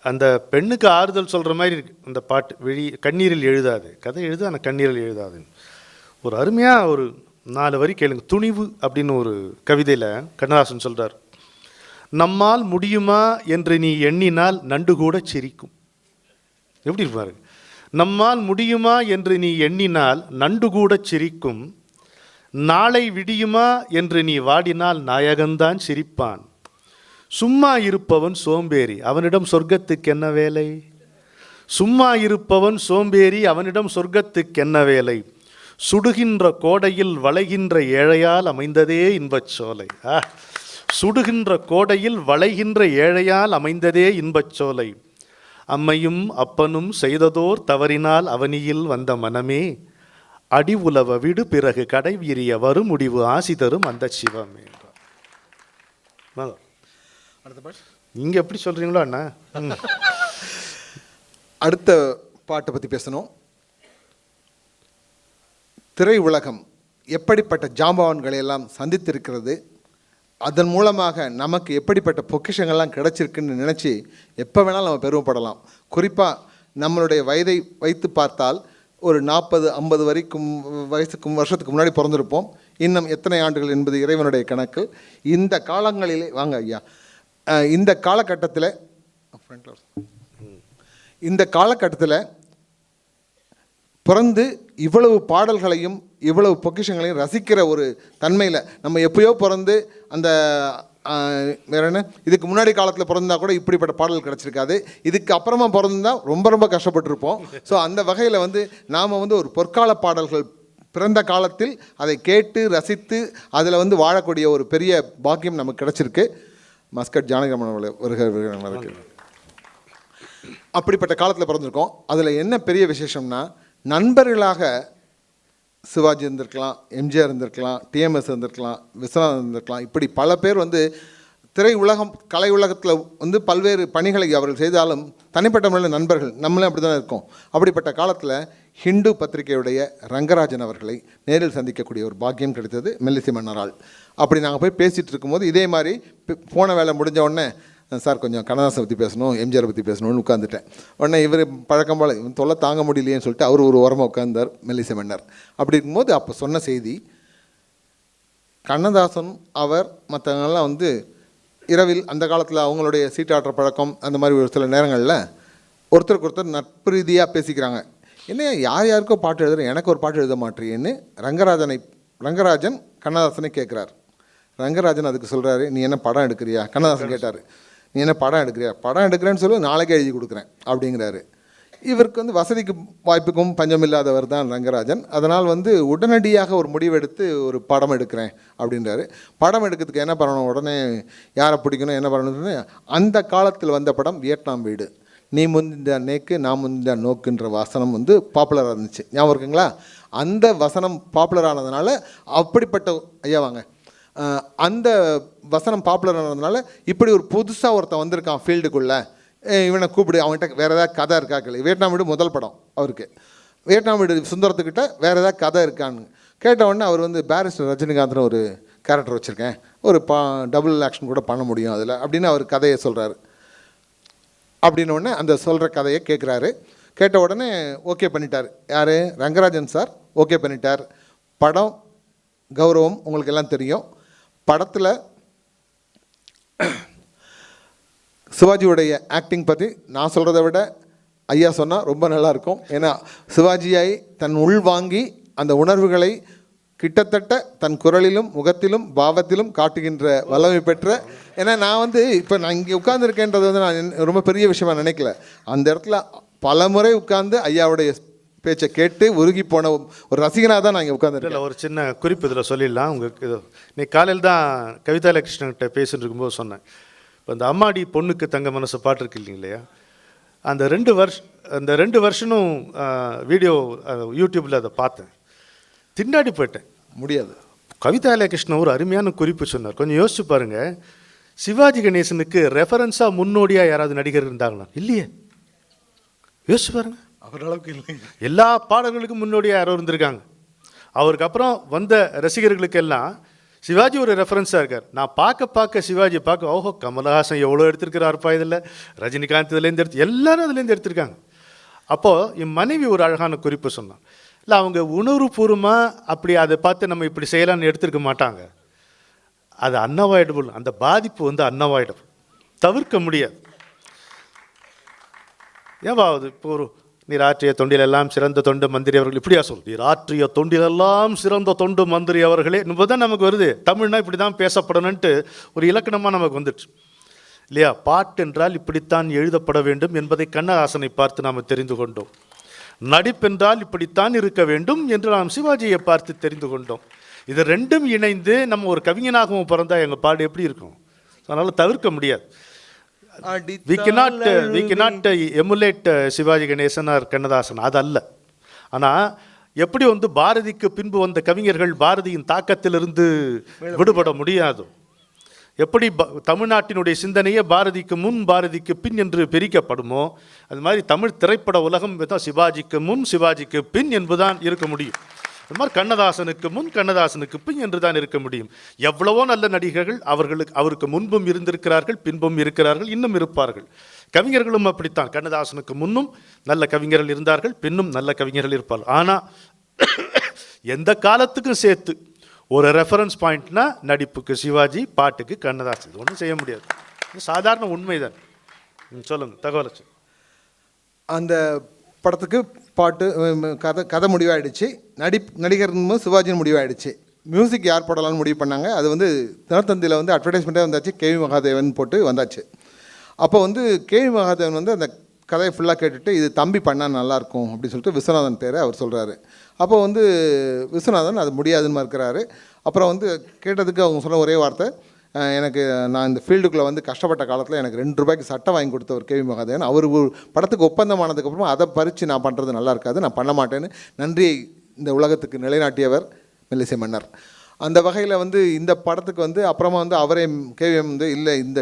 அந்த பெண்ணுக்கு ஆறுதல் சொல்கிற மாதிரி இருக்கு அந்த பாட்டு. கண்ணீரில் எழுதாது, கதை எழுது ஆனால் கண்ணீரில் எழுதாது. ஒரு அருமையாக ஒரு 4 வரி கேளுங்க. துணிவு அப்படின்னு ஒரு கவிதையில் கண்ணதாசன் சொல்கிறார், நம்மால் முடியுமா என்று நீ எண்ணினால் நண்டு கூட சிரிக்கும். எப்படி இருப்பாரு? நம்மால் முடியுமா என்று நீ எண்ணினால் நண்டு கூட சிரிக்கும், நாளை விடியுமா என்று நீ வாடினால் நாயகன்தான் சிரிப்பான், சும்மா இருப்பவன் சோம்பேறி அவனிடம் சொர்க்கத்துக்கு என்ன வேலை, சும்மா இருப்பவன் சோம்பேறி அவனிடம் சொர்க்கத்துக்கு என்ன வேலை, சுடுகின்ற கோடையில் வளைகின்ற ஏழையால் அமைந்ததே இன்பச் சோலை. சுடுகின்ற கோடையில் வளைகின்ற ஏழையால் அமைந்ததே இன்பச் சோலை, அம்மையும் அப்பனும் செய்ததோர் தவறினால் அவனியில் வந்த மனமே, அடி உலவ விடு பிறகு கடை வீரிய வரும் முடிவு ஆசி தரும் அந்த சிவமே. நீங்க எப்படி சொல்றீங்களோ அண்ணா. அடுத்த பாட்டை பற்றி பேசணும். திரை உலகம் எப்படிப்பட்ட ஜாம்பவான்களை எல்லாம் சந்தித்திருக்கிறது, அதன் மூலமாக நமக்கு எப்படிப்பட்ட பொக்கிஷங்கள்லாம் கிடைச்சிருக்குன்னு நினச்சி எப்போ வேணாலும் நம்ம பெருமைப்படலாம். குறிப்பாக நம்மளுடைய வயதை வைத்து பார்த்தால் ஒரு 40-50 வருஷத்துக்கு முன்னாடி பிறந்திருப்போம். இன்னும் எத்தனை ஆண்டுகள் என்பது இறைவனுடைய கணக்கு. இந்த காலங்களிலே வாங்க ஐயா, இந்த காலகட்டத்தில் பிறந்து இவ்வளவு பாடல்களையும் இவ்வளவு பொக்கிஷங்களையும் ரசிக்கிற ஒரு தன்மையில் நம்ம எப்பயோ பிறந்து அந்த வேற என்ன இதுக்கு முன்னாடி காலத்தில் பிறந்தா கூட இப்படிப்பட்ட பாடல் கிடச்சிருக்காது, இதுக்கு அப்புறமா பிறந்தா ரொம்ப ரொம்ப கஷ்டப்பட்டுருப்போம். ஸோ அந்த வகையில் நாம் ஒரு பொற்கால பாடல்கள் பிறந்த காலத்தில் அதை கேட்டு ரசித்து அதில் வாழக்கூடிய ஒரு பெரிய பாக்கியம் நமக்கு கிடச்சிருக்கு. மஸ்கட் ஜானகிராமன் வருகிறது. அப்படிப்பட்ட காலத்தில் பிறந்திருக்கோம். அதில் என்ன பெரிய விசேஷம்னா, நண்பர்களாக சிவாஜி இருந்திருக்கலாம், எம்ஜிஆர் இருந்திருக்கலாம், டிஎம்எஸ் இருந்திருக்கலாம், விஸ்வநாதன் இருந்திருக்கலாம். இப்படி பல பேர் திரை உலகம் கலை உலகத்தில் பல்வேறு பணிகளை அவர்கள் செய்தாலும் தனிப்பட்ட முறையில் நண்பர்கள் நம்மளே அப்படி தான் இருக்கோம். அப்படிப்பட்ட காலத்தில் ஹிந்து பத்திரிகையுடைய ரங்கராஜன் அவர்களை நேரில் சந்திக்கக்கூடிய ஒரு பாக்கியம் கிடைத்தது மெல்லிசை மன்னரால். அப்படி நாங்கள் போய் பேசிகிட்டு இருக்கும்போது இதே மாதிரி போன வேலை முடிஞ்ச உடனே, சார் கொஞ்சம் கண்ணதாசனை பற்றி பேசணும், எம்ஜிஆர் பற்றி பேசணும்னு உட்காந்துட்டேன். உடனே இவர் பழக்கம் போல் தொல்லை தாங்க முடியலையேன்னு சொல்லிட்டு அவர் ஒரு ஓரமாக உட்கார்ந்தார் மெல்லிசை மன்னர். அப்படி இருக்கும்போது அப்போ சொன்ன செய்தி, கண்ணதாசன் அவர் மற்றவங்கெல்லாம் இரவில் அந்த காலத்தில் அவங்களுடைய சீட்டாற்ற பழக்கம் அந்த மாதிரி ஒரு சில நேரங்களில் ஒருத்தருக்கு ஒருத்தர் நட்பு ரீதியாக பேசிக்கிறாங்க. என்ன யார் யாருக்கோ பாட்டு எழுதுறேன், எனக்கு ஒரு பாட்டு எழுத மாட்டேன்னு ரங்கராஜன் கண்ணதாசனை கேட்குறார். ரங்கராஜன் அதுக்கு சொல்கிறாரு, நீ என்ன படம் எடுக்கிறியா? கண்ணதாசன் கேட்டார், நீ என்ன படம் எடுக்கிறியா? படம் எடுக்கிறேன்னு சொல்லி நாளைக்கே எழுதி கொடுக்குறேன் அப்படிங்கிறாரு. இவருக்கு வசதிக்கு வாய்ப்புக்கும் பஞ்சம் இல்லாதவர் தான் ரங்கராஜன். அதனால் உடனடியாக ஒரு முடிவெடுத்து ஒரு படம் எடுக்கிறேன் அப்படின்றாரு. படம் எடுக்கிறதுக்கு என்ன பண்ணணும், உடனே யாரை பிடிக்கணும், என்ன பண்ணணும்னு அந்த காலத்தில் வந்த படம் வியட்நாம் வீடு. நீ முந்திந்த நேக்கு நான் முந்திந்த நோக்குன்ற வசனம் பாப்புலராக இருந்துச்சு, ஞாபகம் இருக்குங்களா? அந்த வசனம் பாப்புலர் ஆனதுனால, அப்படிப்பட்ட ஐயா வாங்க, அந்த வசனம் பாப்புலர் ஆனதுனால இப்படி ஒரு புதுசாக ஒருத்தன் வந்திருக்கான் ஃபீல்டுக்குள்ளே, இவனை கூப்பிடு, அவன்கிட்ட வேறு ஏதாவது கதை இருக்கா கேள்வி. வியட்நாம் வீடு முதல் படம் அவருக்கு. வியட்நாம் வீடு சுந்தரத்துக்கிட்ட வேறு ஏதாவது கதை இருக்கான்னு கேட்ட உடனே அவர் பேரிஸ்டர் ரஜினிகாந்த்னு ஒரு கேரக்டர் வச்சுருக்கேன், ஒரு டபுள் ஆக்ஷன் கூட பண்ண முடியும் அதில் அப்படின்னு அவர் கதையை சொல்கிறாரு. அப்படின்னு உடனே அந்த சொல்கிற கதையை கேட்குறாரு. கேட்ட உடனே ஓகே பண்ணிட்டார். யார்? ரங்கராஜன் சார் ஓகே பண்ணிட்டார். படம் கௌரவம் உங்களுக்கு எல்லாம் தெரியும். படத்தில் சிவாஜியுடைய ஆக்டிங் பற்றி நான் சொல்கிறத விட ஐயா சொன்னால் ரொம்ப நல்லாயிருக்கும். ஏன்னா சிவாஜியை தன் உள் வாங்கி அந்த உணர்வுகளை கிட்டத்தட்ட தன் குரலிலும் முகத்திலும் பாவத்திலும் காட்டுகின்ற வல்லமை பெற்ற, ஏன்னா நான் இப்போ நான் இங்கே உட்கார்ந்துருக்கேன்றது நான் ரொம்ப பெரிய விஷயமா நினைக்கல. அந்த இடத்துல பல முறை உட்கார்ந்து ஐயாவுடைய பேச்சை கேட்டு உருகி போன ஒரு ரசிகனாக தான் நான் இங்கே உட்காந்துருக்கேன். ஒரு சின்ன குறிப்பு இதில் சொல்லிடலாம். உங்களுக்கு இன்னைக்கு காலையில் தான் கவிதா லட்சுமணன்கிட்ட பேசிட்டு இருக்கும்போது சொன்னேன், இப்போ அந்த அம்மாடி பொண்ணுக்கு தங்க மனசு பாட்டு இருக்கு இல்லைங்களா, அந்த 2 வருஷனும் வீடியோ யூடியூப்பில் அதை பார்த்தேன், திண்டாடி போயிட்டேன். முடியாது. கவிதா கிருஷ்ணன் ஒரு அருமையான குறிப்பு சொன்னார், கொஞ்சம் யோசிச்சு பாருங்க. சிவாஜி கணேசனுக்கு ரெஃபரன்ஸாக முன்னோடியாக யாராவது நடிகர் இருந்தாங்களா? இல்லையே. யோசிச்சு பாருங்க. அவரளவுக்கு இல்லை. எல்லா பாடல்களுக்கும் முன்னோடியாக யாரோ இருந்திருக்காங்க. அவருக்கு அப்புறம் வந்த ரசிகர்களுக்கெல்லாம் சிவாஜி ஒரு ரெஃபரன்ஸாக இருக்கார். நான் பார்க்க சிவாஜி பார்க்க, ஓஹோ கமலஹாசன் எவ்வளோ எடுத்திருக்கிறாருப்பா, இதில் ரஜினிகாந்த் இதுலேருந்து எடுத்து எல்லாரும் அதுலேருந்து எடுத்திருக்காங்க. அப்போது என் மனைவி ஒரு அழகான குறிப்பு சொன்னான். இல்லை அவங்க உணர்வுபூர்வமாக அப்படி அதை பார்த்து நம்ம இப்படி செய்யலான்னு எடுத்துருக்க மாட்டாங்க. அது அன்அவாய்டபுள், அந்த பாதிப்பு வந்து அன்அவாய்டபுள், தவிர்க்க முடியாது. ஏவாவது இப்போ ஒரு நீர் ஆற்றிய தொண்டிலெல்லாம் சிறந்த தொண்டு மந்திரி அவர்கள் இப்படியா சொல், நீர் ஆற்றிய தொண்டிலெல்லாம் சிறந்த தொண்டு மந்திரி அவர்களே என்பதுதான் நமக்கு வருது. தமிழ்னா இப்படி தான் பேசப்படணுன்ட்டு ஒரு இலக்கணமாக நமக்கு வந்துடுச்சு இல்லையா? பாட்டு என்றால் இப்படித்தான் எழுதப்பட வேண்டும் என்பதை கண்ணதாசனை பார்த்து நாம் தெரிந்து கொண்டோம். நடிப்பென்றால் இப்படித்தான் இருக்க வேண்டும் என்று நாம் சிவாஜியை பார்த்து தெரிந்து கொண்டோம். இது ரெண்டும் இணைந்து நம்ம ஒரு கவிஞனாகவும் பிறந்தா எங்கள் பாடு எப்படி இருக்கும்? அதனால் தவிர்க்க முடியாது. We cannot emulate Sivaji Ganesan or Kannadasan, அது அல்ல. ஆனால் எப்படி வந்து பாரதிக்கு பின்பு வந்த கவிஞர்கள் பாரதியின் தாக்கத்திலிருந்து விடுபட முடியாது, எப்படி தமிழ்நாட்டினுடைய சிந்தனையே பாரதிக்கு முன் பாரதிக்கு பின் என்று பிரிக்கப்படுமோ, அது மாதிரி தமிழ் திரைப்பட உலகம் சிவாஜிக்கு முன் சிவாஜிக்கு பின் என்பதுதான் இருக்க முடியும். அது மாதிரி கண்ணதாசனுக்கு முன் கண்ணதாசனுக்கு பின் என்று தான் இருக்க முடியும். எவ்வளவோ நல்ல நடிகர்கள் அவருக்கு முன்பும் இருந்திருக்கிறார்கள், பின்பும் இருக்கிறார்கள், இன்னும் இருப்பார்கள். கவிஞர்களும் அப்படித்தான். கண்ணதாசனுக்கு முன்னும் நல்ல கவிஞர்கள் இருந்தார்கள், பின்னும் நல்ல கவிஞர்கள் இருப்பார்கள். ஆனால் எந்த காலத்துக்கும் சேர்த்து ஒரு ரெஃபரன்ஸ் பாயிண்ட்னா நடிப்புக்கு சிவாஜி, பாட்டுக்கு கண்ணதாசன். இது ஒன்றும் செய்ய முடியாது, சாதாரண உண்மைதான். சொல்லுங்கள், தகவலை சொல்லு. அந்த படத்துக்கு பாட்டு கதை முடிவாயிடுச்சு. நடிகர் சிவாஜின்னு முடிவாயிடுச்சு. மியூசிக் யார் போடலான்னு முடிவு பண்ணாங்க. அது வந்து தினத்தந்தியில் வந்து அட்வர்டைஸ்மெண்ட்டே வந்தாச்சு, கேவி மகாதேவன் போட்டு வந்தாச்சு. அப்போ வந்து கேவி மகாதேவன் வந்து அந்த கதையை ஃபுல்லாக கேட்டுட்டு இது தம்பி பண்ணால் நல்லாயிருக்கும் அப்படின்னு சொல்லிட்டு விஸ்வநாதன் பேரை அவர் சொல்கிறாரு. அப்போ வந்து விஸ்வநாதன் அது முடியாதுன்னு இருக்கிறாரு. அப்புறம் வந்து கேட்டதுக்கு அவங்க சொன்ன ஒரே வார்த்தை, எனக்கு நான் இந்த ஃபீல்டுக்குள்ளே வந்து கஷ்டப்பட்ட காலத்தில் எனக்கு 2 ரூபாய்க்கு சட்டை வாங்கி கொடுத்தவர் கேவி மகாதேவன். அவர் படத்துக்கு ஒப்பந்தமானதுக்கப்புறமா அதை பறித்து நான் பண்ணுறது நல்லா இருக்காது, நான் பண்ண மாட்டேன்னு நன்றியை இந்த உலகத்துக்கு நிலைநாட்டியவர் மெல்லிசை மன்னர். அந்த வகையில் வந்து இந்த படத்துக்கு வந்து அப்புறமா வந்து அவரே கேவிஎம் வந்து இல்லை இந்த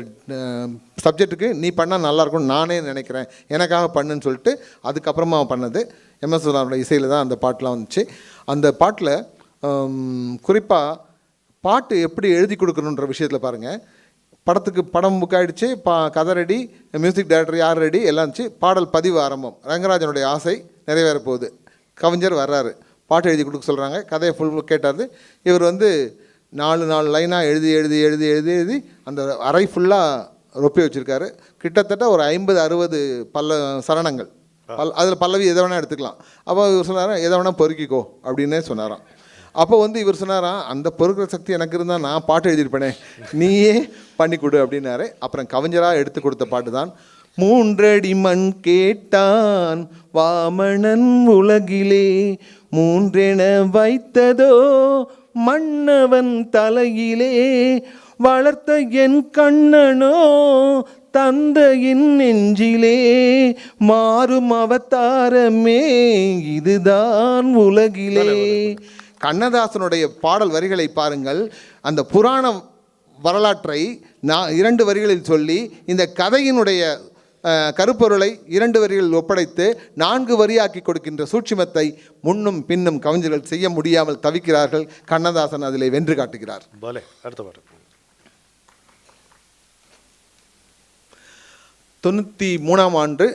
சப்ஜெக்ட்டுக்கு நீ பண்ணால் நல்லாயிருக்கும்னு நானே நினைக்கிறேன், எனக்காக பண்ணுன்னு சொல்லிட்டு அதுக்கப்புறமா பண்ணது எம்எஸ் சுதாரோட இசையில் தான் அந்த பாட்டெலாம் வந்துச்சு. அந்த பாட்டில் குறிப்பாக பாட்டு எப்படி எழுதி கொடுக்கணுன்ற விஷயத்தில் பாருங்கள். படத்துக்கு படம் புக் ஆகிடுச்சு, கதை ரெடி, மியூசிக் டைரக்டர் யார் ரெடி, எல்லாம் இருந்துச்சு. பாடல் பதிவு ஆரம்பம், ரங்கராஜனுடைய ஆசை நிறைவேற போகுது, கவிஞர் வர்றாரு, பாட்டு எழுதி கொடுக்க சொல்கிறாங்க. கதையை ஃபுல் கேட்டார். இவர் வந்து 4 லைனாக எழுதி அந்த அறை ஃபுல்லாக ரொப்பி வச்சுருக்காரு. கிட்டத்தட்ட ஒரு 50-60 சரணங்கள், அதில் பல்லவி எதை வேணால் எடுத்துக்கலாம். அப்போ இவர் சொன்னாராம், எதை வேணால் பொறுக்கிக்கோ அப்படின்னே சொன்னாராம். அப்போ வந்து இவர் சொன்னாராம், அந்த பொறுக்கிற சக்தி எனக்கு இருந்தால் நான் பாட்டு எழுதியிருப்பேனே, நீயே பண்ணி கொடு அப்படின்னாரு. அப்புறம் கவிஞராக எடுத்து கொடுத்த பாட்டு தான் 3 அடி மண் கேட்டான் வாமணன் உலகிலே, 3 என வைத்ததோ மன்னவன் தலையிலே, வளர்த்த என் கண்ணனோ தந்தையின் நெஞ்சிலே, மாறும் அவதாரமே இதுதான் உலகிலே. கண்ணதாசனுடைய பாடல் வரிகளை பாருங்கள். அந்த புராண வரலாற்றை 2 வரிகளில் சொல்லி இந்த கதையினுடைய கருப்பொருளை 2 வரிகளில் ஒப்படைத்து 4 வரியாக்கி கொடுக்கின்ற சூட்சுமத்தை முன்னும் பின்னும் கவிஞர்கள் செய்ய முடியாமல் தவிக்கிறார்கள். கண்ணதாசன் அதில் வென்று காட்டுகிறார். அடுத்த பாட்டு 93ஆம் ஆண்டு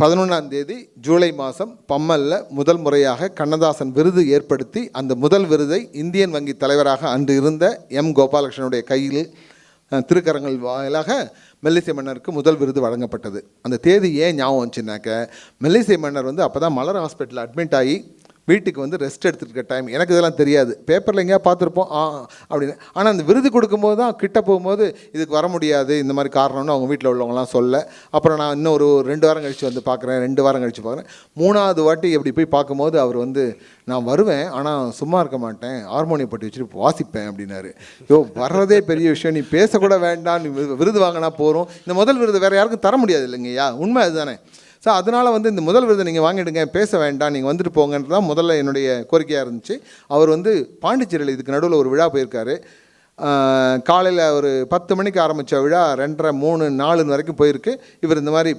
11ஆம் தேதி ஜூலை மாதம் பம்மல்ல முதல் முறையாக கண்ணதாசன் விருது ஏற்படுத்தி அந்த முதல் விருதை இந்தியன் வங்கி தலைவராக அன்று இருந்த எம் கோபாலகிருஷ்ணனுடைய கையில் திருக்கரங்கள் வாயிலாக மெல்லிசை மன்னருக்கு முதல் விருது வழங்கப்பட்டது. அந்த தேதி ஏன் ஞாபகம் வந்துச்சுனாக்க, மெல்லிசை மன்னர் வந்து அப்போ தான் மலர் ஹாஸ்பிட்டலில் அட்மிட் ஆகி வீட்டுக்கு வந்து ரெஸ்ட் எடுத்துருக்க டைம். எனக்கு இதெல்லாம் தெரியாது, பேப்பரில் எங்கேயா பார்த்துருப்போம் அப்படின்னு. ஆனால் அந்த விருது கொடுக்கும்போது தான் கிட்ட போகும்போது இதுக்கு வர முடியாது இந்த மாதிரி காரணம்னு அவங்க வீட்டில் உள்ளவங்களாம் சொல்ல. அப்புறம் நான் இன்னும் ஒரு 2 வாரம் கழித்து வந்து பார்க்குறேன், 2 வாரம் கழித்து பார்க்குறேன். 3ஆவது வாட்டி எப்படி போய் பார்க்கும்போது அவர் வந்து, நான் வருவேன் ஆனால் சும்மா இருக்க மாட்டேன், ஹார்மோனியம் பட்டி வச்சுட்டு வாசிப்பேன் அப்படின்னாரு. வர்றதே பெரிய விஷயம், நீ பேசக்கூட வேண்டாம், நீ விருது வாங்கினா போகிறோம். இந்த முதல் விருது வேறு யாருக்கும் தர முடியாது இல்லைங்கய்யா, உண்மை அதுதானே. ஸோ அதனால் வந்து இந்த முதல் விருதை நீங்கள் வாங்கிடுங்க, பேச வேண்டாம், நீங்கள் வந்துட்டு போங்கன்றது தான் முதல்ல என்னுடைய கோரிக்கையாக இருந்துச்சு. அவர் வந்து பாண்டிச்சேரியில் இதுக்கு நடுவில் ஒரு விழா போயிருக்காரு. காலையில் ஒரு 10 மணிக்கு ஆரம்பித்த விழா 2:30, 3, 4 வரைக்கும் போயிருக்கு. இவர் இந்த மாதிரி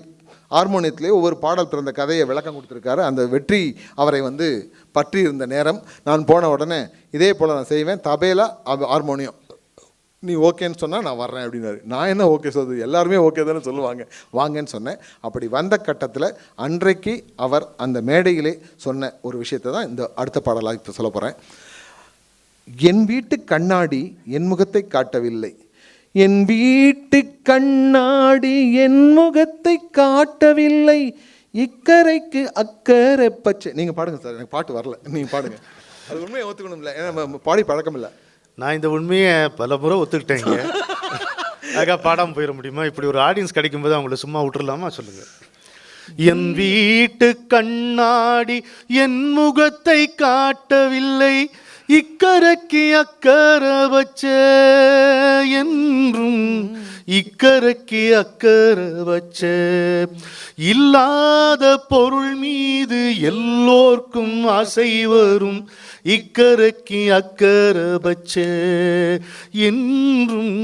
ஹார்மோனியத்திலே ஒவ்வொரு பாடல் பிறந்த கதையை விளக்கம் கொடுத்துருக்காரு. அந்த வெற்றி அவரை பற்றி இருந்த நேரம். நான் போன உடனே இதே போல் நான் செய்வேன், தபேலா ஹார்மோனியம், நீ ஓகேன்னு சொன்னால் நான் வர்றேன் அப்படின்னாரு. நான் என்ன ஓகே சொல்றது, எல்லாருமே ஓகே தானே சொல்லுவாங்க, வாங்கன்னு சொன்னேன். அப்படி வந்த கட்டத்தில் அன்றைக்கு அவர் அந்த மேடையிலே சொன்ன ஒரு விஷயத்தை தான் இந்த அடுத்த பாடலாக இப்போ சொல்ல போகிறேன். என் வீட்டு கண்ணாடி என் முகத்தை காட்டவில்லை, என் வீட்டு கண்ணாடி என் முகத்தை காட்டவில்லை, இக்கரைக்கு அக்கறை பச்சை. நீங்கள் பாடுங்க சார், எனக்கு பாட்டு வரல, நீங்கள் பாடுங்க. அது உண்மையை ஒத்துக்கணும் இல்லை, ஏன்னா பாடி பழக்கம் இல்லை. நான் இந்த உண்மையை பல முறை ஒத்துக்கிட்டேங்க. அதுக்காக பாடாமல் போயிட முடியுமா? இப்படி ஒரு ஆடியன்ஸ் கிடைக்கும்போது அவங்கள சும்மா விட்டுறலாமா சொல்லுங்கள். என் வீட்டு கண்ணாடி என் முகத்தை காட்டவில்லை, இக்கரைக்கு அக்கறை வச்ச என்றும் இக்கரைக்கு அக்கறை வச்ச, இல்லாத பொருள் மீது எல்லோர்க்கும் ஆசை வரும், இக்கரைக்கு அக்கறை வச்ச என்றும்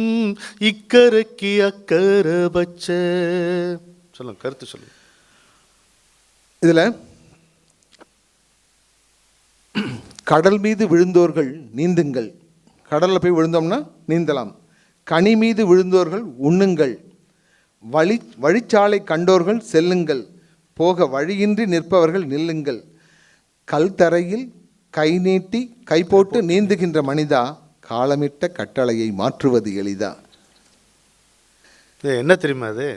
இக்கரைக்கு அக்கறை வச்ச. சொல்லுங்க, கருத்து சொல்லுங்க. இதில் கடல் மீது விழுந்தோர்கள் நீந்துங்கள், கடலில் போய் விழுந்தோம்னா நீந்தலாம். கனி மீது விழுந்தோர்கள் உண்ணுங்கள், வழிச்சாலை கண்டோர்கள் செல்லுங்கள், போக வழியின்றி நிற்பவர்கள் நில்லுங்கள். கல் தரையில் கை நீட்டி கை போட்டு நீந்துகின்ற மனிதா, காலமிட்ட கட்டளையை மாற்றுவது எளிதா. என்ன தெரியுமா அது?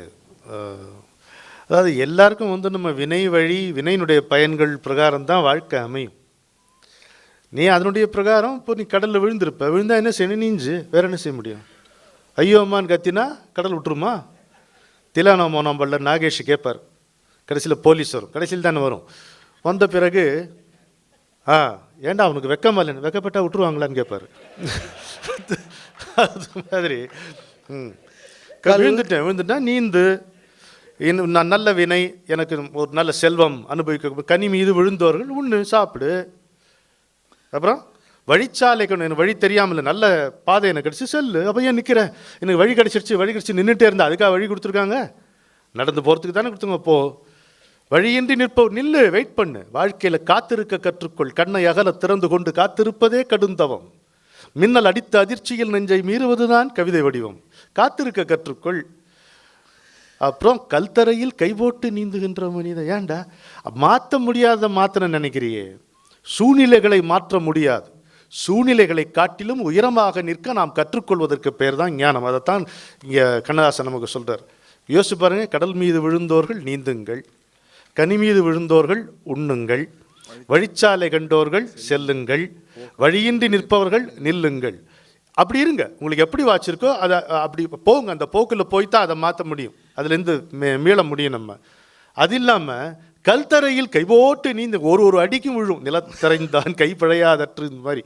அதாவது எல்லாருக்கும் நம்ம வினை வழி வினையினுடைய பயன்கள் பிரகாரம் தான் வாழ்க்கை அமையும். நீ அதனுடைய பிரகாரம் இப்போ நீ கடலில் விழுந்திருப்ப, விழுந்தா என்ன செய்யணும்? நீஞ்சு, வேற என்ன செய்ய முடியும்? ஐயோ அம்மான்னு கத்தினா கடல் விட்டுருமா? திலானா மோனாம்பல்ல நாகேஷ் கேட்பார், கடைசியில் போலீஸ் வரும், கடைசியில் தானே வரும். வந்த பிறகு ஏண்டா அவனுக்கு வெக்கமா இல்லைன்னு, வெக்கப்பட்டா விட்டுருவாங்களான்னு கேட்பார். அது மாதிரி விழுந்துட்டேன் நீந்து, நான் நல்ல வினை, எனக்கு ஒரு நல்ல செல்வம் அனுபவிக்க, கனி மீது விழுந்தவர்கள் உண்ணு சாப்பிடு. அப்புறம் வழிச்சாலை எனக்கு வழி தெரியாமல் நல்ல பாதை எனக்கு கிடச்சி செல்லு. அப்போ ஏன் நிற்கிற? எனக்கு வழி கிடச்சி நின்றுட்டே இருந்தா அதுக்காக வழி கொடுத்துருக்காங்க? நடந்து போகிறதுக்கு தானே கொடுத்துங்க. போ, வழியின்றி நிற்பவர் நில்லு, வெயிட் பண்ணு. வாழ்க்கையில் காத்திருக்க கற்றுக்கொள், கண்ணை அகல திறந்து கொண்டு காத்திருப்பதே கடுந்தவம். மின்னல் அடித்த அதிர்ச்சியில் நெஞ்சை மீறுவதுதான் கவிதை வடிவம். காத்திருக்க கற்றுக்கொள். அப்புறம் கல்தரையில் கைபோட்டு நீந்துகின்ற மனிதன். ஏன்டா மாற்ற முடியாத மாத்திர நினைக்கிறியே? சூழ்நிலைகளை மாற்ற முடியாது, சூழ்நிலைகளை காட்டிலும் உயரமாக நிற்க நாம் கற்றுக்கொள்வதற்கு பேர் தான் ஞானம். அதைத்தான் இங்கே கண்ணதாசன் நமக்கு சொல்கிறார். யோசிச்சு பாருங்க, கடல் மீது விழுந்தோர்கள் நீந்துங்கள், கனி மீது விழுந்தோர்கள் உண்ணுங்கள், வழிச்சாலை கண்டோர்கள் செல்லுங்கள், வழியின்றி நிற்பவர்கள் நில்லுங்கள். அப்படி இருங்க. உங்களுக்கு எப்படி வாச்சிருக்கோ அதை அப்படி போங்க. அந்த போக்கில் போய்தான் அதை மாற்ற முடியும், அதுலேருந்து மீள முடியும் நம்ம. அது இல்லாமல் கல்தரையில் கைபோட்டு நீந்த ஒரு அடிக்கும் விழும், நிலத்தரைந்தான் கைப்பழையாதற்று. இந்த மாதிரி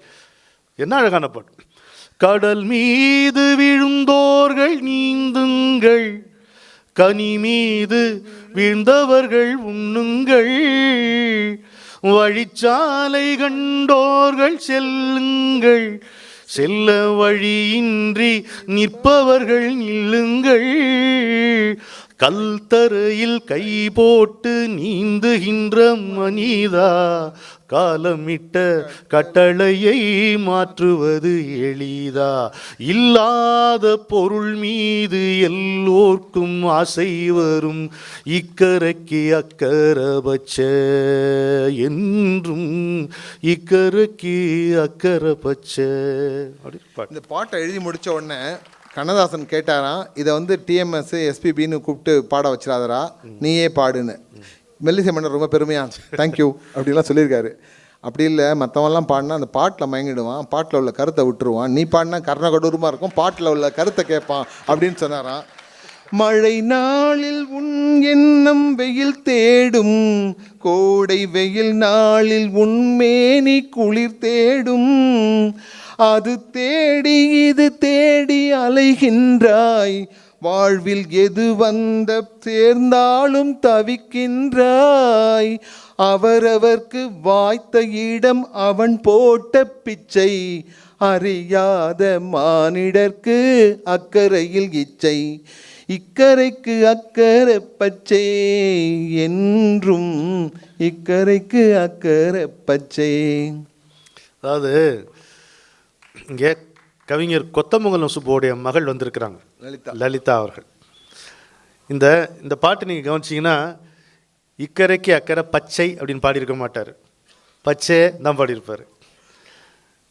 என்ன அழகான பாட்டு. கடல் மீது விழுந்தோர்கள் நீந்துங்கள், கனி மீது வீழ்ந்தவர்கள் உண்ணுங்கள், வழிச்சாலை கண்டோர்கள் செல்லுங்கள், செல்ல வழியின்றி நிற்பவர்கள் நில்லுங்கள். கல்தரையில் கை போட்டு நீந்துகின்ற மனிதா, காலமிட்ட கட்டளையை மாற்றுவது எளிதா. இல்லாத பொருள் மீது எல்லோர்க்கும் ஆசை வரும், இக்கரைக்கு அக்கறை வச்ச என்றும் இக்கரைக்கு அக்கறை பச்ச. இந்த பாட்டை எழுதி முடித்த உடனே கண்ணதாசன் கேட்டாராம், இதை டிஎம்எஸ் எஸ்பிபின்னு கூப்பிட்டு பாட வச்சிடாதரா, நீயே பாடுன்னு. மெல்லிசை மன்னர் ரொம்ப பெருமையா தேங்க்யூ அப்படிலாம் சொல்லியிருக்காரு. அப்படி இல்லை, மற்றவன்லாம் பாடினா அந்த பாட்டில் மயங்கிடுவான், பாட்டில் உள்ள கருத்தை விட்டுருவான். நீ பாடினா கர்ணகடூரமாக இருக்கும், பாட்டில் உள்ள கருத்தை கேட்பான் அப்படின்னு சொன்னாராம். மழை நாளில் உன் எண்ணம் வெயில் தேடும், கோடை வெயில் நாளில் உன்மேனி குளிர் தேடும், அது தேடி இது தேடி அலைகின்றாய், வாழ்வில் எது சேர்ந்தாலும் தவிக்கின்றாய், அவரவர்க்கு வாய்த்த இடம் அவன் போட்ட பிச்சை, அறியாத மானிடர்க்கு அக்கறையில் இச்சை, இக்கரைக்கு அக்கறை பச்சை என்றும் இக்கரைக்கு அக்கறை பச்சை. அதாவது இங்கே கவிஞர் கொத்தமங்கலம் சுப்புவோடைய மகள் வந்திருக்கிறாங்க, லலிதா அவர்கள். இந்த இந்த பாட்டு நீங்கள் கவனிச்சிங்கன்னா இக்கரைக்கு அக்கறை பச்சை அப்படின்னு பாடியிருக்க மாட்டார், பச்சை தான் பாடியிருப்பார்.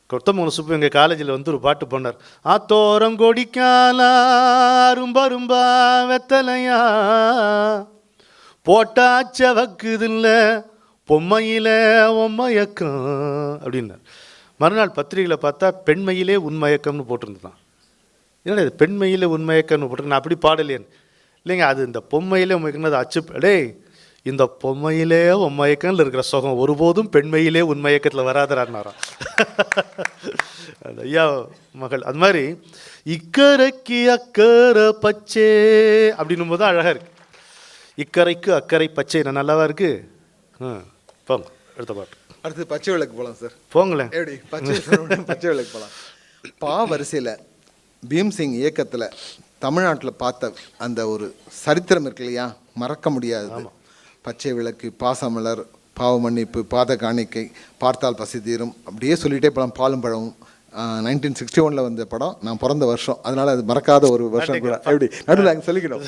கொத்தமங்கலம் சுப்பு எங்கள் காலேஜில் வந்து ஒரு பாட்டு பண்ணார். ஆத்தோரம் கொடிக்காலா அரும்பா ரும்பா வெத்தலையா போட்டாச்ச வக்குதில்ல பொம்மையில் ஒம்மயக்கம் அப்படின்னார். மறுநாள் பத்திரிகையில் பார்த்தா பெண்மையிலே உண்மயக்கம்னு போட்டிருந்தான். என்னடா இது பெண்மையிலே உண்மயக்கம்னு போட்டிருக்கு, நான் அப்படி பாடலேன்னு. இல்லைங்க, அது இந்த பொம்மையிலே உண்மைக்குன்னு அது அச்சு. டேய், இந்த பொம்மையிலே உண்மயக்கம்ல இருக்கிற சுகம் ஒருபோதும் பெண்மையிலே உண்மயக்கத்தில் வராதரான்னாராம் அந்த ஐயா மகள். அது மாதிரி இக்கரைக்கு அக்கறை பச்சை அப்படின்னும் போது அழகாக இருக்கு. இக்கரைக்கு அக்கறை பச்சை நல்லாவா இருக்கு. போங்க அடுத்த பாட்டு. அடுத்து பச்சை விளக்கு போகலாம் சார். போங்களேன். எப்படி பச்சை விளக்கு போகலாம். பா வரிசையில் பீம்சிங் இயக்கத்தில் தமிழ்நாட்டில் பார்த்த அந்த ஒரு சரித்திரம் இருக்கு இல்லையா, மறக்க முடியாது. பச்சை விளக்கு, பாசமலர், பாவ மன்னிப்பு, பாத காணிக்கை, பார்த்தால் பசி தீரும், அப்படியே சொல்லிகிட்டே போகலாம். பாலும் பழமும் 1961 வந்த படம். நான் பிறந்த வருஷம், அதனால் அது மறக்காத ஒரு வருஷம் கூட. எப்படி நடுவில் அங்கே சொல்லிக்கணும்.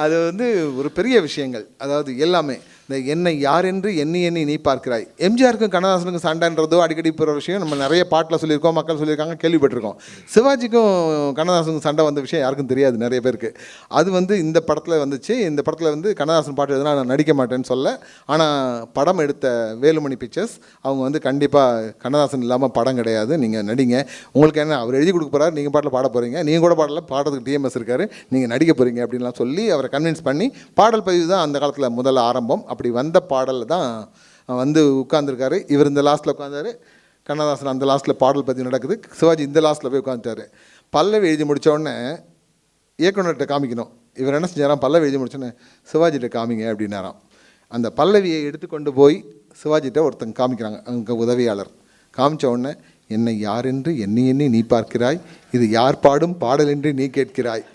அது வந்து ஒரு பெரிய விஷயங்கள். அதாவது எல்லாமே இந்த என்னை யார் என்று எண்ணி எண்ணி நீ பார்க்கிறாய். எம்ஜிஆருக்கும் கண்ணதாசனுக்கும் சண்டைன்றதோ அடிக்கடி போகிற விஷயம் நம்ம நிறைய பாட்டில் சொல்லியிருக்கோம், மக்கள் சொல்லியிருக்காங்க, கேள்விப்பட்டிருக்கோம். சிவாஜிக்கும் கண்ணதாசனுக்கும் சண்டை வந்த விஷயம் யாருக்கும் தெரியாது நிறைய பேருக்கு. அது வந்து இந்த படத்தில் வந்துச்சு. இந்த படத்தில் வந்து கண்ணதாசன் பாட்டு எதுனா நான் நடிக்க மாட்டேன்னு சொல்ல, ஆனால் படம் எடுத்த வேலுமணி பிக்சர்ஸ் அவங்க வந்து கண்டிப்பாக கண்ணதாசன் இல்லாமல் படம் கிடையாது, நீங்கள் நடிங்க, உங்களுக்கு என்ன அவர் எழுதி கொடுக்க போகிறார், நீங்கள் பாட்டில் பாட போகிறீங்க, நீங்கள் கூட பாடல, பாடுறதுக்கு டிஎம்எஸ் இருக்கார், நீங்கள் நடிக்க போகிறீங்க அப்படின்லாம் சொல்லி அவரை கன்வின்ஸ் பண்ணி பாடல் பதிவு தான் அந்த காலத்தில் முதல்ல ஆரம்பம். அப்படி வந்த பாடலில் தான் வந்து உட்காந்துருக்காரு. இவர் இந்த லாஸ்ட்டில் உட்காந்தாரு, கண்ணதாசன் அந்த லாஸ்ட்டில் பாடல் பதிவு நடக்குது, சிவாஜி இந்த லாஸ்ட்டில் போய் உட்காந்துட்டார். பல்லவி எழுதி முடித்தோடனே இயக்குனர்கிட்ட காமிக்கணும். இவர் என்ன செஞ்சாராம், பல்லவி எழுதி முடிச்சோன்னே சிவாஜிகிட்ட காமிங்க அப்படின்னாராம். அந்த பல்லவியை எடுத்துக்கொண்டு போய் சிவாஜிகிட்ட ஒருத்தங்க காமிக்கிறாங்க, அங்கே உதவியாளர். காமிச்ச உடனே என்னை யார் என்று எண்ணி எண்ணி நீ பார்க்கிறாய், இது யார் பாடும் பாடல் என்று நீ கேட்கிறாய்.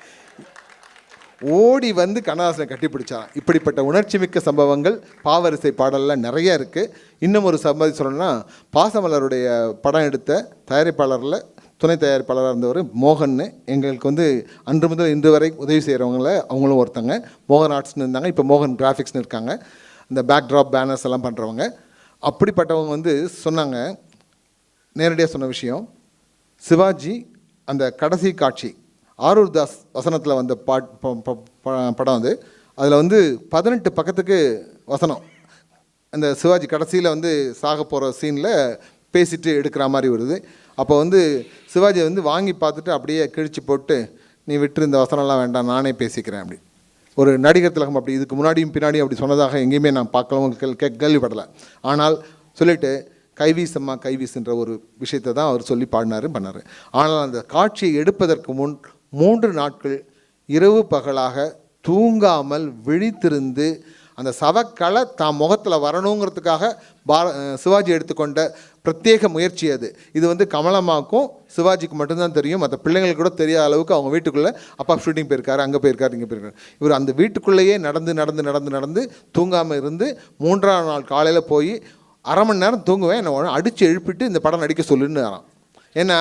ஓடி வந்து கண்ணதாசனை கட்டி பிடிச்சான். இப்படிப்பட்ட உணர்ச்சி மிக்க சம்பவங்கள் பாவரிசை பாடலில் நிறைய இருக்குது. இன்னும் ஒரு சம்பவம் சொல்லணும்னா, பாசமலருடைய படம் எடுத்த தயாரிப்பாளரில் துணை தயாரிப்பாளராக இருந்தவர் மோகன்னு, எங்களுக்கு வந்து அன்று முதல் இன்று வரை உதவி செய்கிறவங்கள அவங்களும் ஒருத்தங்க. மோகன் ஆர்ட்ஸ்னு இருந்தாங்க, இப்போ மோகன் கிராஃபிக்ஸ்னு இருக்காங்க. இந்த பேக்ட்ராப் பேனர்ஸ் எல்லாம் பண்ணுறவங்க. அப்படிப்பட்டவங்க வந்து சொன்னாங்க, நேரடியாக சொன்ன விஷயம், சிவாஜி அந்த கடைசி காட்சி ஆரூர் தாஸ் வசனத்தில் வந்த படம் அது. அதில் வந்து 18 பக்கத்துக்கு வசனம். அந்த சிவாஜி கடைசியில் வந்து சாக போகிற சீனில் பேசிட்டு எடுக்கிற மாதிரி வருது. அப்போ வந்து சிவாஜி வந்து வாங்கி பார்த்துட்டு அப்படியே கிழிச்சு போட்டு, நீ விட்டு இந்த வசனம்லாம் வேண்டாம், நானே பேசிக்கிறேன் அப்படி. ஒரு நடிகர் திலகம் அப்படி இதுக்கு முன்னாடியும் பின்னாடியும் அப்படி சொன்னதாக எங்கேயுமே நான் பார்க்கலாம் கேள்விப்படலை. ஆனால் சொல்லிவிட்டு கைவீசம்மா கைவீசுன்ற ஒரு விஷயத்தை தான் அவர் சொல்லி பாடினார் பண்ணார். ஆனால் அந்த காட்சியை எடுப்பதற்கு முன் 3 நாட்கள் இரவு பகலாக தூங்காமல் விழித்திருந்து அந்த சவக்கலை தான் முகத்தில் வரணுங்கிறதுக்காக சிவாஜி எடுத்துக்கொண்ட பிரத்யேக முயற்சி அது. இது வந்து கமலம்மாக்கும் சிவாஜிக்கு மட்டும்தான் தெரியும், மற்ற பிள்ளைங்களுக்கு கூட தெரியாத அளவுக்கு அவங்க வீட்டுக்குள்ளே அப்பா ஷூட்டிங் போயிருக்காரு, அங்கே போயிருக்காரு, இங்கே போயிருக்காரு. இவர் அந்த வீட்டுக்குள்ளேயே நடந்து நடந்து நடந்து நடந்து தூங்காமல் இருந்து 3ஆம் நாள் காலையில் போய் அரை மணி நேரம் தூங்குவேன், என்னை அடித்து எழுப்பிட்டு இந்த படம் நடிக்க சொல்லுன்னு. ஏன்னா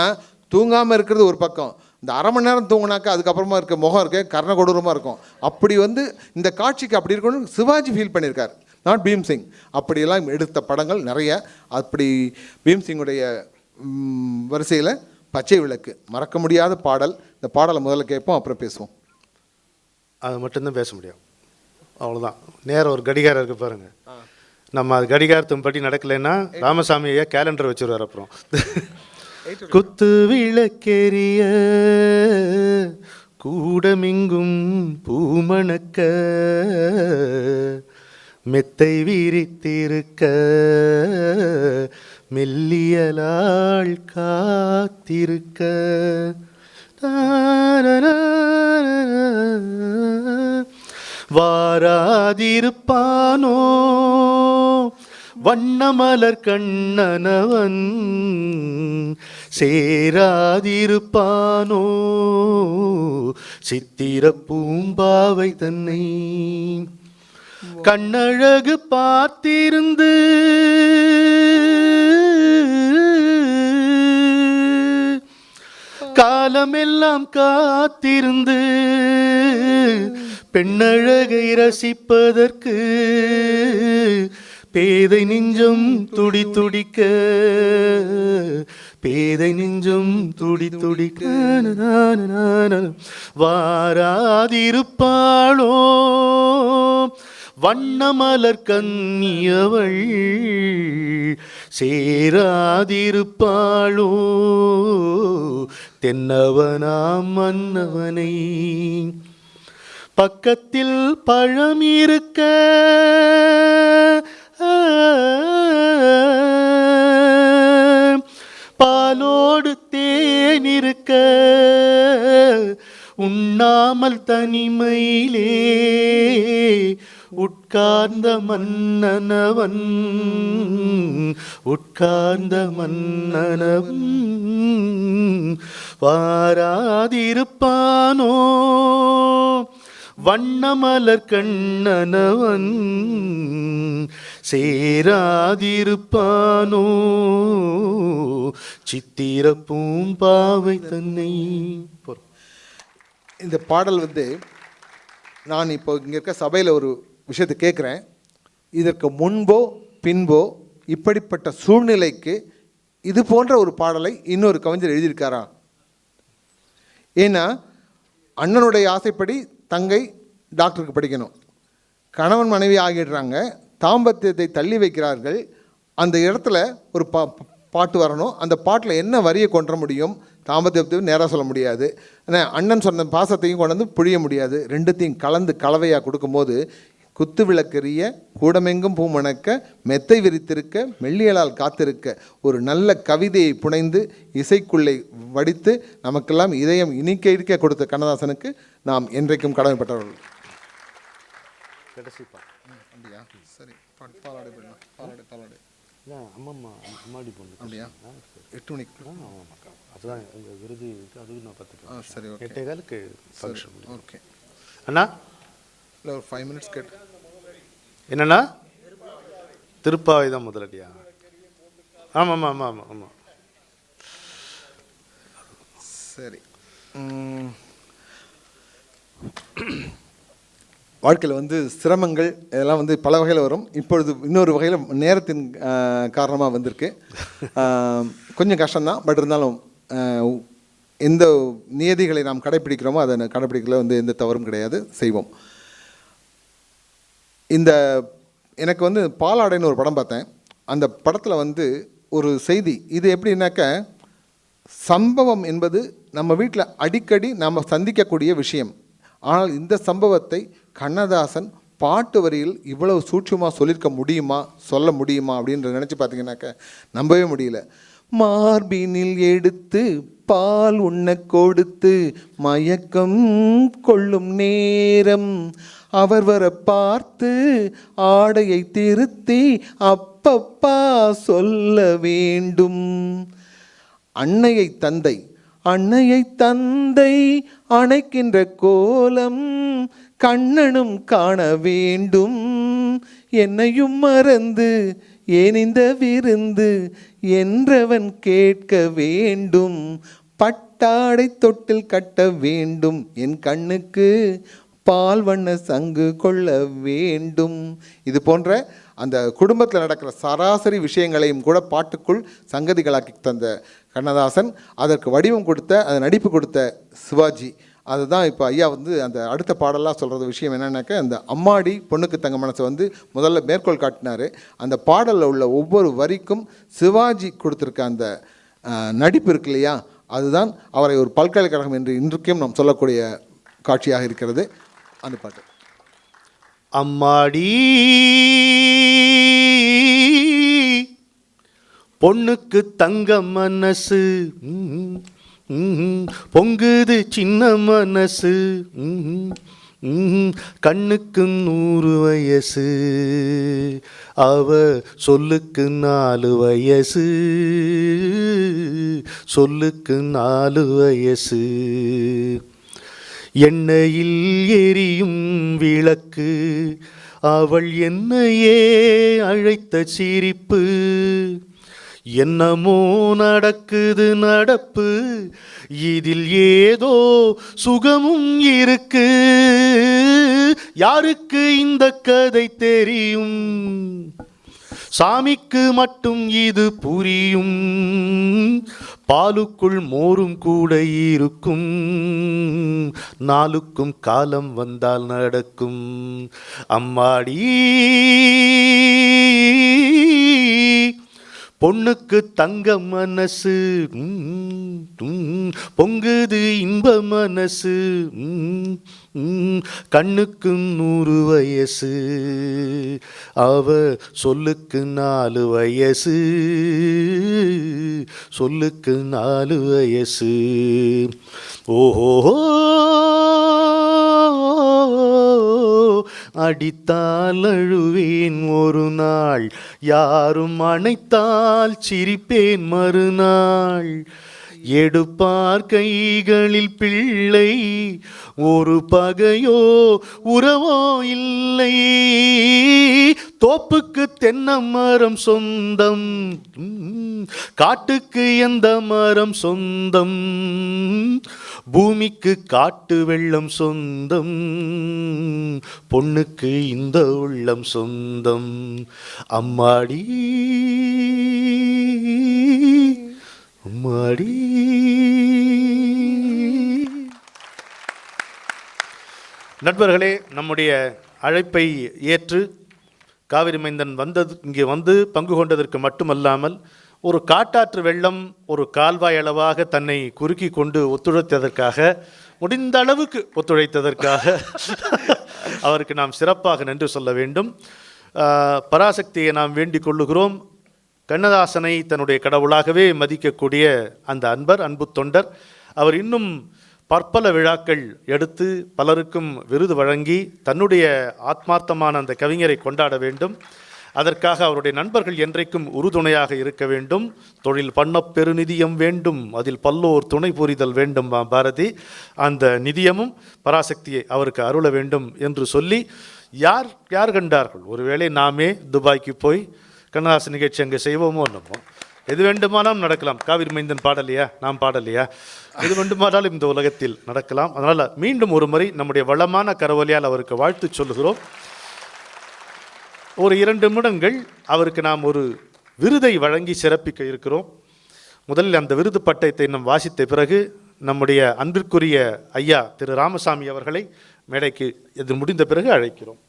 தூங்காமல் இருக்கிறது ஒரு பக்கம், இந்த அரை மணி நேரம் தூங்கினாக்கா அதுக்கப்புறமா இருக்க முகம் இருக்க கர்ண கொடூரமாக இருக்கும். அப்படி வந்து இந்த காட்சிக்கு அப்படி இருக்கணும்னு சிவாஜி ஃபீல் பண்ணியிருக்கார், நாட் பீம்சிங். அப்படியெல்லாம் எடுத்த படங்கள் நிறைய. அப்படி பீம்சிங்குடைய வரிசையில் பச்சை விளக்கு மறக்க முடியாத பாடல். இந்த பாடலை முதல்ல கேட்போம், அப்புறம் பேசுவோம். அது மட்டும்தான் பேச முடியும், அவ்வளோதான். நேரம் ஒரு கடிகாரம் இருக்குது பாருங்கள், நம்ம அது கடிகாரத்தின் படி நடக்கலைன்னா ராமசாமி ஐயா கேலண்டர் வச்சுருவார். அப்புறம் குத்து விளக்கெரிய கூடமிங்கும் பூமணக்க மெத்தை விரித்திருக்க மெல்லியலாள் காத்திருக்க வாராதிருப்பானோ வண்ணமலர் கண்ணனவன் சேராதிருப்பானோ சித்திர பூம்பாவை தன்னை கண்ணழகு பார்த்திருந்து காலமெல்லாம் காத்திருந்து பெண்ணழகை ரசிப்பதற்கு பேதை நெஞ்சம் துடி துடிக்க பேதை நெஞ்சம் துடி துடிக்க வாராதிருப்பாளோ வண்ணமலர் கன்னியவள் சேராதிருப்பாளோ தென்னவனாம் மன்னவனை பக்கத்தில் பழம் இருக்க பாலோடு தேன் இருக்க உண்ணாமல் தனிமையிலே உட்கார்ந்த மன்னனவன் உட்கார்ந்த மன்னனவன் வாராதிருப்பானோ வண்ணமலர் கண்ணனவன் சேராதிருப்பானோ சித்திர பூம்பாவை தன்னை. இந்த பாடல் வந்து நான் இப்போ இங்கே இருக்க சபையில் ஒரு விஷயத்தை கேட்குறேன். இதற்கு முன்போ பின்போ இப்படிப்பட்ட சூழ்நிலைக்கு இது போன்ற ஒரு பாடலை இன்னொரு கவிஞர் எழுதியிருக்காரா? ஏன்னா அண்ணனுடைய ஆசைப்படி தங்கை டாக்டருக்கு படிக்கணும், கணவன் மனைவி ஆகிடுறாங்க, தாம்பத்தியத்தை தள்ளி வைக்கிறார்கள். அந்த இடத்துல ஒரு பாட்டு வரணும். அந்த பாட்டில் என்ன வரியை கொண்டு முடியும்? தாம்பத்தியத்தை நேராக சொல்ல முடியாது, ஆனால் அண்ணன் சொன்ன பாசத்தையும் கொண்டு வந்து புழிய முடியாது. ரெண்டுத்தையும் கலந்து கலவையாக கொடுக்கும்போது குத்து விளக்கெரிய கூடமெங்கும் பூமணக்க மெத்தை விரித்திருக்க மெல்லியலால் காத்திருக்க ஒரு நல்ல கவிதையை புனைந்து இசைக்குள்ளே வடித்து நமக்கெல்லாம் இதயம் இனிக்க இனிக்க கொடுத்த கண்ணதாசனுக்கு நாம் என்றைக்கும் கடமைப்பட்டவர்கள். அப்படியா? சரி, பாலாடி போயிடலாம். பாலாடி அப்படியா? 8 மணிக்கு அதுதான் விருது அதுக்கு நான் பார்த்துக்கலாம். சரி, 8:15 ஃபங்க்ஷன். ஓகே அண்ணா, இல்லை ஒரு 5 மினிட்ஸ் கேட்டு. என்னண்ணா? திருப்பாவை தான் முதலடியா? ஆமாம் ஆமாம் ஆமாம் ஆமாம் ஆமாம். சரி, வாழ்க்கையில் வந்து சிரமங்கள் இதெல்லாம் வந்து பல வகையில் வரும். இப்பொழுது இன்னொரு வகையில் நேரத்தின் காரணமாக வந்திருக்கு. கொஞ்சம் கஷ்டம்தான், பட் இருந்தாலும் எந்த நியதிகளை நாம் கடைப்பிடிக்கிறோமோ அதை கடைப்பிடிக்கல வந்து எந்த தவறும் கிடையாது, செய்வோம். இந்த எனக்கு வந்து பாலாடைன்னு ஒரு படம் பார்த்தேன். அந்த படத்தில் வந்து ஒரு செய்தி, இது எப்படின்னாக்க சம்பவம் என்பது நம்ம வீட்டில் அடிக்கடி நாம் சந்திக்கக்கூடிய விஷயம். ஆனால் இந்த சம்பவத்தை கண்ணதாசன் பாட்டு வரியில் இவ்வளவு சூட்சமாக சொல்லியிருக்க முடியுமா, சொல்ல முடியுமா அப்படின்ற நினச்சி பார்த்தீங்கன்னாக்க நம்பவே முடியல. மார்பினில் எடுத்து பால் உண்ண கொடுத்து மயக்கம் கொள்ளும் நேரம் அவர் வர பார்த்து ஆடையை திருத்தி அப்பப்பா சொல்ல வேண்டும். அன்னையை தந்தை அணைக்கின்ற கோலம் கண்ணனும் காண வேண்டும். என்னையும் மறந்து ஏன் இந்த விருந்து என்றவன் கேட்க வேண்டும். பட்டாடை தொட்டில் கட்ட வேண்டும், என் கண்ணுக்கு பால் வண்ண சங்கு கொள்ள வேண்டும். இது போன்ற அந்த குடும்பத்தில் நடக்கிற சராசரி விஷயங்களையும் கூட பாட்டுக்குள் சங்கதிகளாக்கி தந்த கண்ணதாசன், அதற்கு வடிவம் கொடுத்த, அதை நடிப்பு கொடுத்த சிவாஜி. அதுதான் இப்போ ஐயா வந்து அந்த அடுத்த பாடலாக சொல்கிறது விஷயம் என்னன்னாக்க, அந்த அம்மாடி பொண்ணுக்கு தங்க மனசை வந்து முதல்ல மேற்கோள் காட்டினார். அந்த பாடலில் உள்ள ஒவ்வொரு வரிக்கும் சிவாஜி கொடுத்துருக்க அந்த நடிப்பு இருக்கு இல்லையா, அதுதான் அவரை ஒரு பல்கலைக்கழகம் என்று இன்றைக்கும் நாம் சொல்லக்கூடிய காட்சியாக இருக்கிறது. அந்த பாட்டு அம்மாடி பொண்ணுக்கு தங்க மனசு பொங்குது சின்ன மனசு கண்ணுக்கு 100 வயசு, அவ சொல்லுக்கு 4 வயசு, சொல்லுக்கு 4 வயசு. எண்ணெயில் எரியும் விளக்கு, அவள் என்னையே அழைத்த சிரிப்பு. என்னமோ நடக்குது நடப்பு, இதில் ஏதோ சுகமும் இருக்கு. யாருக்கு இந்த கதை தெரியும்? சாமிக்கு மட்டும் இது புரியும். பாலுக்குள் மோரும் கூட இருக்கும், நாளுக்கும் காலம் வந்தால் நடக்கும். அம்மாடி, பொண்ணுக்கு தங்க மனசு, பொங்குது இன்ப மனசு. கண்ணுக்கு 100 வயசு, அவ சொல்லுக்கு 4 வயசு, சொல்லுக்கு 4 வயசு. ஓஹோ, அடித்தால் அழுவேன் ஒரு நாள், யாரும் அணைத்தால் சிரிப்பேன் மறுநாள். எடுப்பார் கைகளில் பிள்ளை, ஒரு பகையோ உறவோ இல்லை. தோப்புக்கு தென்னை மரம் சொந்தம், காட்டுக்கு எந்த மரம் சொந்தம். பூமிக்கு காட்டு வெள்ளம் சொந்தம், பொண்ணுக்கு இந்த உள்ளம் சொந்தம். அம்மாடி அம்மாடி. நண்பர்களே, நம்முடைய அழைப்பை ஏற்று காவிரி மைந்தன் இங்கே வந்து பங்கு கொண்டதற்கு மட்டுமல்லாமல், ஒரு காட்டாற்று வெள்ளம் ஒரு கால்வாய் அளவாக தன்னை குறுக்கி கொண்டு ஒத்துழைத்ததற்காக, முடிந்த அளவுக்கு ஒத்துழைத்ததற்காக அவருக்கு நாம் சிறப்பாக நன்றி சொல்ல வேண்டும். பராசக்தியை நாம் வேண்டிக் கொள்ளுகிறோம். கண்ணதாசனை தன்னுடைய கடவுளாகவே மதிக்கக்கூடிய அந்த அன்பு தொண்டர், அவர் இன்னும் பற்பல விழாக்கள் எடுத்து பலருக்கும் விருது வழங்கி தன்னுடைய ஆத்மார்த்தமான அந்த கவிஞரை கொண்டாட வேண்டும். அதற்காக அவருடைய நண்பர்கள் என்றைக்கும் உறுதுணையாக இருக்க வேண்டும். தொழில் பண்ண பெருநிதியம் வேண்டும், அதில் பல்லோர் துணை புரிதல் வேண்டும் பாரதி. அந்த நிதியமும் பராசக்தியை அவருக்கு அருள வேண்டும் என்று சொல்லி, யார் கண்டார்கள்? ஒருவேளை நாமே துபாய்க்கு போய் கண்ணதாசன் நிகழ்ச்சி அங்கே செய்வோமோ என்னமோ, எது வேண்டுமானாலும் நடக்கலாம். காவிரி மைந்தன் பாடலையா, நாம் பாடலையா, எது வேண்டுமானாலும் இந்த உலகத்தில் நடக்கலாம். அதனால் மீண்டும் ஒரு முறை நம்முடைய வளமான கரவொலியால் அவருக்கு வாழ்த்து சொல்லுகிறோம். ஒரு 2 நிமிடங்கள் அவருக்கு நாம் ஒரு விருதை வழங்கி சிறப்பிக்க இருக்கிறோம். முதலில் அந்த விருது பட்டயத்தை நாம் வாசித்த பிறகு நம்முடைய அன்பிற்குரிய ஐயா திரு ராமசாமி அவர்களை மேடைக்கு இது முடிந்த பிறகு அழைக்கிறோம்.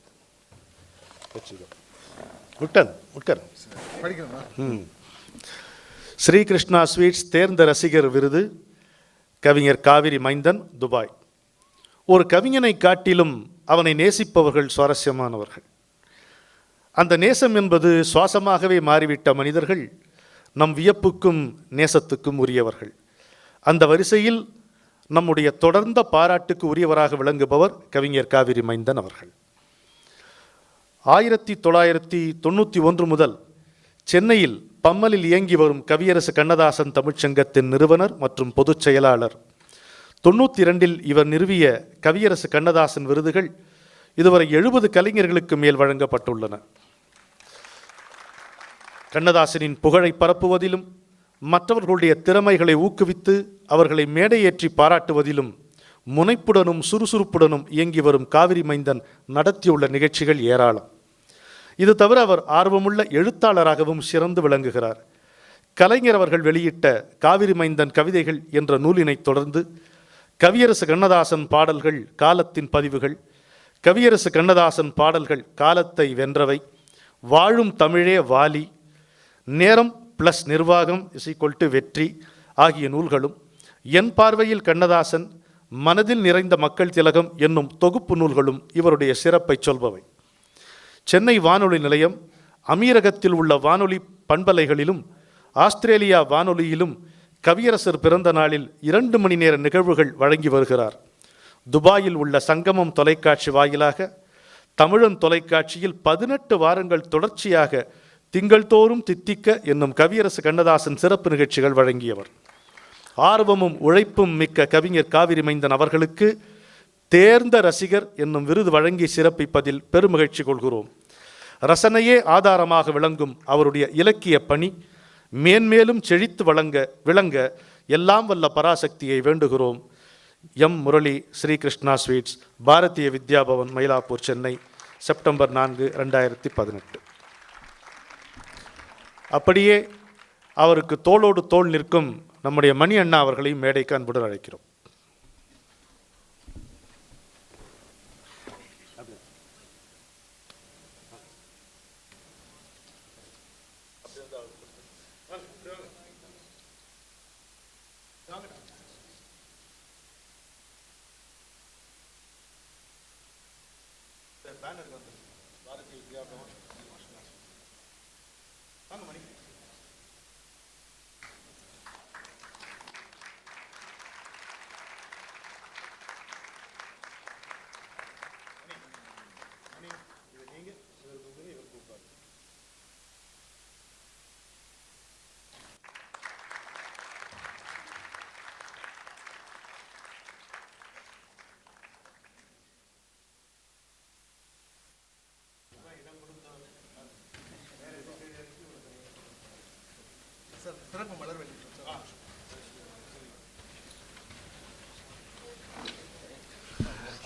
ஸ்ரீகிருஷ்ணா ஸ்வீட்ஸ் தேர்ந்த ரசிகர் விருது கவிஞர் காவிரி மைந்தன், துபாய். ஒரு கவிஞனை காட்டிலும் அவனை நேசிப்பவர்கள் சுவாரஸ்யமானவர்கள். அந்த நேசம் என்பது சுவாசமாகவே மாறிவிட்ட மனிதர்கள் நம் வியப்புக்கும் நேசத்துக்கும் உரியவர்கள். அந்த வரிசையில் நம்முடைய தொடர்ந்த பாராட்டுக்கு உரியவராக விளங்குபவர் கவிஞர் காவிரி மைந்தன் அவர்கள். 1991 முதல் சென்னையில் பம்மலில் இயங்கி வரும் கவியரசு கண்ணதாசன் தமிழ்ச்சங்கத்தின் நிறுவனர் மற்றும் பொதுச் செயலாளர். 92 இவர் நிறுவிய கவியரசு கண்ணதாசன் விருதுகள் இதுவரை 70 கலைஞர்களுக்கு மேல் வழங்கப்பட்டுள்ளன. கண்ணதாசனின் புகழை பரப்புவதிலும் மற்றவர்களுடைய திறமைகளை ஊக்குவித்து அவர்களை மேடையேற்றி பாராட்டுவதிலும் முனைப்புடனும் சுறுசுறுப்புடனும் இயங்கி வரும் காவிரி மைந்தன் நடத்தியுள்ள நிகழ்ச்சிகள் ஏராளம். இது தவிர அவர் ஆர்வமுள்ள எழுத்தாளராகவும் சிறந்து விளங்குகிறார். கலைஞர் அவர்கள் வெளியிட்ட காவிரி மைந்தன் கவிதைகள் என்ற நூலினை தொடர்ந்து கவியரசு கண்ணதாசன் பாடல்கள் காலத்தின் பதிவுகள், கவியரசு கண்ணதாசன் பாடல்கள் காலத்தை வென்றவை, வாழும் தமிழே வாலி, நேரம் ப்ளஸ் நிர்வாகம் = வெற்றி ஆகிய நூல்களும், என் பார்வையில் கண்ணதாசன், மனதில் நிறைந்த மக்கள் திலகம் என்னும் தொகுப்பு நூல்களும் இவருடைய சிறப்பை சொல்பவை. சென்னை வானொலி நிலையம், அமீரகத்தில் உள்ள வானொலி பண்பலைகளிலும் ஆஸ்திரேலியா வானொலியிலும் கவியரசர் பிறந்த நாளில் 2 மணி நேர நிகழ்வுகள் வழங்கி வருகிறார். துபாயில் உள்ள சங்கமம் தொலைக்காட்சி வாயிலாக தமிழன் தொலைக்காட்சியில் 18 வாரங்கள் தொடர்ச்சியாக திங்கள்தோறும் தித்திக்க என்னும் கவியரசு கண்ணதாசன் சிறப்பு நிகழ்ச்சிகள் வழங்கியவர். ஆர்வமும் உழைப்பும் மிக்க கவிஞர் காவிரி மைந்தன் அவர்களுக்கு தேர்ந்த ரசிகர் என்னும் விருது வழங்கி சிறப்பிப்பதில் பெருமகிழ்ச்சி கொள்கிறோம். ரசனையே ஆதாரமாக விளங்கும் அவருடைய இலக்கிய பணி மேன்மேலும் செழித்து விளங்க எல்லாம் வல்ல பராசக்தியை வேண்டுகிறோம். M. Murali, Srikrishna sweets, Bharatiya Vidya Bhavan, Mylapore, Chennai, September 4, 2018. அப்படியே அவருக்கு தோளோடு தோள் நிற்கும் நம்முடைய மணி அண்ணா அவர்களையும் மேடைக்கு அன்புடன் அழைக்கிறோம்.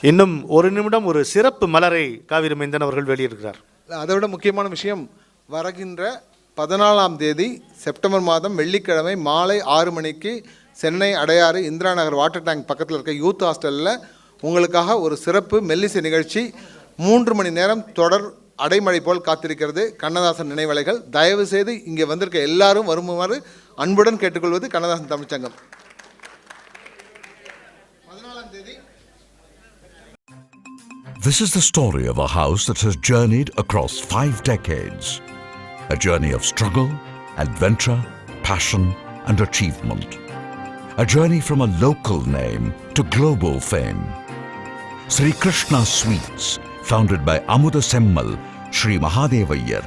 இன்னும் ஒரு நிமிடம் ஒரு சிறப்பு மலரை காவிரி மைந்தன் அவர்கள் வெளியிடுகிறார். அதை விட முக்கியமான விஷயம், வருகின்ற 14ஆம் தேதி செப்டம்பர் மாதம் வெள்ளிக்கிழமை மாலை 6 மணிக்கு சென்னை அடையாறு இந்திரா நகர் வாட்டர் டேங்க் பக்கத்தில் இருக்க யூத் ஹாஸ்டலில் உங்களுக்காக ஒரு சிறப்பு மெல்லிசை நிகழ்ச்சி 3 மணி நேரம் தொடர் அடைமழை போல் காத்திருக்கிறது. கண்ணதாசன் நினைவலைகள். தயவு செய்து இங்கே வந்திருக்க எல்லாரும் வருமாறு அன்புடன் கேட்டுக்கொள்வது கண்ணதாசன் தமிழ்ச்சங்கம். 14ஆம் தேதி. This is the story of a house that has journeyed across 5 decades. A journey of struggle, adventure, passion and achievement. A journey from a local name to global fame. Sri Krishna Sweets, founded by Amuda Semmal, Sri Mahadevayar,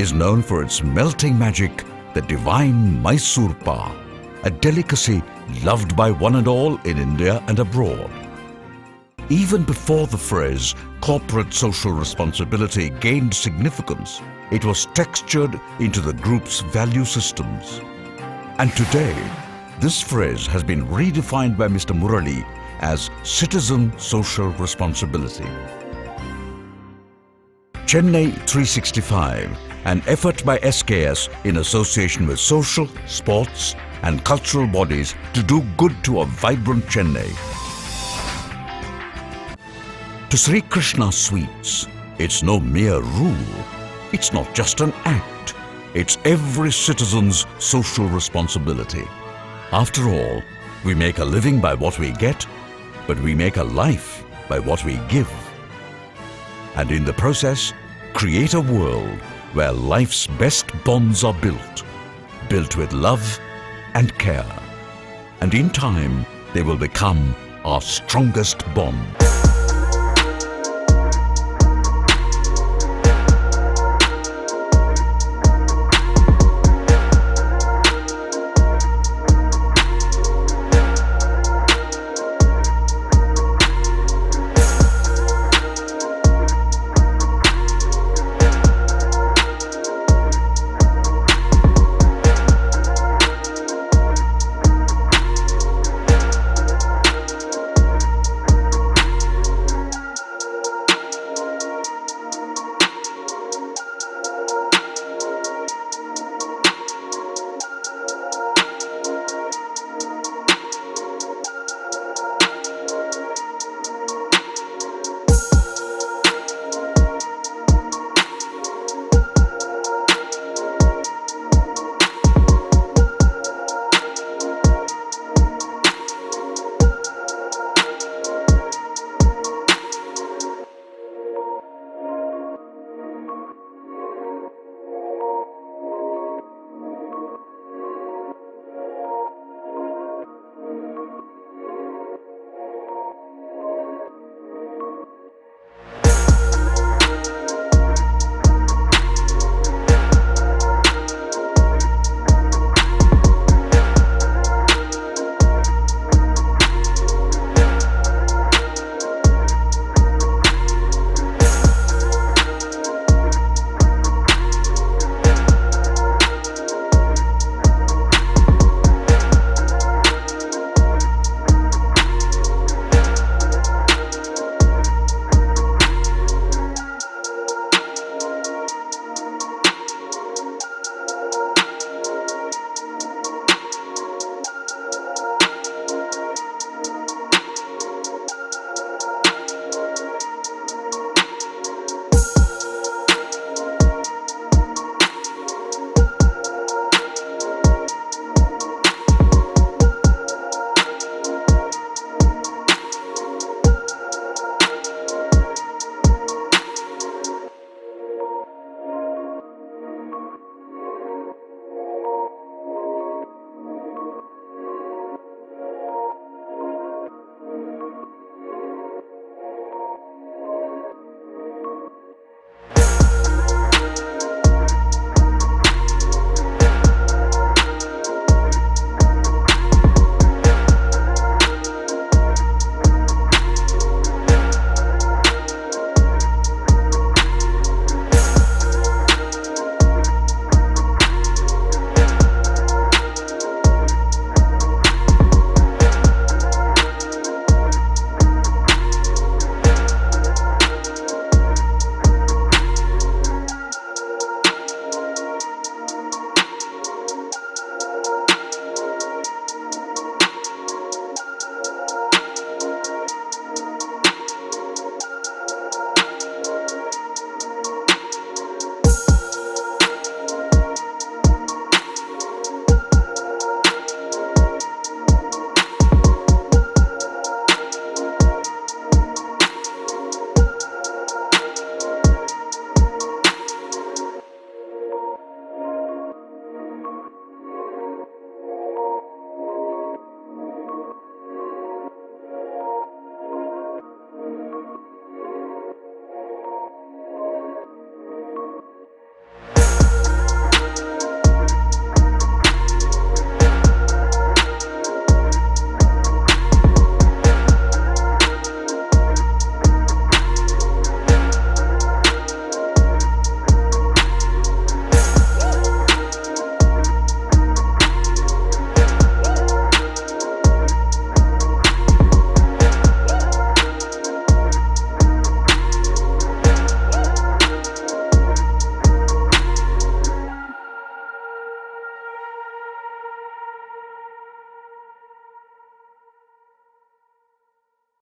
is known for its melting magic, the divine Mysore Pa, a delicacy loved by one and all in India and abroad. Even before the phrase corporate social responsibility gained significance, it was textured into the group's value systems. And today, this phrase has been redefined by Mr. Murali as citizen social responsibility. Chennai 365, an effort by SKS in association with social, sports and cultural bodies to do good to a vibrant Chennai. To Sri Krishna Sweets, it's no mere rule. It's not just an act. It's every citizen's social responsibility. After all, we make a living by what we get, but we make a life by what we give. And in the process, create a world where life's best bonds are built with love and care. And in time, they will become our strongest bond.